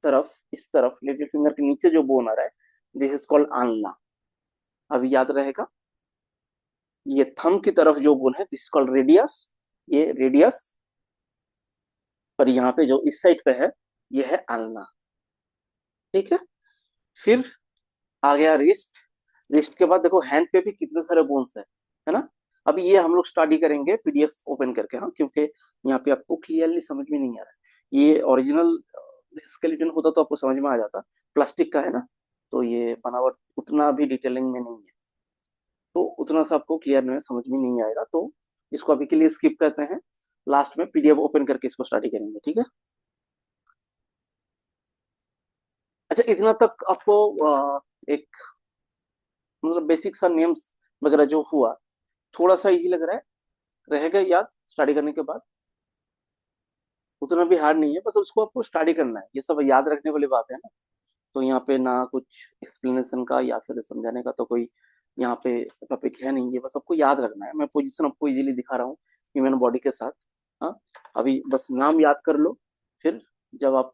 तरफ, इस तरफ लिटिल फिंगर के नीचे जो बोन आ रहा है दिस इज कॉल्ड अल्ना। अभी याद रहेगा, ये थंब की तरफ जो बोन है दिस इज कॉल्ड रेडियस, ये रेडियस, और यहाँ पे जो इस साइड पे है ये है अल्ना। ठीक है। फिर आ गया रिस्ट, रिस्ट के बाद देखो हैंड पे भी कितने सारे बोन्स है ना। अभी ये हम लोग स्टडी करेंगे पीडीएफ ओपन करके, हाँ, क्योंकि यहाँ पे आपको क्लियरली समझ में नहीं आ रहा है। ये ओरिजिनल स्केलेटन होता तो आपको समझ में आ जाता, प्लास्टिक का है ना, तो ये बनावट उतना भी डिटेलिंग में नहीं है, तो उतना सा आपको क्लियर में समझ में नहीं आएगा, तो इसको अभी के लिए स्किप करते हैं, लास्ट में पीडीएफ ओपन करके इसको स्टडी करेंगे, ठीक है। अच्छा इतना तक आपको एक मतलब बेसिक सा नेम्स वगैरह जो हुआ, थोड़ा सा इजी लग रहा है, रहेगा याद स्टडी करने के बाद, उतना भी हार्ड नहीं है, बस उसको आपको स्टडी करना है, ये सब याद रखने वाली बात है ना। तो यहाँ पे ना कुछ एक्सप्लेनेशन का या फिर समझाने का तो कोई यहाँ पे टॉपिक है नहीं, ये बस आपको याद रखना है। मैं पोजीशन आपको इजीली दिखा रहा हूँ ह्यूमन बॉडी के साथ, हाँ। अभी बस नाम याद कर लो, फिर जब आप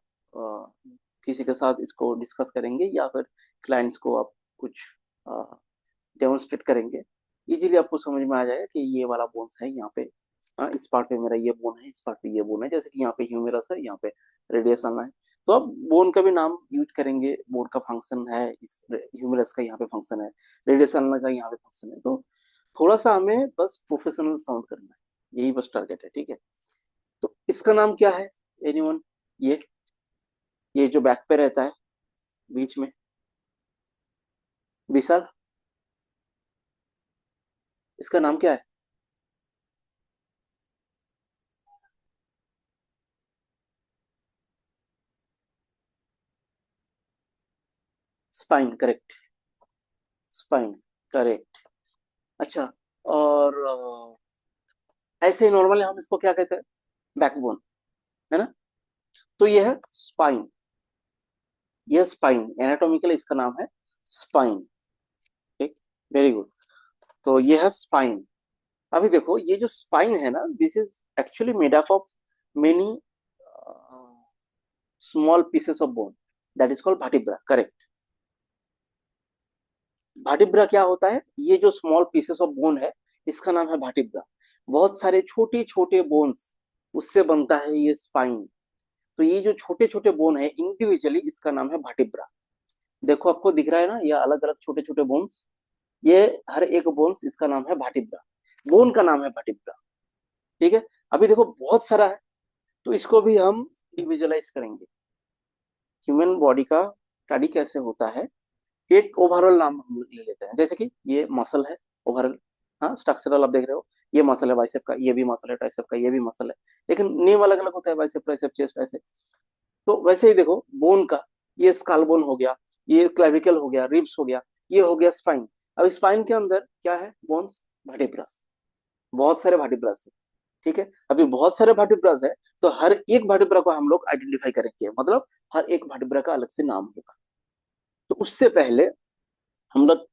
किसी के साथ इसको डिस्कस करेंगे या फिर क्लाइंट्स को आप कुछ डेमोन्स्ट्रेट करेंगे, इजीली आपको समझ में आ जाएगा कि ये वाला बोन्स है यहाँ पे, हाँ, इस पार्ट पे मेरा ये बोन है, इस पार्ट पे ये बोन है, जैसे कि यहाँ पे ह्यूमेरस है, यहाँ पे रेडियस आना है, तो आप बोन का भी नाम यूज करेंगे, बोन का फंक्शन है, इस ह्यूमेरस का यहाँ पे फंक्शन है, रेडियस आना का यहाँ पे फंक्शन है, तो थोड़ा सा हमें बस प्रोफेशनल साउंड करना है, यही बस टारगेट है, ठीक है। तो इसका नाम क्या है एनीवन, ये जो बैक पे रहता है बीच में, विशाल, इसका नाम क्या है। Spine, correct, spine, correct. अच्छा, और ऐसे ही नॉर्मली हम इसको क्या कहते हैं, बैकबोन, है ना। तो ये है स्पाइन, यह स्पाइन एनाटोमिकली इसका नाम है स्पाइन, ठीक, वेरी गुड। तो ये है स्पाइन। अभी देखो ये जो स्पाइन है ना this is actually made up of many small pieces of bone, that is called vertebra, correct. Vertebra क्या होता है, ये जो स्मॉल पीसेस ऑफ बोन है इसका नाम है वर्टिब्रा, बहुत सारे छोटे छोटे बोन्स उससे बनता है ये स्पाइन। तो ये जो छोटे छोटे बोन है इंडिविजुअली इसका नाम है वर्टिब्रा। देखो आपको दिख रहा है ना ये अलग अलग छोटे छोटे बोन्स, ये हर एक बोन्स इसका नाम है वर्टिब्रा, बोन का नाम है वर्टिब्रा, ठीक है। अभी देखो बहुत सारा है, तो इसको भी हम डिविजुअलाइज करेंगे, ह्यूमन बॉडी का स्टडी कैसे होता है, एक ओवरऑल नाम हम ले लेते हैं, जैसे कि ये मसल है ओवरऑल, हाँ, स्ट्रक्चरल आप देख रहे हो, ये मसल है बाइसेप का, ये भी मसल है ट्राइसेप का, ये भी मसल है, लेकिन नेम अलग अलग होता है, बाइसेप ट्राइसेप चेस्ट ऐसे। तो वैसे ही देखो बोन का, ये स्काल बोन हो गया, ये क्लेविकल हो गया, रिब्स हो गया, ये हो गया स्पाइन। अब स्पाइन के अंदर क्या है, बोन्स, वर्टिब्रास, बहुत सारे वर्टिब्रास है, ठीक है। अभी बहुत सारे वर्टिब्रास है, तो हर एक वर्टिब्रा को हम लोग आइडेंटिफाई करेंगे, मतलब हर एक वर्टिब्रा का अलग से नाम होगा। तो उससे पहले हम लोग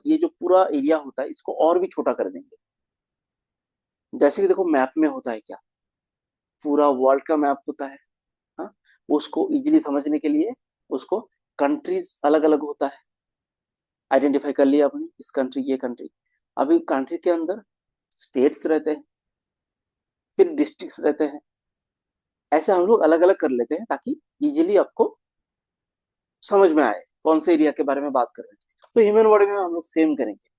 ये जो पूरा एरिया होता है इसको और भी छोटा कर देंगे, जैसे कि देखो मैप में होता है क्या, पूरा वर्ल्ड का मैप होता है। हाँ, उसको इजीली समझने के लिए उसको कंट्रीज अलग अलग होता है। आइडेंटिफाई कर लिया आपने, इस कंट्री ये कंट्री। अभी कंट्री के अंदर स्टेट्स रहते हैं, फिर डिस्ट्रिक्ट्स रहते हैं। ऐसे हम लोग अलग अलग कर लेते हैं ताकि इजीली आपको समझ में आए कौन से एरिया के बारे में बात कर रहे हैं। तो ह्यूमन बॉडी में हम लोग सेम करेंगे।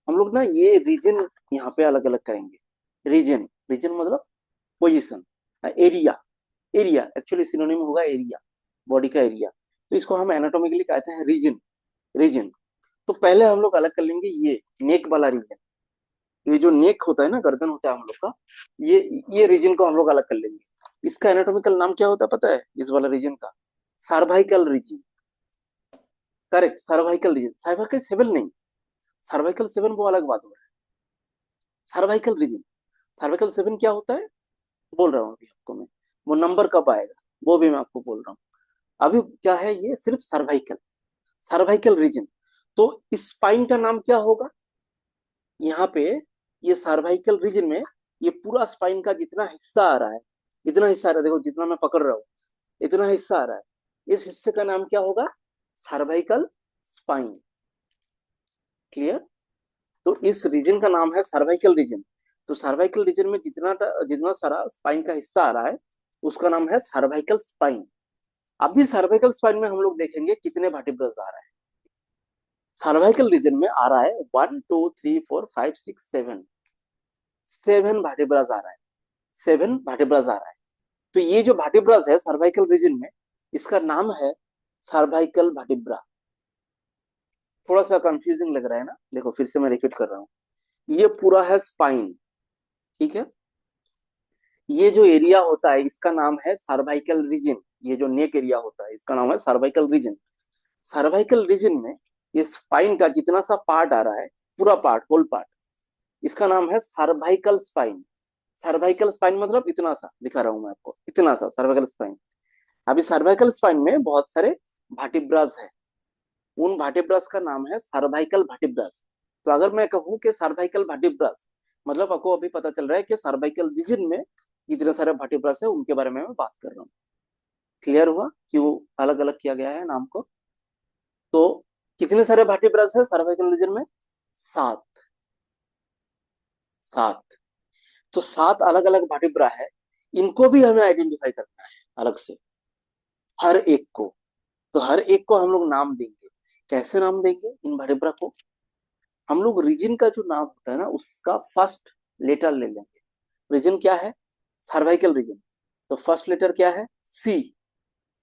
हम लोग ना ये रीजन यहाँ पे अलग अलग करेंगे। रीजन, रीजन मतलब position, area. Area actually synonym होगा एरिया, बॉडी का एरिया। तो इसको हम एनाटोमिकली कहते हैं रीजन। रीजन। तो पहले हम लोग अलग कर लेंगे ये नेक वाला रीजन। ये जो नेक होता है ना, गर्दन होता है हम लोग का, ये ये रीजन को हम लोग अलग कर लेंगे। इसका एनाटोमिकल नाम क्या होता है पता है इस वाला रीजन का? Cervical region. Correct, cervical region. Cervical seven नहीं, सर्वाइकल सेवन वो अलग बात हो रहा है। सर्वाइकल रीजन, सर्वाइकल सेवन क्या होता है बोल रहा हूँ अभी आपको मैं। वो नंबर कब आएगा वो भी मैं आपको बोल रहा हूँ। अभी क्या है, ये सिर्फ सर्वाइकल, सर्वाइकल रीजन। तो स्पाइन का नाम क्या होगा यहाँ पे? ये सर्वाइकल रीजन में ये पूरा स्पाइन का जितना हिस्सा आ रहा है, इतना हिस्सा आ रहा है, देखो जितना मैं पकड़ रहा हूँ इतना हिस्सा आ रहा है, इस हिस्से का नाम क्या होगा? Cervical spine. क्लियर? तो इस रीजन का नाम है सर्वाइकल रीजन। तो सर्वाइकल रीजन में जितना जितना सारा स्पाइन का हिस्सा आ रहा है उसका नाम है सर्वाइकल स्पाइन। अभी सर्वाइकल स्पाइन में हम लोग देखेंगे कितने वर्टिब्रल्स आ रहा है। सर्वाइकल रीजन में आ रहा है 1 2 3 4 5 6 7, 7 वर्टिब्रल्स आ रहा है। 7 वर्टिब्रल्स आ रहा है। तो ये जो वर्टिब्रल्स है सर्वाइकल रीजन में, इसका नाम है सर्वाइकल वर्टिब्रा। थोड़ा सा कंफ्यूजिंग लग रहा है ना? देखो फिर से मैं रिपीट कर रहा हूँ। ये पूरा है स्पाइन, ठीक है? ये जो एरिया होता है इसका नाम है सर्वाइकल रीजन। ये जो नेक एरिया होता है इसका नाम है सर्वाइकल रीजन। सर्वाइकल रीजन में ये स्पाइन का जितना सा पार्ट आ रहा है, पूरा पार्ट, होल पार्ट, इसका नाम है सर्वाइकल स्पाइन। सर्वाइकल स्पाइन मतलब इतना सा दिखा रहा हूं मैं आपको, इतना सा सर्वाइकल स्पाइन। अभी सर्वाइकल स्पाइन में बहुत सारे वर्टिब्रास है। उन वर्टिब्रास का नाम है सर्वाइकल वर्टिब्रास। तो अगर मैं कहूँ कि सर्वाइकल वर्टिब्रास, मतलब आपको अभी पता चल रहा है कि सर्वाइकल रीजन में जितने सारे वर्टिब्रास है उनके बारे में मैं बात कर रहा हूँ। क्लियर हुआ क्यों अलग अलग किया गया है नाम को? तो कितने सारे वर्टिब्रास है सर्वाइकल रीजन में? 7। 7। तो 7 अलग अलग वर्टिब्रा है। इनको भी हमें आइडेंटिफाई करना है अलग से, हर एक को। तो हर एक को हम लोग नाम देंगे। कैसे नाम देंगे इन वर्टिब्रा को? हम लोग रीजन का जो नाम होता है ना उसका फर्स्ट लेटर ले लेंगे। रीजन क्या है? Cervical region. तो फर्स्ट लेटर क्या है? सी।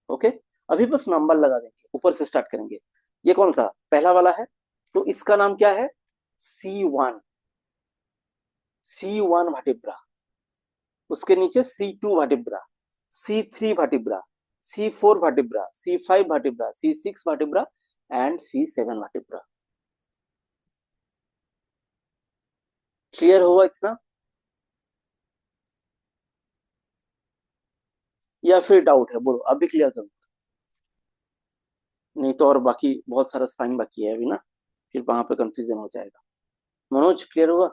ओके। अभी बस नंबर लगा देंगे, ऊपर से स्टार्ट करेंगे। ये कौन सा पहला वाला है? तो इसका नाम क्या है? C1। C1 vertebra. उसके नीचे C2 vertebra, C3 vertebra, C4 vertebra, C5 vertebra, C6 vertebra and C7 vertebra. Clear हुआ इतना? या फिर डाउट है? बोलो अभी क्लियर करो, नहीं तो और बाकी बहुत सारा स्पाइन बाकी है अभी ना, फिर वहां पे कंफ्यूजन हो जाएगा। मनोज क्लियर हुआ?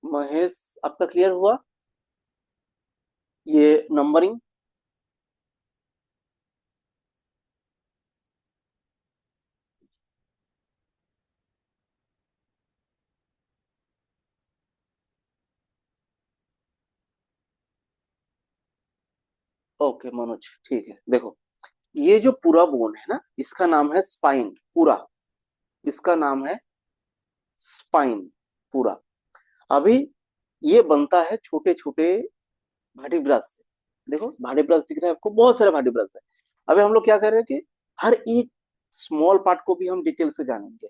महेश आपका क्लियर हुआ ये नंबरिंग? ओके मनोज, ठीक है। देखो ये जो पूरा बोन है ना इसका नाम है स्पाइन पूरा, इसका नाम है स्पाइन पूरा। अभी ये बनता है छोटे छोटे भाटी ब्रश से। देखो भाटी ब्रश दिख रहा है आपको, बहुत सारे भाटी ब्रश है। अभी हम लोग क्या कर रहे हैं कि हर एक स्मॉल पार्ट को भी हम डिटेल से जानेंगे।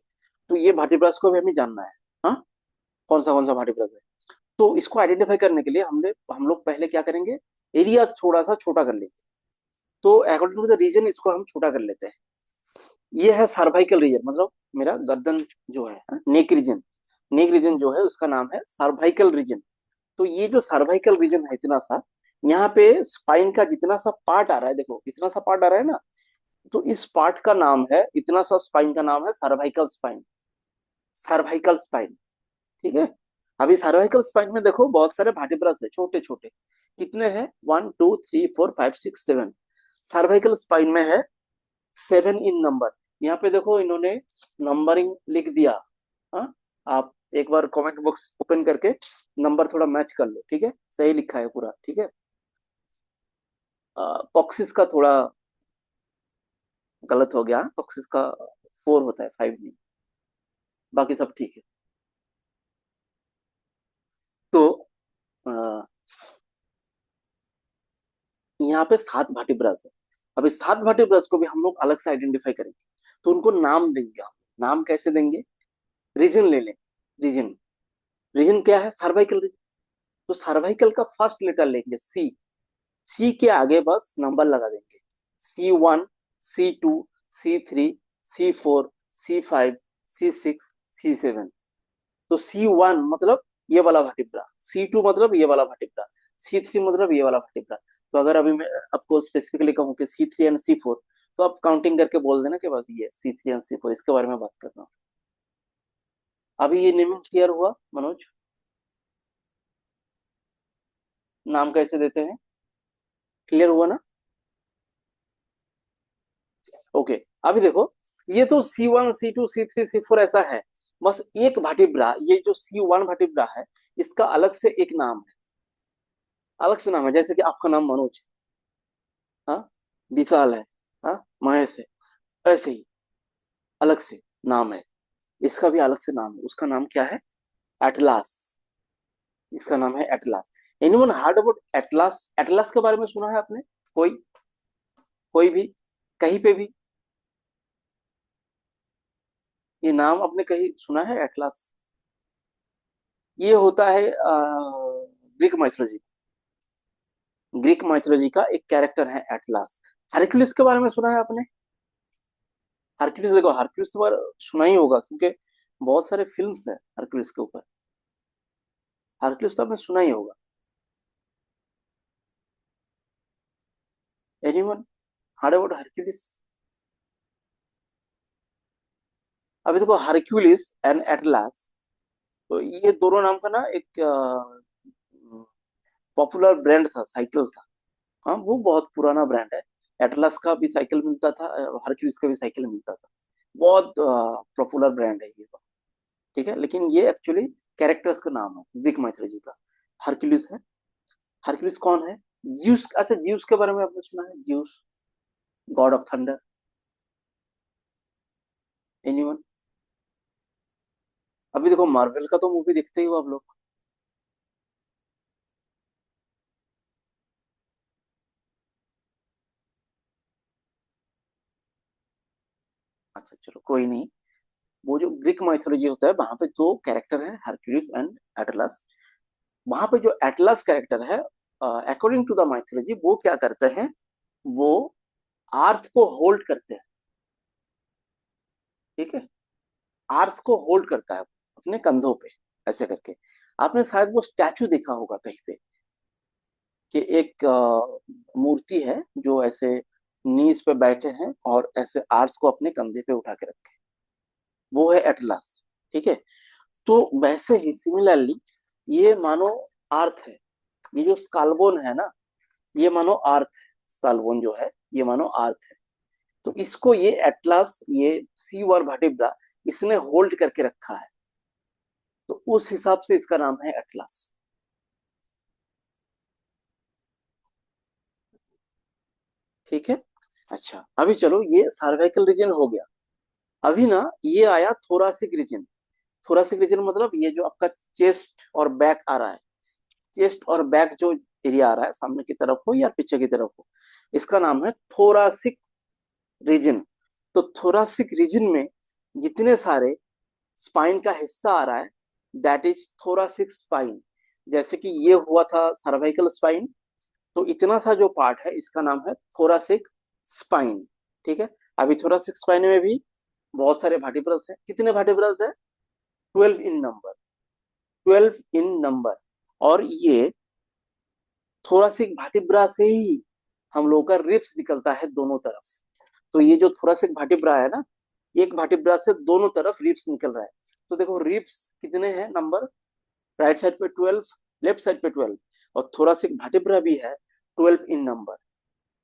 तो ये भाटी ब्रश को भी हमें जानना है। हाँ, कौन सा भाटी ब्रश है। तो इसको आइडेंटिफाई करने के लिए हम लोग पहले क्या करेंगे, एरिया थोड़ा सा छोटा कर लेंगे। तो अकॉर्डिंग टू द रीजन इसको हम छोटा कर लेते हैं। ये है सर्वाइकल रीजन, मतलब मेरा गर्दन जो है, नेक रीजन। नेक रीजन जो है उसका नाम है सर्वाइकल रीजन। तो ये जो सर्वाइकल रीजन है इतना सा, यहाँ पे स्पाइन का जितना सा पार्ट आ रहा है, देखो इतना सा पार्ट आ रहा है ना, तो इस पार्ट का नाम है, इतना सा स्पाइन का नाम है सर्वाइकल स्पाइन। सर्वाइकल स्पाइन, ठीक है। अभी सर्वाइकल स्पाइन में देखो बहुत सारे वर्टिब्रस है, छोटे छोटे। कितने हैं? 1 2 3 4 5 6 7। सर्वाइकल स्पाइन में है 7 इन नंबर। यहाँ पे देखो इन्होंने नंबरिंग लिख दिया। हाँ, आप एक बार कमेंट बॉक्स ओपन करके नंबर थोड़ा मैच कर लो, ठीक है। सही लिखा है पूरा, ठीक है। कॉक्सिस का थोड़ा गलत हो गया, कॉक्सिस का 4 होता है, 5 नहीं। बाकी सब ठीक है। तो अ, यहाँ पे 7 वर्टिब्रास है। अब इस 7 वर्टिब्रास को भी हम लोग अलग से आइडेंटिफाई करेंगे, तो उनको नाम देंगे हम। नाम कैसे देंगे? रीजन ले लें। रीजन, रीजन क्या है? Cervical region. तो सर्वाइकल का फर्स्ट लेटर लेंगे सी। सी के आगे बस नंबर लगा देंगे। C1, C2, C3, C4, C5, C6, C7। तो C1 मतलब ये वाला वर्टिब्रा, C2 मतलब ये वाला वर्टिब्रा, C3 मतलब ये वाला वर्टिब्रा। तो अगर अभी मैं आपको स्पेसिफिकली कहूँ कि C3 एंड C4, तो आप काउंटिंग करके बोल देना कि बस ये C3 एंड C4, इसके बारे में बात कर रहा हूँ। अभी ये नेमिंग क्लियर हुआ मनोज? नाम कैसे देते हैं, क्लियर हुआ ना? ओके। अभी देखो, ये तो C1 C2 C3 C4 ऐसा है। बस एक भाटिब्रा, ये जो C1 भाटिब्रा है, इसका अलग से एक नाम है। अलग से नाम है, जैसे कि आपका नाम मनोज है, हाँ, विशाल है, हाँ, महेश है, ऐसे ही अलग से नाम है। इसका भी अलग से नाम है, उसका नाम क्या है? एटलास। इसका नाम है atlas. Anyone hard about atlas? Atlas के बारे में सुना है आपने? कोई? कोई भी? कहीं पे भी ये नाम आपने कहीं सुना है, एटलास? ये होता है ग्रीक माइथोलॉजी। ग्रीक माइथोलॉजी का एक कैरेक्टर है एटलास। हरक्यूलिस के बारे में सुना है आपने? हरक्यूलिस, देखो हरक्यूलिस तो बार सुना ही होगा, क्योंकि बहुत सारे फिल्म्स है हरक्यूलिस के ऊपर। हरक्यूलिस तो आपने सुना ही होगा। Anyone hard about Hercules? अभी देखो हरक्यूलिस एंड एटलास, तो ये दोनों नाम का ना एक पॉपुलर ब्रांड था, साइकिल था। हाँ, वो बहुत पुराना ब्रांड है। एटलस का भी साइकिल मिलता था, हरक्यूलिस का भी साइकिल मिलता था। बहुत पॉपुलर ब्रांड है ये तो, ठीक है। लेकिन ये एक्चुअली कैरेक्टर्स का नाम है ग्रीक माइथोलॉजी का। हरक्यूलिस है। हरक्यूलिस कौन है? ज्यूस। अच्छा, ज्यूस के बारे में आपने सुना है? Juice, God of thunder. Anyone? अभी देखो मार्वल का तो मूवी देखते ही हो आप लोग। अच्छा चलो कोई नहीं। वो जो ग्रीक माइथोलॉजी होता है, वहां पे दो कैरेक्टर है, हरक्यूलिस एंड एटलस। वहां पे जो एटलस कैरेक्टर है, अकॉर्डिंग टू द माइथोलॉजी, वो क्या करते हैं? वो अर्थ को होल्ड करते हैं, ठीक है। अर्थ को होल्ड करता है अपने कंधों पे, ऐसे करके। आपने शायद वो स्टैचू देखा होगा कहीं पे, कि एक मूर्ति है जो ऐसे नीज पे बैठे हैं और ऐसे आर्ट्स को अपने कंधे पे उठा के रखे हैं। वो है एटलस, ठीक है। तो वैसे ही सिमिलरली ये मानो अर्थ है। ये जो स्कालबोन है ना, ये मानो अर्थ है। स्कालबोन जो है, ये मानो अर्थ है। तो इसको ये एटलस, ये सी वर वर्टिब्रा, इसने होल्ड करके रखा है। तो उस हिसाब से इसका नाम है एटलस, ठीक है। अच्छा, अभी चलो, ये सर्वाइकल रीजन हो गया। अभी ना ये आया थोरासिक रीजन। थोरासिक रीजन मतलब ये जो आपका चेस्ट और बैक आ रहा है। चेस्ट और बैक जो एरिया आ रहा है, सामने की तरफ हो या पीछे की तरफ हो, इसका नाम है थोरासिक रीजन। तो थोरासिक रीजन में जितने सारे स्पाइन का हिस्सा आ रहा है, दैट इज थोरासिक स्पाइन। जैसे कि ये हुआ था सर्वाइकल स्पाइन, तो इतना सा जो पार्ट है, इसका नाम है थोरासिक स्पाइन, ठीक है। अभी थोरासिक स्पाइन में भी बहुत सारे वर्टिब्रल्स हैं। कितने वर्टिब्रल्स है? 12 इन नंबर। 12 इन नंबर। और ये थोरासिक वर्टिब्रा से ही हम लोग का रिब्स निकलता है दोनों तरफ। तो ये जो थोरासिक वर्टिब्रा है ना, एक वर्टिब्रा से दोनों तरफ रिब्स निकल रहा है। तो देखो रिब्स कितने हैं नंबर, राइट साइड पे 12, लेफ्ट साइड पे 12, और थोरासिक वर्टिब्रा भी है 12 इन नंबर,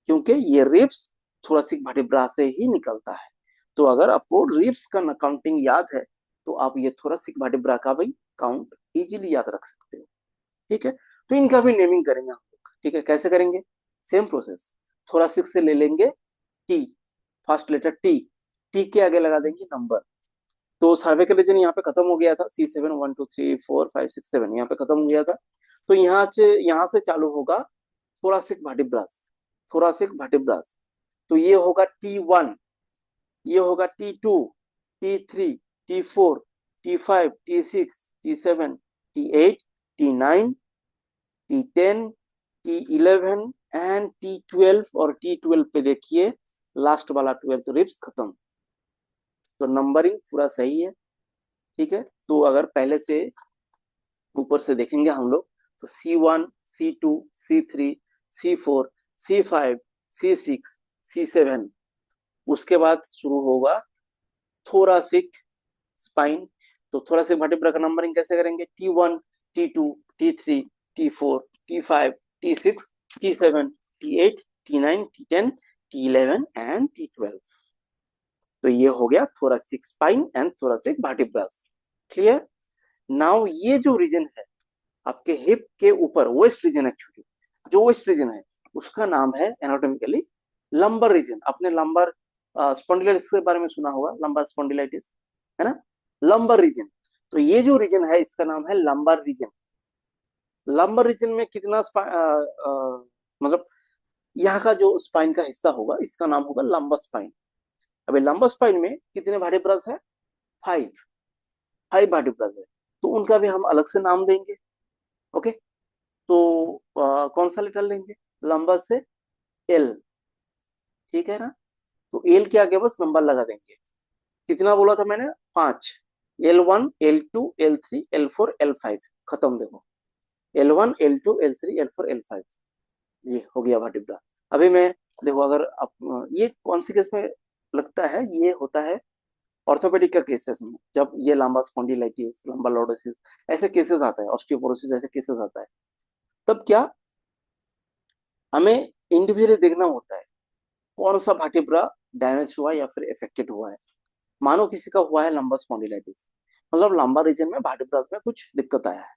क्योंकि ये रिब्स थोरासिक वर्टिब्रा से ही निकलता है। तो अगर आपको रिब्स का काउंटिंग याद है तो आप ये थोरासिक वर्टिब्रा का भी काउंट इजीली याद रख सकते हो। ठीक है, तो इनका भी नेमिंग करेंगे हम लोग। ठीक है, कैसे करेंगे, सेम प्रोसेस। थोरासिक से ले लेंगे T, first letter T, T के आगे लगा देंगे नंबर। तो सर्वे का रीजन यहाँ पे खत्म हो गया था, C7 1 2 3 4 5 6 7 यहाँ पे खत्म हो गया था। तो यहाँ से चालू होगा थोरासिक वर्टिब्रास, थोरासिक वर्टिब्रास। तो ये होगा T1, ये होगा T2, T3, T4, T5, T6, T7, T8, T9, T10, T11 and T12। और T12 पे देखिए लास्ट वाला 12 रिब्स खत्म। तो नंबरिंग पूरा सही है। ठीक है, तो अगर पहले से ऊपर से देखेंगे हम लोग, तो C1, C2, C3, C4, C5, C6, C7, उसके बाद शुरू होगा थोरासिक स्पाइन। तो थोरासिक वर्टिब्रा का नंबरिंग कैसे करेंगे, T1, T2, T3, T4, T5, T6, T7, T8, T9, T10, T11 and T12। तो ये हो गया thoracic spine and thoracic vertebras. Clear. Now ये जो रीजन है आपके हिप के ऊपर, वेस्ट रीजन, एक्चुअली जो वेस्ट रीजन है उसका नाम है एनाटॉमिकली लंबर रीजन। आपने लंबर स्पॉन्डिलाइटिस के बारे में सुना होगा, लंबर स्पॉन्डिलाइटिस, है ना, लंबर रीजन। तो ये जो रीजन है इसका नाम है लंबर रीजन। लंबर रीजन में कितना मतलब यहाँ का जो स्पाइन का हिस्सा होगा इसका नाम होगा लंबर स्पाइन। अभी लंबर स्पाइन में कितने वर्टिब्रास है, 5, 5 वर्टिब्रास है। तो उनका भी हम अलग से नाम देंगे। ओके, तो कौन सा लेटर लेंगे, लंबर से एल, ठीक है ना। तो एल के आगे बस नंबर लगा देंगे। कितना बोला था मैंने, 5। L1, L2, L3, L4, L5, खत्म। देखो L1, L2, L3, L4, L5, ये हो गया वर्टिब्रा। अभी मैं, देखो अगर आप ये कौन सी केस में लगता है, ये होता है ऑर्थोपेडिक का केसेस में, जब ये लंबा स्पॉन्डिलाइटिस, लंबा लॉर्डोसिस ऐसे केसेस आता है, ऑस्टियोपोरोसिस ऐसे केसेस आता है, तब क्या हमें इंडिविजुअली देखना होता है कौन सा वर्टिब्रा डैमेज हुआ या फिर इफेक्टेड हुआ है। मानो किसी का हुआ है लंबा स्पॉन्डिलाइटिस, मतलब लंबा रीजन में वर्टिब्रास में कुछ दिक्कत आया है,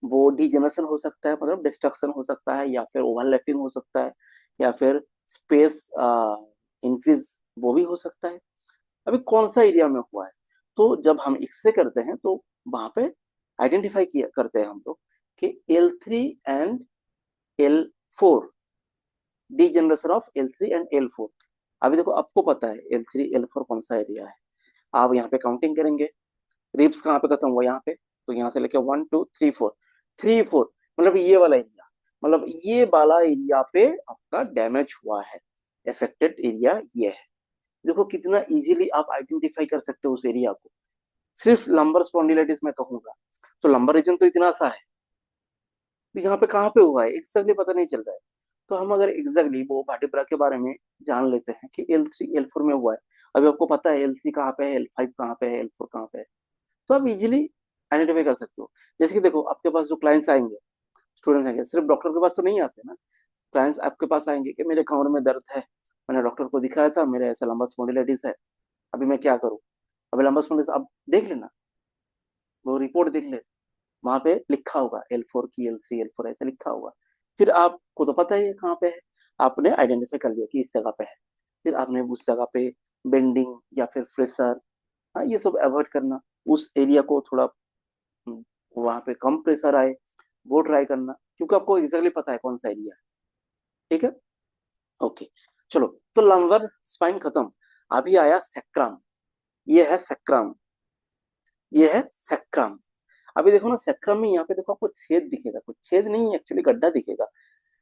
वो डिजेनरेशन हो सकता है, मतलब डिस्ट्रक्शन हो सकता है, या फिर ओवरलैपिंग हो सकता है, या फिर स्पेस इंक्रीज, वो भी हो सकता है। अभी कौन सा एरिया में हुआ है, तो जब हम एक्सरे करते हैं तो वहां पे आइडेंटिफाई किया करते हैं हम लोग कि L3 and L4, degeneration of L3 and L4। अभी देखो आपको पता है L3 L4 कौन सा एरिया है, आप यहाँ पे काउंटिंग करेंगे, रिब्स कहाँ पे खत्म हुआ, यहाँ पे। तो यहाँ से लेके 1 2 3 4, 3 4, मतलब ये वाला एरिया, मतलब ये वाला एरिया पे आपका डैमेज हुआ है, अफेक्टेड एरिया ये है। देखो कितना इजीली आप आइडेंटिफाई कर सकते हो उस एरिया को, सिर्फ लंबर स्पॉन्डिलाइटिस में कहूंगा। तो लंबर रीजन तो इतना सा है, तो यहाँ पे कहाँ पे हुआ है एग्जैक्टली पता नहीं चल रहा है। तो हम अगर एग्जैक्टली वो वर्टिब्रा के बारे में जान लेते हैं कि L3 L4 में हुआ है, अभी आपको पता है L3 कहाँ पे है, L5 कहाँ पे है, L4 कहाँ पे है, तो आप इजीली आइडेंटिफाई कर सकते हो। जैसे कि देखो आपके पास जो क्लाइंट्स आएंगे, स्टूडेंट्स आएंगे, सिर्फ डॉक्टर के पास तो नहीं आते ना, क्लाइंट्स आपके पास आएंगे कि मेरे कमर में दर्द है, मैंने डॉक्टर को दिखाया था, मेरे ऐसा लंबा स्पॉन्डिलाइटिस है, अभी मैं क्या करूँ। अभी लंबा स्पॉन्डिलाइटिस आप देख लेना, वो रिपोर्ट देख ले, वहां पे लिखा होगा L4 की L3 L4 ऐसे लिखा होगा। फिर आपको तो पता ही है कहाँ पे है, आपने आइडेंटिफाई कर लिया कि इस जगह पे है। फिर आपने उस जगह पे बेंडिंग या फिर प्रेशर, हाँ ये सब अवॉइड करना, उस एरिया को थोड़ा वहां पे कम प्रेशर आए वो ट्राई करना, क्योंकि आपको एग्जैक्टली पता है कौन सा एरिया है। ठीक है, ओके, चलो। तो लंबर स्पाइन खत्म, अभी आया सैक्रम। ये है सैक्रम, ये है सैक्रम। अभी देखो ना सैक्रम में यहाँ पे देखो आपको छेद दिखेगा, कुछ छेद नहीं एक्चुअली गड्ढा दिखेगा,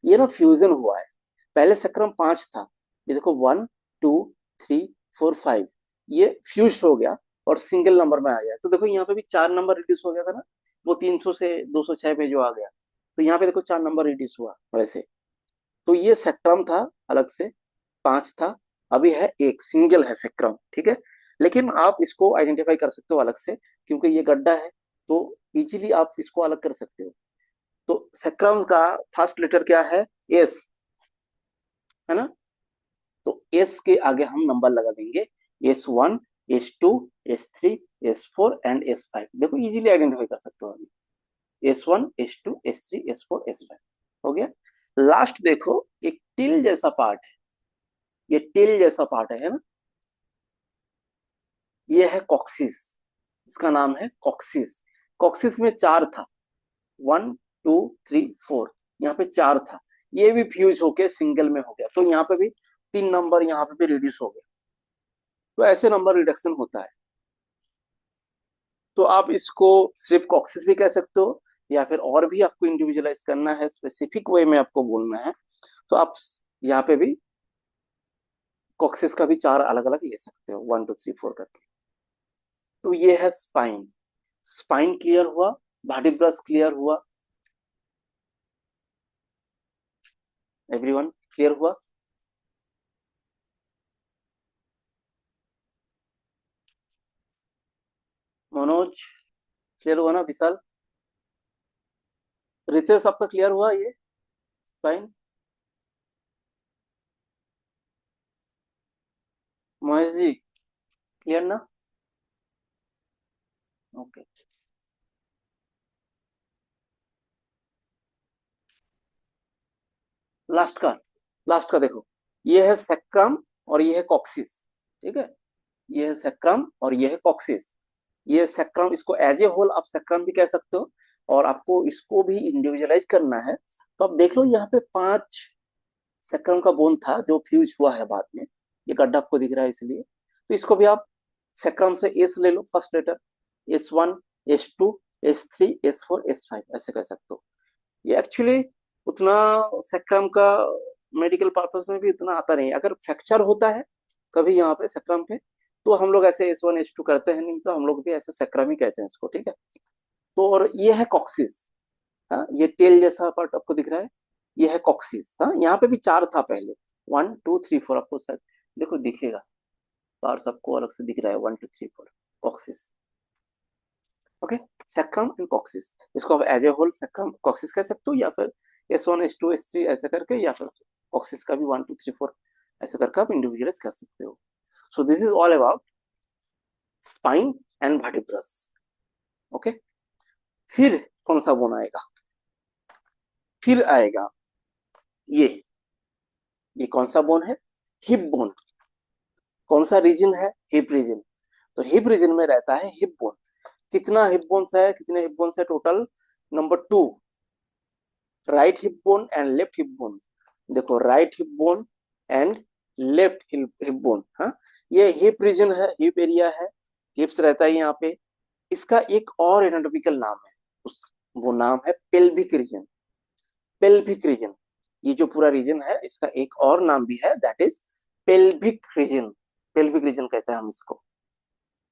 ये ना फ्यूजन हुआ है। पहले सैक्रम 5 था, ये देखो 1 2 3 4 5, ये फ्यूज हो गया और सिंगल नंबर में आ गया। तो देखो यहाँ पे भी 4 नंबर रिड्यूस हो गया था ना, वो 300 से 206 पे जो आ गया, तो यहाँ पे देखो 4 नंबर रिड्यूस हुआ वैसे। तो ये सेक्ट्रम था अलग से, 5 था, अभी है एक सिंगल है सेक्ट्रम, ठीक है। लेकिन आप इसको आइडेंटिफाई कर सकते हो अलग से, क्योंकि ये गड्ढा है, तो इजीली आप इसको अलग कर सकते हो। तो सेक्ट्रम का फर्स्ट लेटर क्या है? एस, है ना। तो एस के आगे हम नंबर लगा देंगे, S1, S2, S3, S4 and S5। देखो इजीली आइडेंटिफाई कर सकते हो अभी। S1, S2, S3, S4, S5 हो गया। लास्ट देखो, एक टिल जैसा पार्ट है, ये टिल जैसा पार्ट है ना, ये है कॉक्सिस। इसका नाम है कॉक्सिस। कॉक्सिस में 4 था, 1, 2, 3, 4, यहाँ पे 4 था। ये भी फ्यूज होके सिंगल में हो गया, तो यहाँ पे भी 3 नंबर यहाँ पे भी रिड्यूस हो गया। तो ऐसे नंबर रिडक्शन होता है। तो आप इसको सिर्फ कॉक्सिस भी कह सकते हो, या फिर और भी आपको इंडिविजुअलाइज करना है, स्पेसिफिक वे में आपको बोलना है, तो आप यहाँ पे भी कॉक्सिस का भी 4 अलग अलग ले सकते हो, 1, 2, 3, 4 करके। तो ये है स्पाइन। स्पाइन क्लियर हुआ, वर्टिब्रस क्लियर हुआ, एवरीवन क्लियर हुआ। मनोज क्लियर हुआ ना? विशाल, रितेश आपका क्लियर हुआ ये स्पाइन? महेश जी क्लियर ना? ओके। लास्ट का, लास्ट का देखो, ये है सेक्रम और ये है कॉक्सिस, ठीक है। ये है सेक्रम और ये है कॉक्सिस। ये सेक्रम, इसको एज ए होल आप सेक्रम भी कह सकते हो, और आपको इसको भी इंडिविजुअलाइज करना है, तो आप देख लो यहाँ पे 5 सेक्रम का बोन था जो फ्यूज हुआ है बाद में। ये गड्ढा आपको दिख रहा है इसलिए, तो इसको भी आप सेक्रम से एस ले लो, first letter, S1, S2, S3, S4, S5 ऐसे कह सकते हो। ये एक्चुअली उतना सेक्रम का मेडिकल पर्पज में भी उतना आता नहीं है। अगर फ्रैक्चर होता है कभी यहाँ पे सेक्रम पे, तो हम लोग ऐसे S1, S2 करते हैं, नहीं तो हम लोग भी ऐसे सेक्रम ही कहते हैं इसको, ठीक है। तो और ये है कॉक्सिस। हाँ, ये टेल जैसा पार्ट आपको दिख रहा है, ये है कॉक्सिस। हाँ, यहाँ पे भी 4 था पहले, 1, 2, 3, 4, आपको शायद देखो दिखेगा, पार्ट सबको अलग से दिख रहा है, 1, 2, 3, 4 coccyx. Okay, sacrum and coccyx, इसको आप as a whole sacrum coccyx कह सकते हो, या फिर S1, S2, S3 ऐसे करके, या फिर कॉक्सिस का भी 1, 2, 3, 4 ऐसे करके आप इंडिविजुअलाइज कर सकते हो। So this is all about spine and vertebrae. Okay, फिर कौन सा बोन आएगा? फिर आएगा ये कौन सा बोन है? Hip bone. कौन सा रीजन है? Hip region. तो हिप रीजन में रहता है हिप बोन। कितना हिप बोन्स है, कितने हिप बोन्स है total? Number 2, right hip bone and left hip bone. देखो, right hip bone and left hip bone. हाँ, ये हिप रीजन है, हिप एरिया है, हिप्स रहता है यहाँ पे। इसका एक और एनाटॉमिकल नाम है, उस वो नाम है पेल्विक रीजन। पेल्विक रीजन, ये जो पूरा रीजन है इसका एक और नाम भी है, that is pelvic region. Pelvic region कहते हैं हम इसको,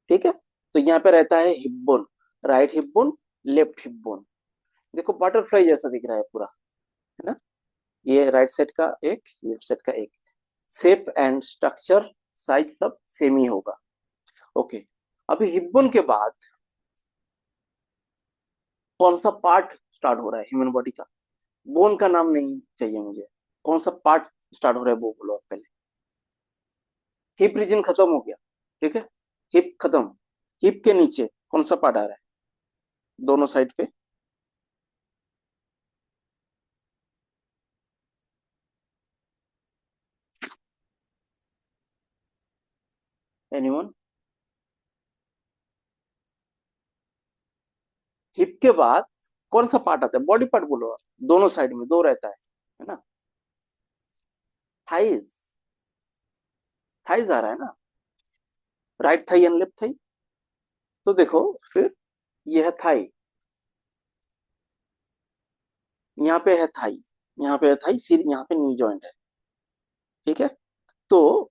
ठीक है। तो यहाँ पे रहता है hip bone, right hip bone, left hip bone. देखो बटरफ्लाई जैसा दिख रहा है पूरा, है ना। ये राइट साइड का एक, लेफ्ट साइड का एक, शेप एंड स्ट्रक्चर साइज सब सेम ही होगा। ओके, अभी हिप बोन के बाद कौन सा पार्ट स्टार्ट हो रहा है ह्यूमन बॉडी का? बोन का नाम नहीं चाहिए मुझे, कौन सा पार्ट स्टार्ट हो रहा है वो बोलो आप पहले। हिप रीजन खत्म हो गया, ठीक है, हिप खत्म। हिप के नीचे कौन सा पार्ट आ रहा है दोनों साइड पे? एनीवन? हिप के बाद कौन सा पार्ट आता है? बॉडी पार्ट बोलो आप। दोनों साइड में दो रहता है ना। थाइज, थाइज आ रहा है ना, right thigh and left thigh. तो देखो फिर, ये है थाई, यहाँ पे है थाई, यहाँ पे है थाई, फिर यहाँ पे नी जॉइंट है, ठीक है। तो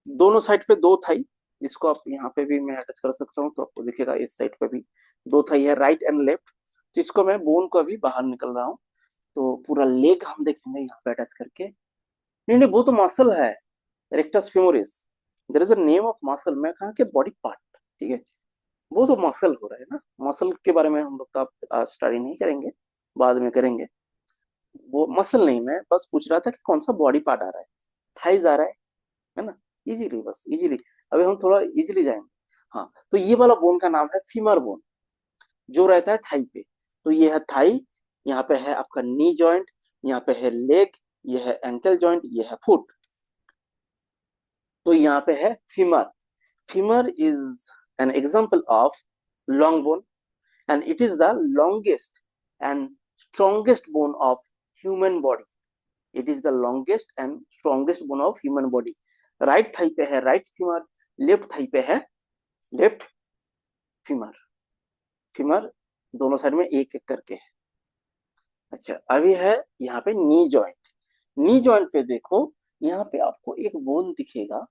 दोनों साइड पे दो थाई, इसको आप यहाँ पे भी मैं अटैच कर सकता हूँ, तो आपको दिखेगा इस साइड पे भी दो थाई है, राइट एंड लेफ्ट। तो इसको मैं बोन को अभी बाहर निकल रहा हूँ। तो पूरा लेग हम देखेंगे यहाँ पे अटैच करके। नहीं नहीं, वो तो मसल है, rectus femoris. There is a name of muscle, मैं कहा कि बॉडी पार्ट, ठीक है। वो तो मसल हो रहा है ना, मसल के बारे में हम लोग तो आप स्टडी नहीं करेंगे, बाद में करेंगे। वो मसल नहीं, मैं बस पूछ रहा था कि कौन सा बॉडी पार्ट आ रहा है। थाइज आ रहा है ना। इजीली, बस इजीली। अभी हम थोड़ा इजीली जाएंगे। हाँ, तो ये वाला बोन का नाम है फीमर बोन, जो रहता है थाई पे। तो ये है थाई, यहाँ पे है आपका नी जॉइंट, यहाँ पे है लेग, ये है एंकल जॉइंट, ये है फुट। तो यहाँ पे है femur. Femur is an example of long bone, and it is the longest and strongest bone of human body. It is the longest and strongest bone of human body. Right thigh पे है right femur, left thigh पे है left femur. Femur दोनों side में एक एक करके है। अच्छा, अभी है यहाँ पे नी जॉइंट। नी जॉइंट पे देखो, यहाँ पे आपको एक बोन दिखेगा।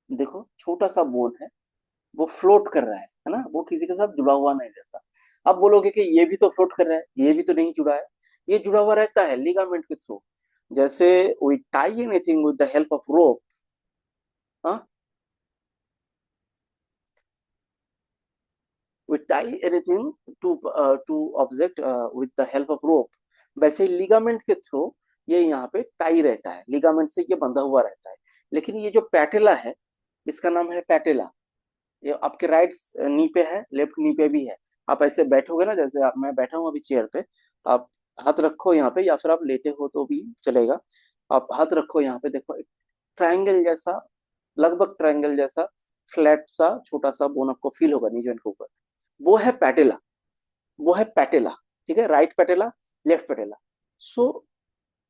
देखो, छोटा सा बोन है, वो फ्लोट कर रहा है ना, वो किसी के साथ जुड़ा हुआ नहीं रहता। अब बोलोगे कि ये भी तो फ्लोट कर रहा है, ये भी तो नहीं जुड़ा है। ये जुड़ा हुआ रहता है लिगामेंट के थ्रू। जैसे we tie anything with the help of rope. हाँ, we tie anything to object with the help of rope. वैसे ही लिगामेंट के थ्रू ये यहाँ पे टाई रहता है, लिगामेंट से ये बंधा हुआ रहता है। लेकिन ये जो पैटेला है, इसका नाम है पैटेला। ये आपके राइट नी पे है, लेफ्ट नी पे भी है। आप ऐसे बैठोगे ना, जैसे मैं बैठा हूँ अभी चेयर पे। आप हाथ रखो यहाँ पे, या फिर आप लेटे हो तो भी चलेगा। आप हाथ रखो यहाँ पे, देखो एक ट्रायंगल जैसा, लगभग ट्रायंगल जैसा फ्लैट सा छोटा सा बोन आपको फील होगा नी जॉइंट के ऊपर। वो है पैटेला, वो है पैटेला। ठीक है, राइट पैटेला, लेफ्ट पैटेला। सो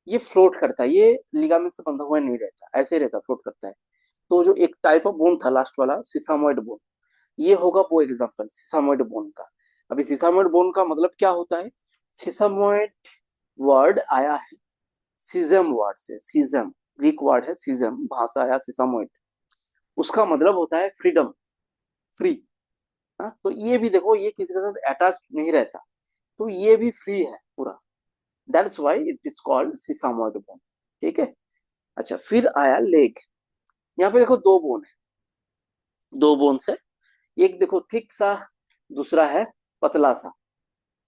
ये फ्लोट करता है, ये लिगामेंट से बंधा हुआ नहीं रहता, ऐसे ही रहता, फ्लोट करता है। तो जो एक टाइप ऑफ बोन था लास्ट वाला, सिसामोइड बोन, ये होगा वो एग्जांपल सिसामोइड बोन का। अभी सिसामोइड बोन का मतलब क्या होता है? सिसामोइड वर्ड आया है सीजम वर्ड से। सीजम ग्रीक वर्ड है, सीजम भाषा आया सिसामोइड। उसका मतलब होता है फ्रीडम, फ्री। हाँ, तो ये भी देखो, ये किसी के साथ अटैच नहीं रहता, तो ये भी फ्री है पूरा। That's why it is called sesamoid bone. ठीक है। अच्छा, फिर आया लेग। यहाँ पे देखो दो बोन है, दो बोन है। एक देखो थिक सा, दूसरा है पतला सा,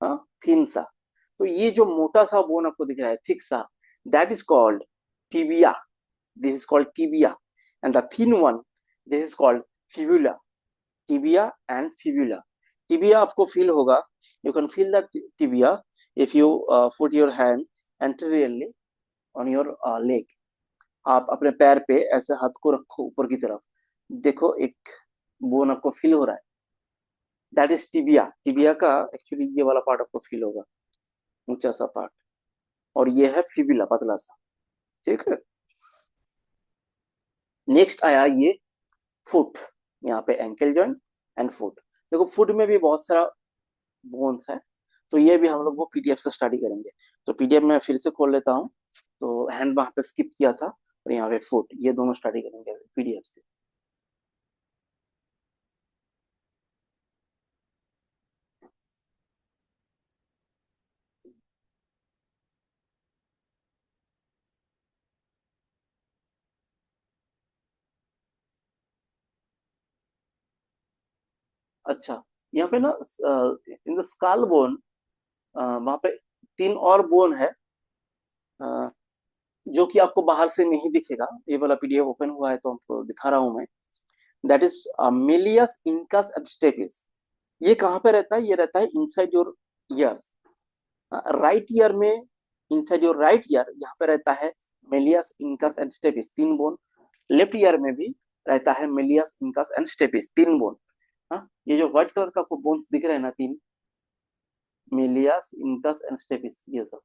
हाँ, थिन सा। तो ये जो मोटा सा बोन आपको दिख रहा है, थिक सा, that is called tibia. This is called tibia. And the thin one, this is called fibula. Tibia and fibula. Tibia आपको फील होगा, you can feel the tibia if you put your hand anteriorly on your leg. आप अपने पैर पे ऐसे हाथ को रखो ऊपर की तरफ, देखो एक बोन आपको फील हो रहा है, दैट इज टिबिया। टिबिया का एक्चुअली ये वाला पार्ट आपको फील होगा, ऊंचा सा पार्ट। और ये है फिबिला, पतला सा। ठीक है। नेक्स्ट आया ये फुट। यहाँ पे एंकल जॉइंट एंड फुट। देखो, फुट में भी बहुत सारा बोन्स है, तो ये भी हम लोग वो पीडीएफ से स्टडी करेंगे। तो पीडीएफ में फिर से खोल लेता हूँ। तो हैंड वहां पे स्किप किया था, और यहाँ पे फुट, ये दोनों स्टडी करेंगे पीडीएफ से। अच्छा, यहाँ पे ना इन द स्काल बोन, वहां पे तीन और बोन है, अ, जो कि आपको बाहर से नहीं दिखेगा। ये वाला पीडीएफ ओपन हुआ है तो आपको दिखा रहा हूँ मैं। That is malleus incus and stapes. ये कहाँ पे रहता है? ये रहता है inside your ears, right ear में। इनसाइड योर राइट ईयर यहाँ पे रहता है मेलियस इंकस एंड स्टेपिस, तीन बोन। लेफ्ट ईयर में भी रहता है मेलियस इंकस एंड स्टेपिस, तीन बोन। हाँ, ये जो व्हाइट कलर का आपको बोन्स दिख रहे हैं ना, तीन, मेलियस इंकस एंड स्टेपिस, ये सब।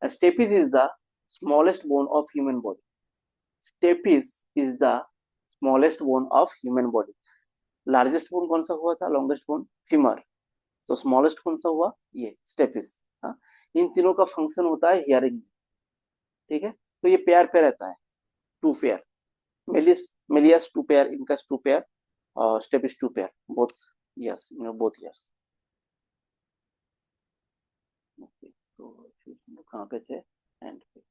Stapes is the smallest bone of human body. Stapes is the smallest bone of human body. Largest bone कौन सा हुआ था? Longest bone femur. तो स्मॉलेस्ट कौन सा हुआ? ये स्टेपिस। हाँ, इन तीनों का फंक्शन होता है हियरिंग। ठीक है, तो ये पेयर पे रहता है, two pair. Malleus, malleus two pair, incus two pair, और stapes two pair, both. Yes, both yes. कहाँ पे थे, एंड पे,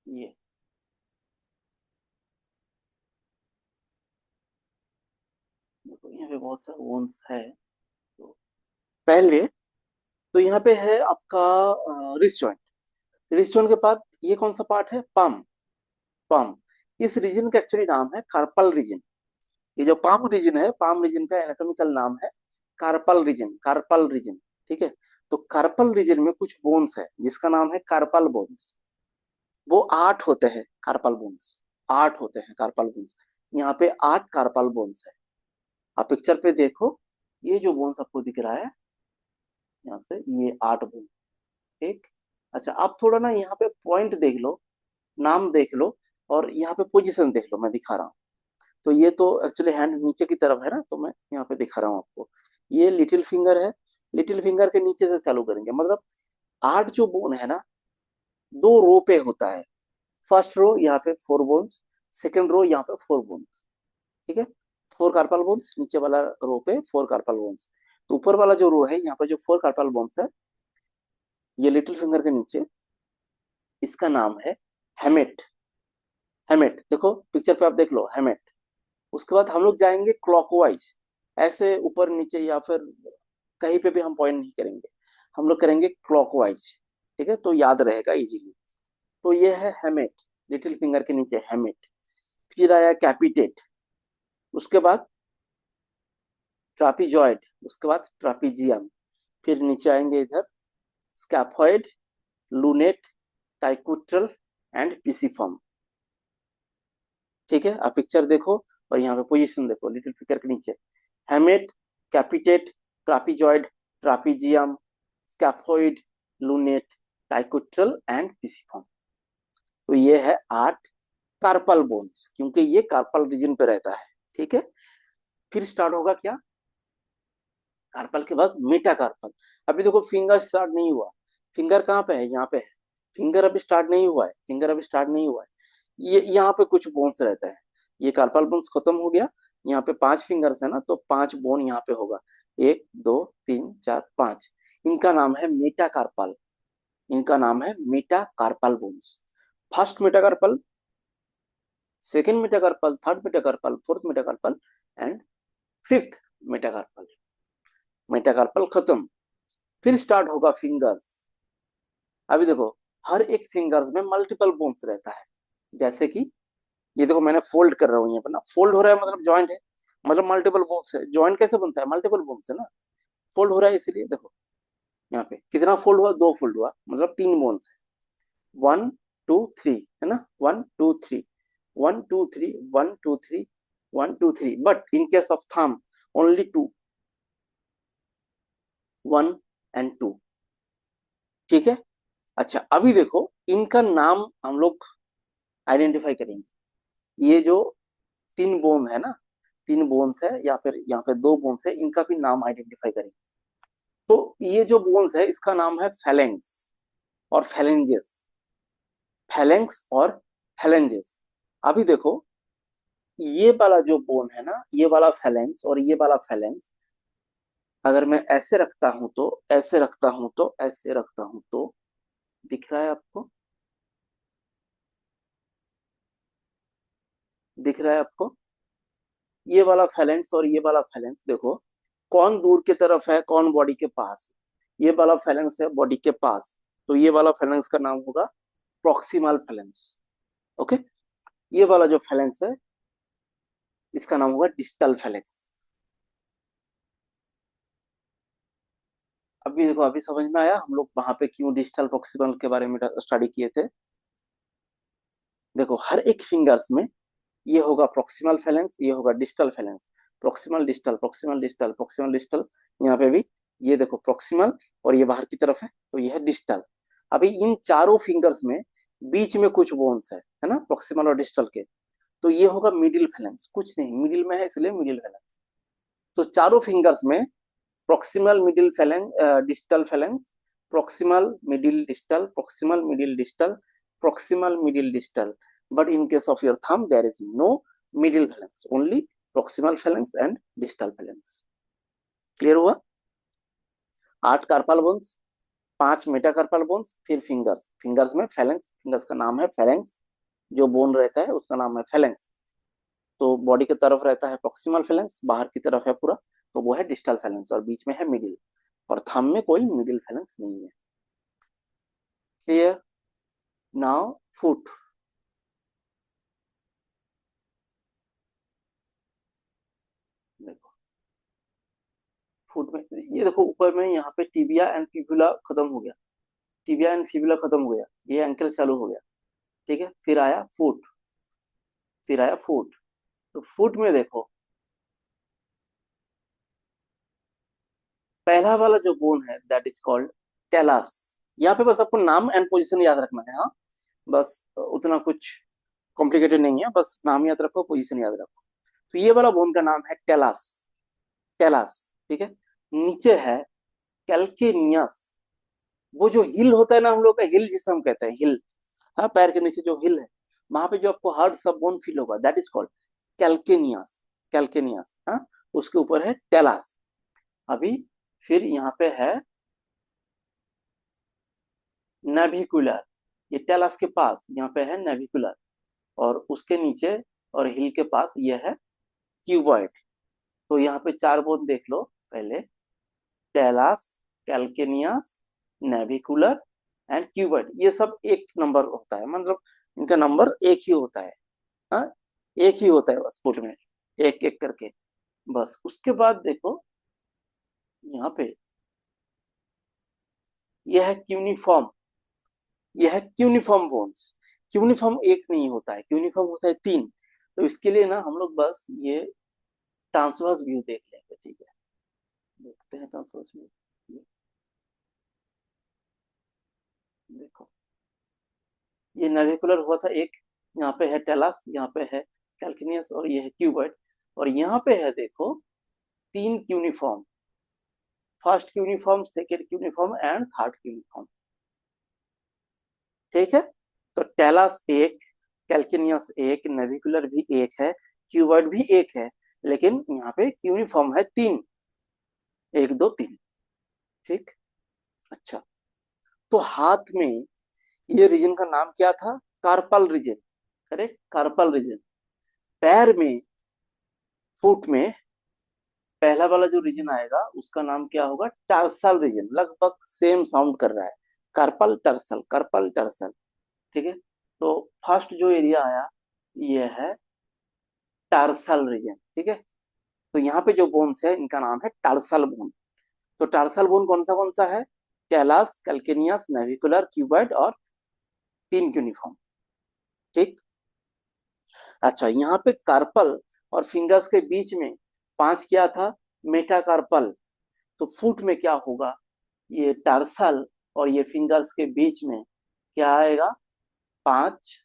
ये देखो यहाँ पे बहुत सारे बोन्स है। तो पहले तो यहाँ पे है आपका रिस्ट जॉइंट। रिस्ट जॉइंट के बाद ये कौन सा पार्ट है, पाम। पाम, इस रीजन का एक्चुअली नाम है कार्पल रीजन। ये जो पाम रीजन है, पाम रीजन का एनाटॉमिकल नाम है कार्पल रीजन, कार्पल रीजन। ठीक है। तो कार्पल रीजन में कुछ बोन्स है जिसका नाम है कार्पल बोन्स। वो 8 होते हैं कार्पल बोन्स, 8 होते हैं कार्पल बोन्स। यहाँ पे 8 कार्पल बोन्स है। आप पिक्चर पे देखो, ये जो बोन्स आपको दिख रहा है यहाँ से, ये 8 बोन्स। ठीक। अच्छा, आप थोड़ा ना यहाँ पे पॉइंट देख लो, नाम देख लो, और यहाँ पे पोजीशन देख लो, मैं दिखा रहा हूँ। तो ये तो एक्चुअली हैंड नीचे की तरफ है ना, तो मैं यहाँ पे दिखा रहा हूँ आपको। ये लिटिल फिंगर है। लिटिल फिंगर के नीचे से चालू करेंगे, मतलब 8 जो बोन है ना, 2 रो पे होता है। फर्स्ट रो यहाँ पे 4 बोन्स, सेकंड रो यहाँ पे 4 बोन्स। ठीक है। 4 कार्पल बोन्स, नीचे वाला रो पे 4 कार्पल बोन्स। तो ऊपर वाला जो रो है यहाँ पे जो 4 कार्पल बोन्स है, ये लिटिल फिंगर के नीचे, इसका नाम है हेमेट। हेमेट देखो पिक्चर पे, आप देख लो हेमेट। उसके बाद हम लोग जाएंगे क्लॉकवाइज, ऐसे ऊपर नीचे या फिर कहीं पे भी हम पॉइंट नहीं करेंगे, हम लोग करेंगे क्लॉकवाइज। ठीक है, तो याद रहेगा इजीली। तो ये है हेमेट, लिटिल फिंगर के नीचे हेमेट। फिर आया कैपिटेट, उसके बाद ट्रापीजॉइड, उसके बाद ट्रापीजियम। फिर नीचे आएंगे इधर scaphoid, lunate, triquetral and pisiform. ठीक है, आप पिक्चर देखो और यहाँ पे पोजीशन देखो लिटिल फिंगर के नीचे, hamate, capitate, trapezoid, trapezium, scaphoid, lunate, triquetral and pisiform. तो ये है 8 कार्पल बोन्स, क्योंकि ये कार्पल रीजन पे रहता है। ठीक है। फिर स्टार्ट होगा क्या, कार्पल के बाद मेटाकार्पल। अभी देखो फिंगर स्टार्ट नहीं हुआ। फिंगर कहाँ पे है, यहाँ पे है। फिंगर अभी स्टार्ट नहीं हुआ है, फिंगर अभी स्टार्ट नहीं हुआ है। ये यहाँ पे कुछ बोन्स रहता है। ये कार्पल बोन्स खत्म हो गया। यहाँ पे 5 फिंगर्स है ना, तो 5 बोन यहाँ पे होगा। 1 2 3 4 5। इनका नाम है मेटाकार्पल। इनका नाम है metacarpal bones. First metacarpal, second metacarpal, third metacarpal, fourth metacarpal and fifth metacarpal. Metacarpal खत्म। फिर स्टार्ट होगा फिंगर्स। अभी देखो, हर एक फिंगर्स में मल्टीपल बोन्स रहता है। जैसे कि ये देखो, मैंने फोल्ड कर रहा हूँ यहाँ पर ना, फोल्ड हो रहा है मतलब जॉइंट है, मतलब मल्टीपल बोन्स है। जॉइंट कैसे बनता है, मल्टीपल बोन्स है ना, फोल्ड हो रहा है इसीलिए। देखो यहाँ पे कितना फोल्ड हुआ, 2 फोल्ड हुआ, मतलब 3 बोन्स है। 1 2 3 है ना, 1 2 3, 1 2 3, 1 2 3, 1 2 3, but in case of thumb only 2, 1 and 2। ठीक है। अच्छा, अभी देखो इनका नाम हम लोग आइडेंटिफाई करेंगे। ये जो 3 बोन है ना, 3 बोन्स है, या फिर यहाँ पे 2 बोन्स है, इनका भी नाम आइडेंटिफाई करेंगे। तो ये जो बोन्स है इसका नाम है फैलेंक्स और फैलेंजेस। फैलेंक्स और फैलेंजेस। अभी देखो, ये वाला जो बोन है ना, ये वाला फैलेंक्स और ये वाला फैलेंक्स, अगर मैं ऐसे रखता हूं तो, ऐसे रखता हूं तो, ऐसे रखता हूं तो, दिख रहा है आपको, दिख रहा है आपको, ये वाला फैलेंक्स और ये वाला फैलेंक्स देखो, कौन दूर की तरफ है, कौन बॉडी के पास है। ये वाला फैलेंक्स है बॉडी के पास, तो ये वाला फैलेंक्स का नाम होगा प्रॉक्सिमल फैलेंक्स। ओके। ये वाला जो फैलेंक्स है इसका नाम होगा डिस्टल फैलेंक्स। अभी देखो, अभी समझ में आया हम लोग वहां पे क्यों डिस्टल प्रॉक्सिमल के बारे में स्टडी किए थे। देखो हर एक फिंगर्स में ये होगा प्रॉक्सिमल फैलेंक्स, ये होगा distal phalanx. Proximal distal, proximal distal, proximal distal. यहाँ पे भी ये देखो प्रॉक्सिमल, और ये बाहर की तरफ है, तो ये है डिस्टल। अभी इन चारों फिंगर्स में बीच में कुछ बोन्स है ना, प्रॉक्सिमल और डिस्टल के, तो ये होगा मिडिल फैलेंक्स। कुछ नहीं, मिडिल में है इसलिए मिडिल फैलेंक्स। तो चारों फिंगर्स में proximal middle phalanx, distal phalanx, proximal middle distal, proximal middle distal, proximal middle distal. But in case of your thumb there is no middle phalanx, only proximal phalanx and distal phalanx. Clear हुआ। 8 carpal bones, 5 metacarpal bones, फिर fingers, fingers में phalanx, fingers का नाम है फेलेंक्स, जो bone रहता है उसका नाम है फेलेंक्स। तो बॉडी की तरफ रहता है प्रॉक्सिमल फेलेंक्स, बाहर की तरफ है पूरा, तो वो है डिस्टल फेलेंक्स, और बीच में है मिडिल, और थंब में कोई मिडिल फेलेंक्स नहीं है। क्लियर? Now foot. देखो फुट में ये देखो ऊपर में यहाँ पे टिबिया एंड फिबुला खत्म हो गया, टिबिया एंड फिबुला खत्म हो गया, ये एंकल चालू हो गया। ठीक है, फिर आया फुट, फिर आया फुट। तो फुट में देखो पहला वाला जो बोन है दैट इज कॉल्ड टेलास। यहाँ पे बस आपको नाम एंड पोजीशन याद रखना है, हाँ, बस उतना कुछ कॉम्प्लिकेटेड नहीं है, बस नाम याद रखो, पोजीशन याद रखो। तो ये वाला बोन का नाम है टेलास, टेलास। ठीक है, नीचे है कैल्केनियस, वो जो हिल होता है ना हम लोग का, हिल जिसे हम कहते हैं हिल, हाँ, पैर के नीचे जो हिल है, वहां पे जो आपको हार्ड सब बोन फील होगा that is called calcaneus, calcaneus, हाँ। उसके ऊपर है टेलास। अभी फिर यहाँ पे है नेविकुलर, ये टेलस के पास यहाँ पे है नेविकुलर, और उसके नीचे और हिल के पास ये है क्यूबॉइड। तो यहाँ पे चार बोन देख लो पहले, tells, calcaneus, navicular and cuboid, ये सब एक नंबर होता है, मतलब इनका नंबर एक ही होता है, हाँ, एक ही होता है बस फुट में, एक एक करके। बस उसके बाद देखो यहाँ पे यह है क्यूनिफॉर्म, यह है क्यूनिफॉर्म बोन्स। क्यूनिफॉर्म एक नहीं होता है, क्यूनिफॉर्म होता है तीन। तो इसके लिए ना हम लोग बस ये ट्रांसवर्स व्यू देख लेंगे, ठीक है, देखते हैं ट्रांसवर्स व्यू। देखो ये नेविकुलर हुआ था एक, यहाँ पे है टेलस, यहाँ पे है कैल्किनियस, और ये है क्यूबॉइड, और यहाँ पे है देखो तीन cuneiform, first cuneiform, second cuneiform and third cuneiform. ठीक है, तो टेलस एक, कैल्किनियस एक, नेविकुलर भी एक है, क्यूबॉइड भी एक है, लेकिन यहाँ पे क्यूनिफॉर्म है तीन, एक दो तीन। ठीक, अच्छा। तो हाथ में ये रीजन का नाम क्या था? Carpal region, correct, carpal region. पैर में, फुट में पहला वाला जो रीजन आएगा उसका नाम क्या होगा? टार्सल रीजन, लगभग सेम साउंड कर रहा है, कार्पल टर्सल, कार्पल टर्सल। ठीक है, तो फर्स्ट जो एरिया आया ये है टार्सल रीजन। ठीक है, तो यहाँ पे जो बोन्स है इनका नाम है टार्सल बोन। तो टार्सल बोन कौन सा है? कैलास, कैल्केनियस, नेविकुलर, क्यूबॉइड और तीन यूनिफॉर्म। ठीक, अच्छा, यहाँ पे कार्पल और फिंगर्स के बीच में पांच क्या था? मेटाकार्पल। तो फुट में क्या होगा? ये टार्सल और ये फिंगर्स के बीच में क्या आएगा? पांच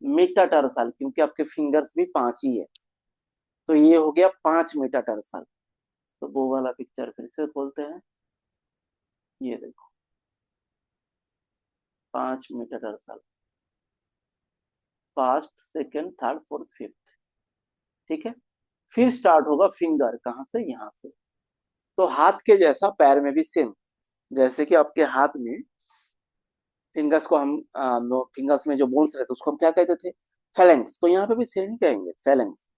मेटाटार्सल, क्योंकि आपके फिंगर्स भी पांच ही है, तो ये हो गया पांच मेटाटार्सल। तो वो वाला पिक्चर फिर से खोलते हैं, ये देखो पांच metatarsal, first, second, third, fourth, fifth. ठीक है, फिर स्टार्ट होगा फिंगर, कहाँ से? यहाँ से। तो हाथ के जैसा पैर में भी सेम, जैसे कि आपके हाथ में फिंगर्स को हम फिंगर्स में जो बोन्स रहते उसको हम क्या कहते थे? फेलेंक्स। तो यहाँ पे भी सेम ही कहेंगे, फेलेंक्स।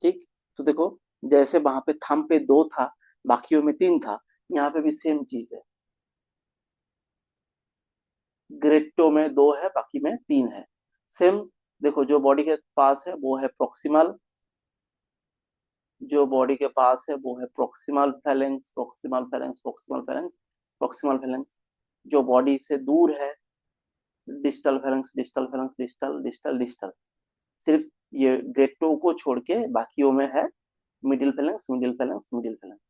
ठीक, तो देखो जैसे वहां पे थंब पे दो था, बाकियों में तीन था, यहाँ पे भी सेम चीज है, ग्रेटो में दो है, बाकी में तीन है, सेम। देखो जो बॉडी के पास है वो है प्रोक्सिमल, जो बॉडी के पास है वो है proximal phalanx, proximal phalanx, proximal phalanx, proximal phalanx. जो बॉडी से दूर है distal phalanx, distal phalanx, distal distal distal. सिर्फ ये ग्रेड टू को छोड़ के बाकियों में है middle phalanx, middle phalanx, middle phalanx,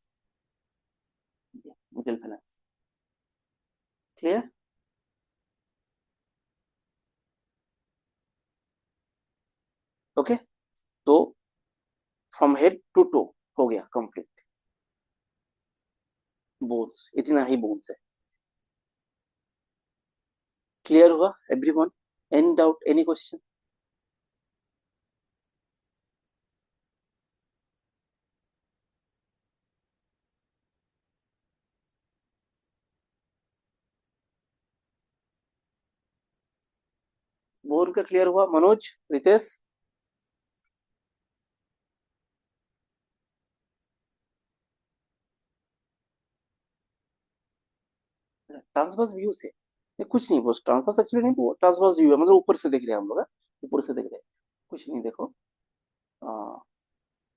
middle phalanx. Clear? Okay, तो फ्रॉम हेड टू टो हो गया कंप्लीट, बोन्स, इतना ही बोन्स है। क्लियर हुआ everyone? Any doubt, any question? Bone का क्लियर हुआ। मनोज, रितेश? ट्रांसवर्स व्यू से ये कुछ नहीं, बस ट्रांसवर्स एक्चुअली नहीं, वो ट्रांसवर्स व्यू है, मतलब ऊपर से देख रहे हैं हम लोग, ऊपर से देख रहे हैं। कुछ नहीं, देखो।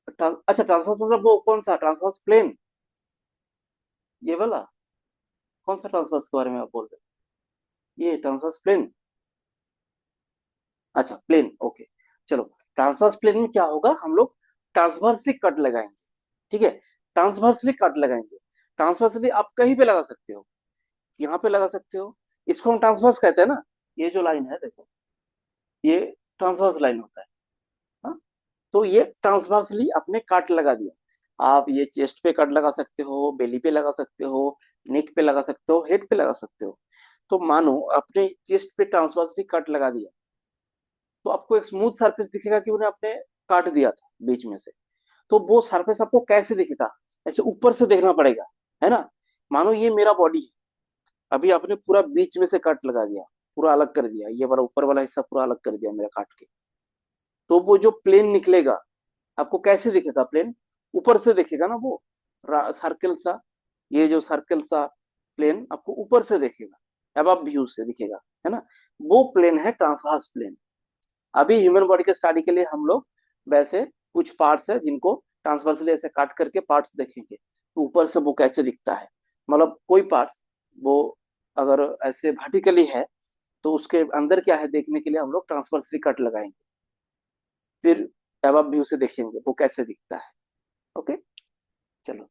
अच्छा, ट्रांसवर्स मतलब वो कौन सा ट्रांसवर्स प्लेन? ये वाला? कौन सा ट्रांसवर्स के बारे में आप बोल रहे हैं? ये ट्रांसवर्स प्लेन? अच्छा, प्लेन, ओके। चलो, ट्रांसवर्स प्लेन में क्या होगा, हम लोग ट्रांसवर्सली कट लगाएंगे। ठीक है, ट्रांसवर्सली कट लगाएंगे। ट्रांसवर्सली आप कहीं पे लगा सकते हो, यहाँ पे लगा सकते हो। इसको हम ट्रांसवर्स कहते हैं ना। ये जो लाइन है, देखो, ये ट्रांसवर्स लाइन होता है। हाँ? तो ये ट्रांसवर्सली आपने कट लगा दिया। आप ये चेस्ट पे कट लगा सकते हो, बेली पे लगा सकते हो, नेक पे लगा सकते हो, हेड पे लगा सकते हो। तो मानो आपने चेस्ट पे ट्रांसवर्सली कट लगा दिया, तो आपको एक स्मूथ सरफेस दिखेगा कि उन्हें आपने काट दिया था बीच में से। तो वो सरफेस आपको कैसे दिखेगा? ऐसे ऊपर से देखना पड़ेगा, है ना। मानो ये मेरा बॉडी है, अभी आपने पूरा बीच में से कट लगा दिया, पूरा अलग कर दिया, ये वाला ऊपर वाला हिस्सा पूरा अलग कर दिया मेरा काट के। तो वो जो प्लेन निकलेगा, आपको कैसे दिखेगा प्लेन? ऊपर से दिखेगा ना वो, सर्कल सा। ये जो सर्कल सा प्लेन आपको ऊपर से दिखेगा, अब आप व्यू से दिखेगा, है ना। वो प्लेन है ट्रांसवर्स प्लेन। अभी ह्यूमन बॉडी के स्टडी के लिए हम लोग वैसे कुछ पार्ट्स है जिनको ट्रांसवर्सली ऐसे काट करके पार्ट्स देखेंगे, तो ऊपर से वो कैसे दिखता है। मतलब कोई पार्ट्स, वो अगर ऐसे वर्टिकली है, तो उसके अंदर क्या है देखने के लिए हम लोग ट्रांसवर्सली कट लगाएंगे, फिर अब व्यू से देखेंगे वो कैसे दिखता है। ओके, चलो,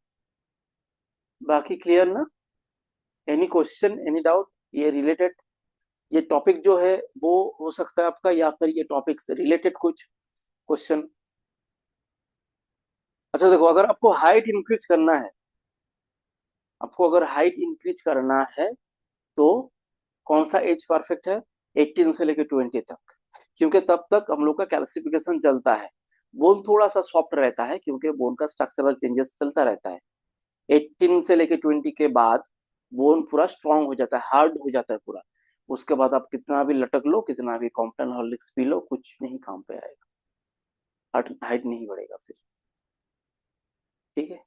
बाकी क्लियर ना? Any question, any doubt? ये रिलेटेड, ये टॉपिक जो है वो हो सकता है आपका, या फिर ये टॉपिक से रिलेटेड कुछ क्वेश्चन? अच्छा देखो, अगर आपको हाइट इंक्रीज करना है, आपको अगर हाइट इंक्रीज करना है, तो कौन सा एज परफेक्ट है? 18 से लेकर 20 तक, क्योंकि तब तक हम लोग का कैल्सिफिकेशन चलता है। बोन थोड़ा सा सॉफ्ट रहता है, क्योंकि बोन का स्ट्रक्चरल चेंजेस चलता रहता है। 18 से लेकर 20 के बाद बोन पूरा स्ट्रांग हो जाता है, हार्ड हो जाता है पूरा। उसके बाद आप कितना भी लटक लो, कितना भी कॉम्प्टन हॉर्लिक्स पी लो, कुछ नहीं काम पे आएगा, हाइट नहीं बढ़ेगा फिर। ठीक है,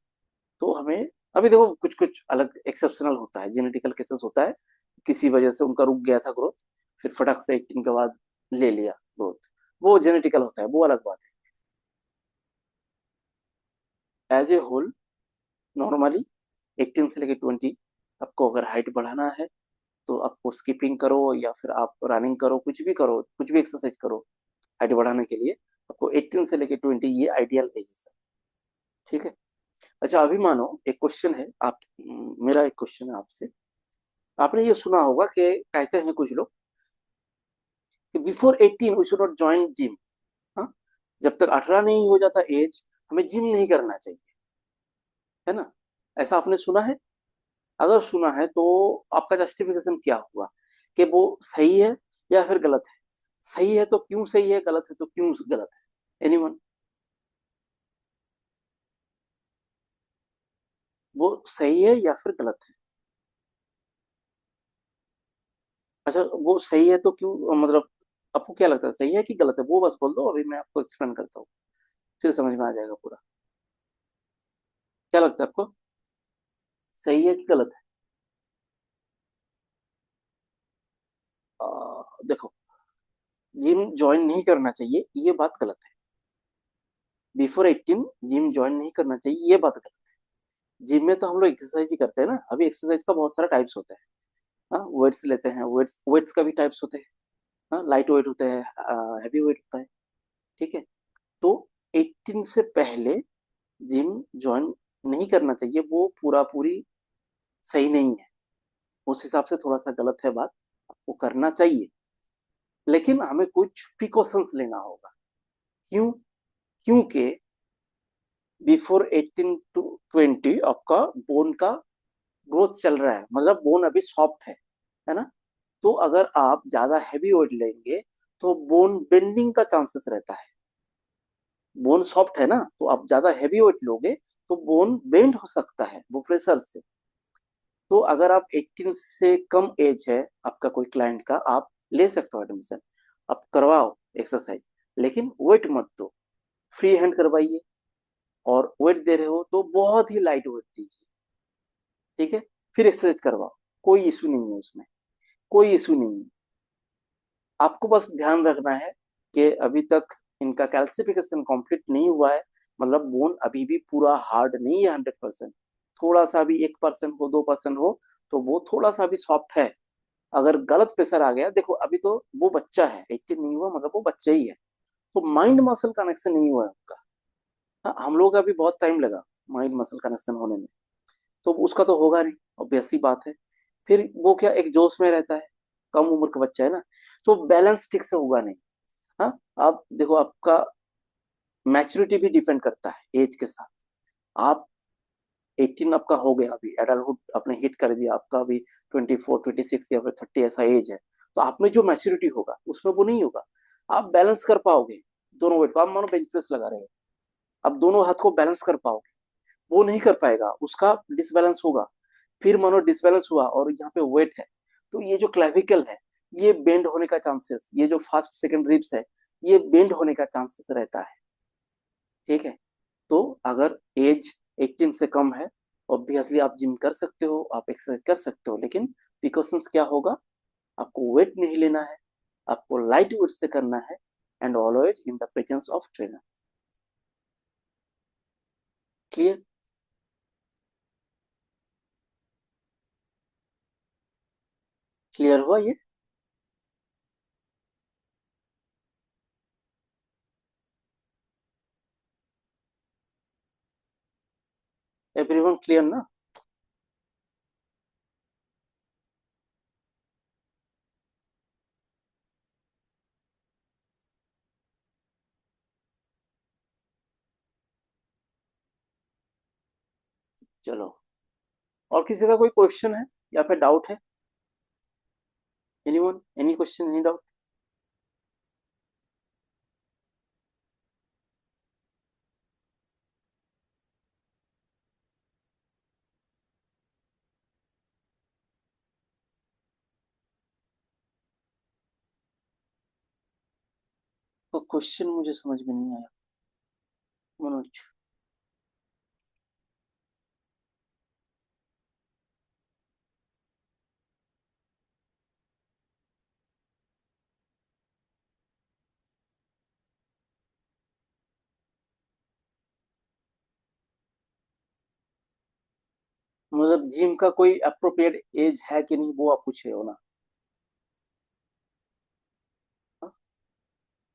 तो हमें अभी देखो कुछ कुछ अलग एक्सेप्शनल होता है, जेनेटिकल केसेस होता है, किसी वजह से उनका रुक गया था ग्रोथ, फिर फटक से 18 के बाद ले लिया ग्रोथ, वो जेनेटिकल होता है, वो अलग बात है। एज ए होल, नॉर्मली 18 से लेकर 20, आपको अगर हाइट बढ़ाना है, तो आपको स्कीपिंग करो या फिर आप रनिंग करो, कुछ भी करो, कुछ भी एक्सरसाइज करो हाइट बढ़ाने के लिए, आपको 18 से लेकर 20 ये आइडियल एज है। ठीक है। अच्छा, अभी मानो एक क्वेश्चन है, आप मेरा एक क्वेश्चन है आपसे। आपने ये सुना होगा कि कहते हैं कुछ लोग कि before 18 we should not join gym. हाँ, जब तक 18 नहीं हो जाता एज, हमें जिम नहीं करना चाहिए, है ना। ऐसा आपने सुना है? अगर सुना है तो आपका जस्टिफिकेशन क्या हुआ, कि वो सही है या फिर गलत है? सही है तो क्यों सही है, गलत है तो क्यों गलत है? एनीवन? वो सही है या फिर गलत है? अच्छा, वो सही है तो क्यों, मतलब आपको क्या लगता है सही है कि गलत है, वो बस बोल दो, अभी मैं आपको एक्सप्लेन करता हूँ, फिर समझ में आ जाएगा पूरा। क्या लगता है आपको, सही है कि गलत है? देखो, जिम ज्वाइन नहीं करना चाहिए ये बात गलत है। बिफोर 18 जिम ज्वाइन नहीं करना चाहिए ये बात गलत है। जिम में तो हम लोग एक्सरसाइज ही करते हैं ना, अभी एक्सरसाइज का बहुत सारा टाइप्स होता है। हाँ, वेट्स लेते हैं, वेट्स वेट्स का भी टाइप्स होते हैं। हाँ, लाइट वेट होता है, हैवी वेट होता है। ठीक है, तो 18 से पहले जिम ज्वाइन नहीं करना चाहिए, वो पूरा पूरी सही नहीं है। उस हिसाब से थोड़ा सा गलत है बात, वो करना चाहिए, लेकिन हमें कुछ प्रिकॉशंस लेना होगा। क्यों? क्योंकि बिफोर 18 टू 20 आपका बोन का ग्रोथ चल रहा है, मतलब बोन अभी सॉफ्ट है ना। तो अगर आप ज्यादा हैवी वेट लेंगे, तो बोन बेंडिंग का चांसेस रहता है। बोन सॉफ्ट है ना, तो आप ज्यादा हैवी वेट लोगे, तो बोन बेंड हो सकता है वो प्रेशर से। तो अगर आप 18 से कम एज है आपका कोई क्लाइंट का, आप ले सकते हो एडमिशन। आप करवाओ एक्सरसाइज, लेकिन वेट मत दो, फ्री हैंड करवाइए। और वेट दे रहे हो तो बहुत ही लाइट वेट दीजिए, ठीक है। फिर एक्सरसाइज करवाओ, कोई इशू नहीं है उसमें, कोई इशू नहीं है। आपको बस ध्यान रखना है कि अभी तक इनका कैल्सिफिकेशन कंप्लीट नहीं हुआ है, मतलब बोन अभी भी पूरा हार्ड नहीं है 100%। थोड़ा सा भी 1% हो 2% हो तो वो थोड़ा सा भी सॉफ्ट है। अगर गलत प्रेशर आ गया, देखो अभी तो वो बच्चा है, 18 नहीं हुआ मतलब वो बच्चा ही है, तो माइंड मसल कनेक्शन नहीं हुआ है उनका। हाँ, हम लोग का भी बहुत टाइम लगा माइंड मसल कनेक्शन होने में, तो उसका तो होगा नहीं, ऑब्वियस सी बात है। फिर वो क्या एक जोश में रहता है, कम उम्र का बच्चा है ना, तो बैलेंस ठीक से होगा नहीं। हाँ, आप देखो आपका मैच्योरिटी भी डिपेंड करता है एज के साथ। आप 18 आपका हो गया, अभी एडल्टहुड आपने हिट कर दिया, आपका अभी 24 26 या फिर 30 ऐसा एज है, तो आप में जो मैच्योरिटी होगा उसमें वो नहीं होगा। आप बैलेंस कर पाओगे दोनों वेट को, आप मानो बेंच प्रेस लगा रहे हो, आप दोनों हाथ को बैलेंस कर पाओगे, वो नहीं कर पाएगा, उसका डिसबैलेंस होगा। फिर मानो डिसबैलेंस हुआ और यहाँ पे वेट है, तो ये जो क्लेविकल है ये बेंड होने का चांसेस, ये जो फर्स्ट सेकंड रिब्स है ये बेंड होने का चांसेस रहता है, ठीक है। तो अगर एज 18 से कम है, ऑब्वियसली आप जिम कर सकते हो, आप एक्सरसाइज कर सकते हो, लेकिन प्रिकॉशंस क्या होगा, आपको वेट नहीं लेना है, आपको लाइट वेट से करना है, and always in the presence of trainer. Clear? Clear हुआ ये? एवरीवन क्लियर ना? चलो, और किसी का कोई क्वेश्चन है या फिर डाउट है? Anyone, any question, any doubt? तो क्वेश्चन मुझे समझ में नहीं आया, मनोज। मतलब जिम का कोई अप्रोप्रिएट एज है कि नहीं वो आप पूछ रहे हो ना? हाँ?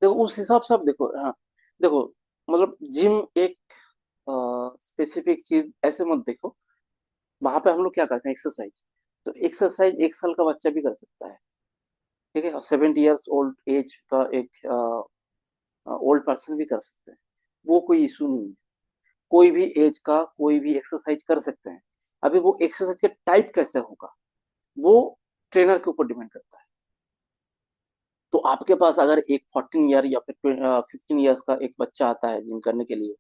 देखो उस हिसाब से आप देखो, हाँ, देखो, मतलब जिम एक स्पेसिफिक चीज ऐसे मत देखो। वहां पे हम लोग क्या करते हैं, एक्सरसाइज, तो एक्सरसाइज 1 साल का बच्चा भी कर सकता है, ठीक है, और 70 ईयर्स ओल्ड एज का एक ओल्ड पर्सन भी कर सकते हैं, वो कोई इशू नहीं है। कोई भी एज का कोई भी एक्सरसाइज कर सकते हैं। अभी वो एक्सरसाइज का टाइप कैसे होगा वो ट्रेनर के ऊपर डिपेंड करता है। तो आपके पास अगर एक 14 ईयर या फिर 15 ईयर्स का एक बच्चा आता है जिम करने के लिए,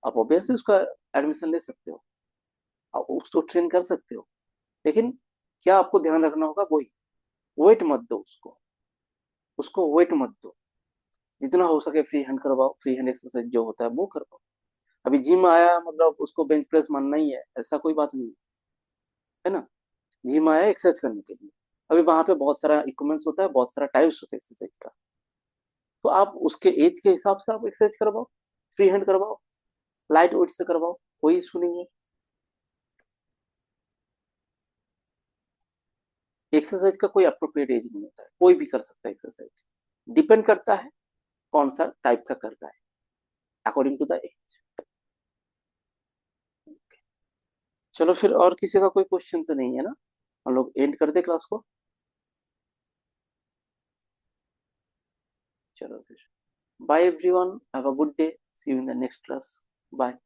आप ऑब्वियसली उसका एडमिशन ले सकते हो, आप उसको ट्रेन कर सकते हो, लेकिन क्या आपको ध्यान रखना होगा, वही वेट मत दो उसको, उसको वेट मत दो। जितना हो सके फ्री हैंड करवाओ, फ्री हैंड एक्सरसाइज जो होता है वो करवाओ। अभी जिम आया मतलब उसको बेंच प्रेस मानना ही है ऐसा कोई बात नहीं है ना। जिम आया एक्सरसाइज करने के लिए, अभी वहां पे बहुत सारा इक्विपमेंट्स होता है, बहुत सारा टाइप्स होता है एक्सरसाइज का, तो आप उसके एज के हिसाब से आप एक्सरसाइज करवाओ, फ्री हैंड करवाओ, लाइट वेट से करवाओ, कोई इशू नहीं है। एक्सरसाइज का कोई अप्रोप्रिएट एज नहीं होता है, कोई भी कर सकता है एक्सरसाइज, डिपेंड करता है कौन सा टाइप का कर रहा है, अकॉर्डिंग टू द एज। चलो फिर, और किसी का कोई क्वेश्चन तो नहीं है ना? हम लोग एंड कर दे क्लास को। चलो फिर, bye everyone, have a good day, see you in the next class. Bye.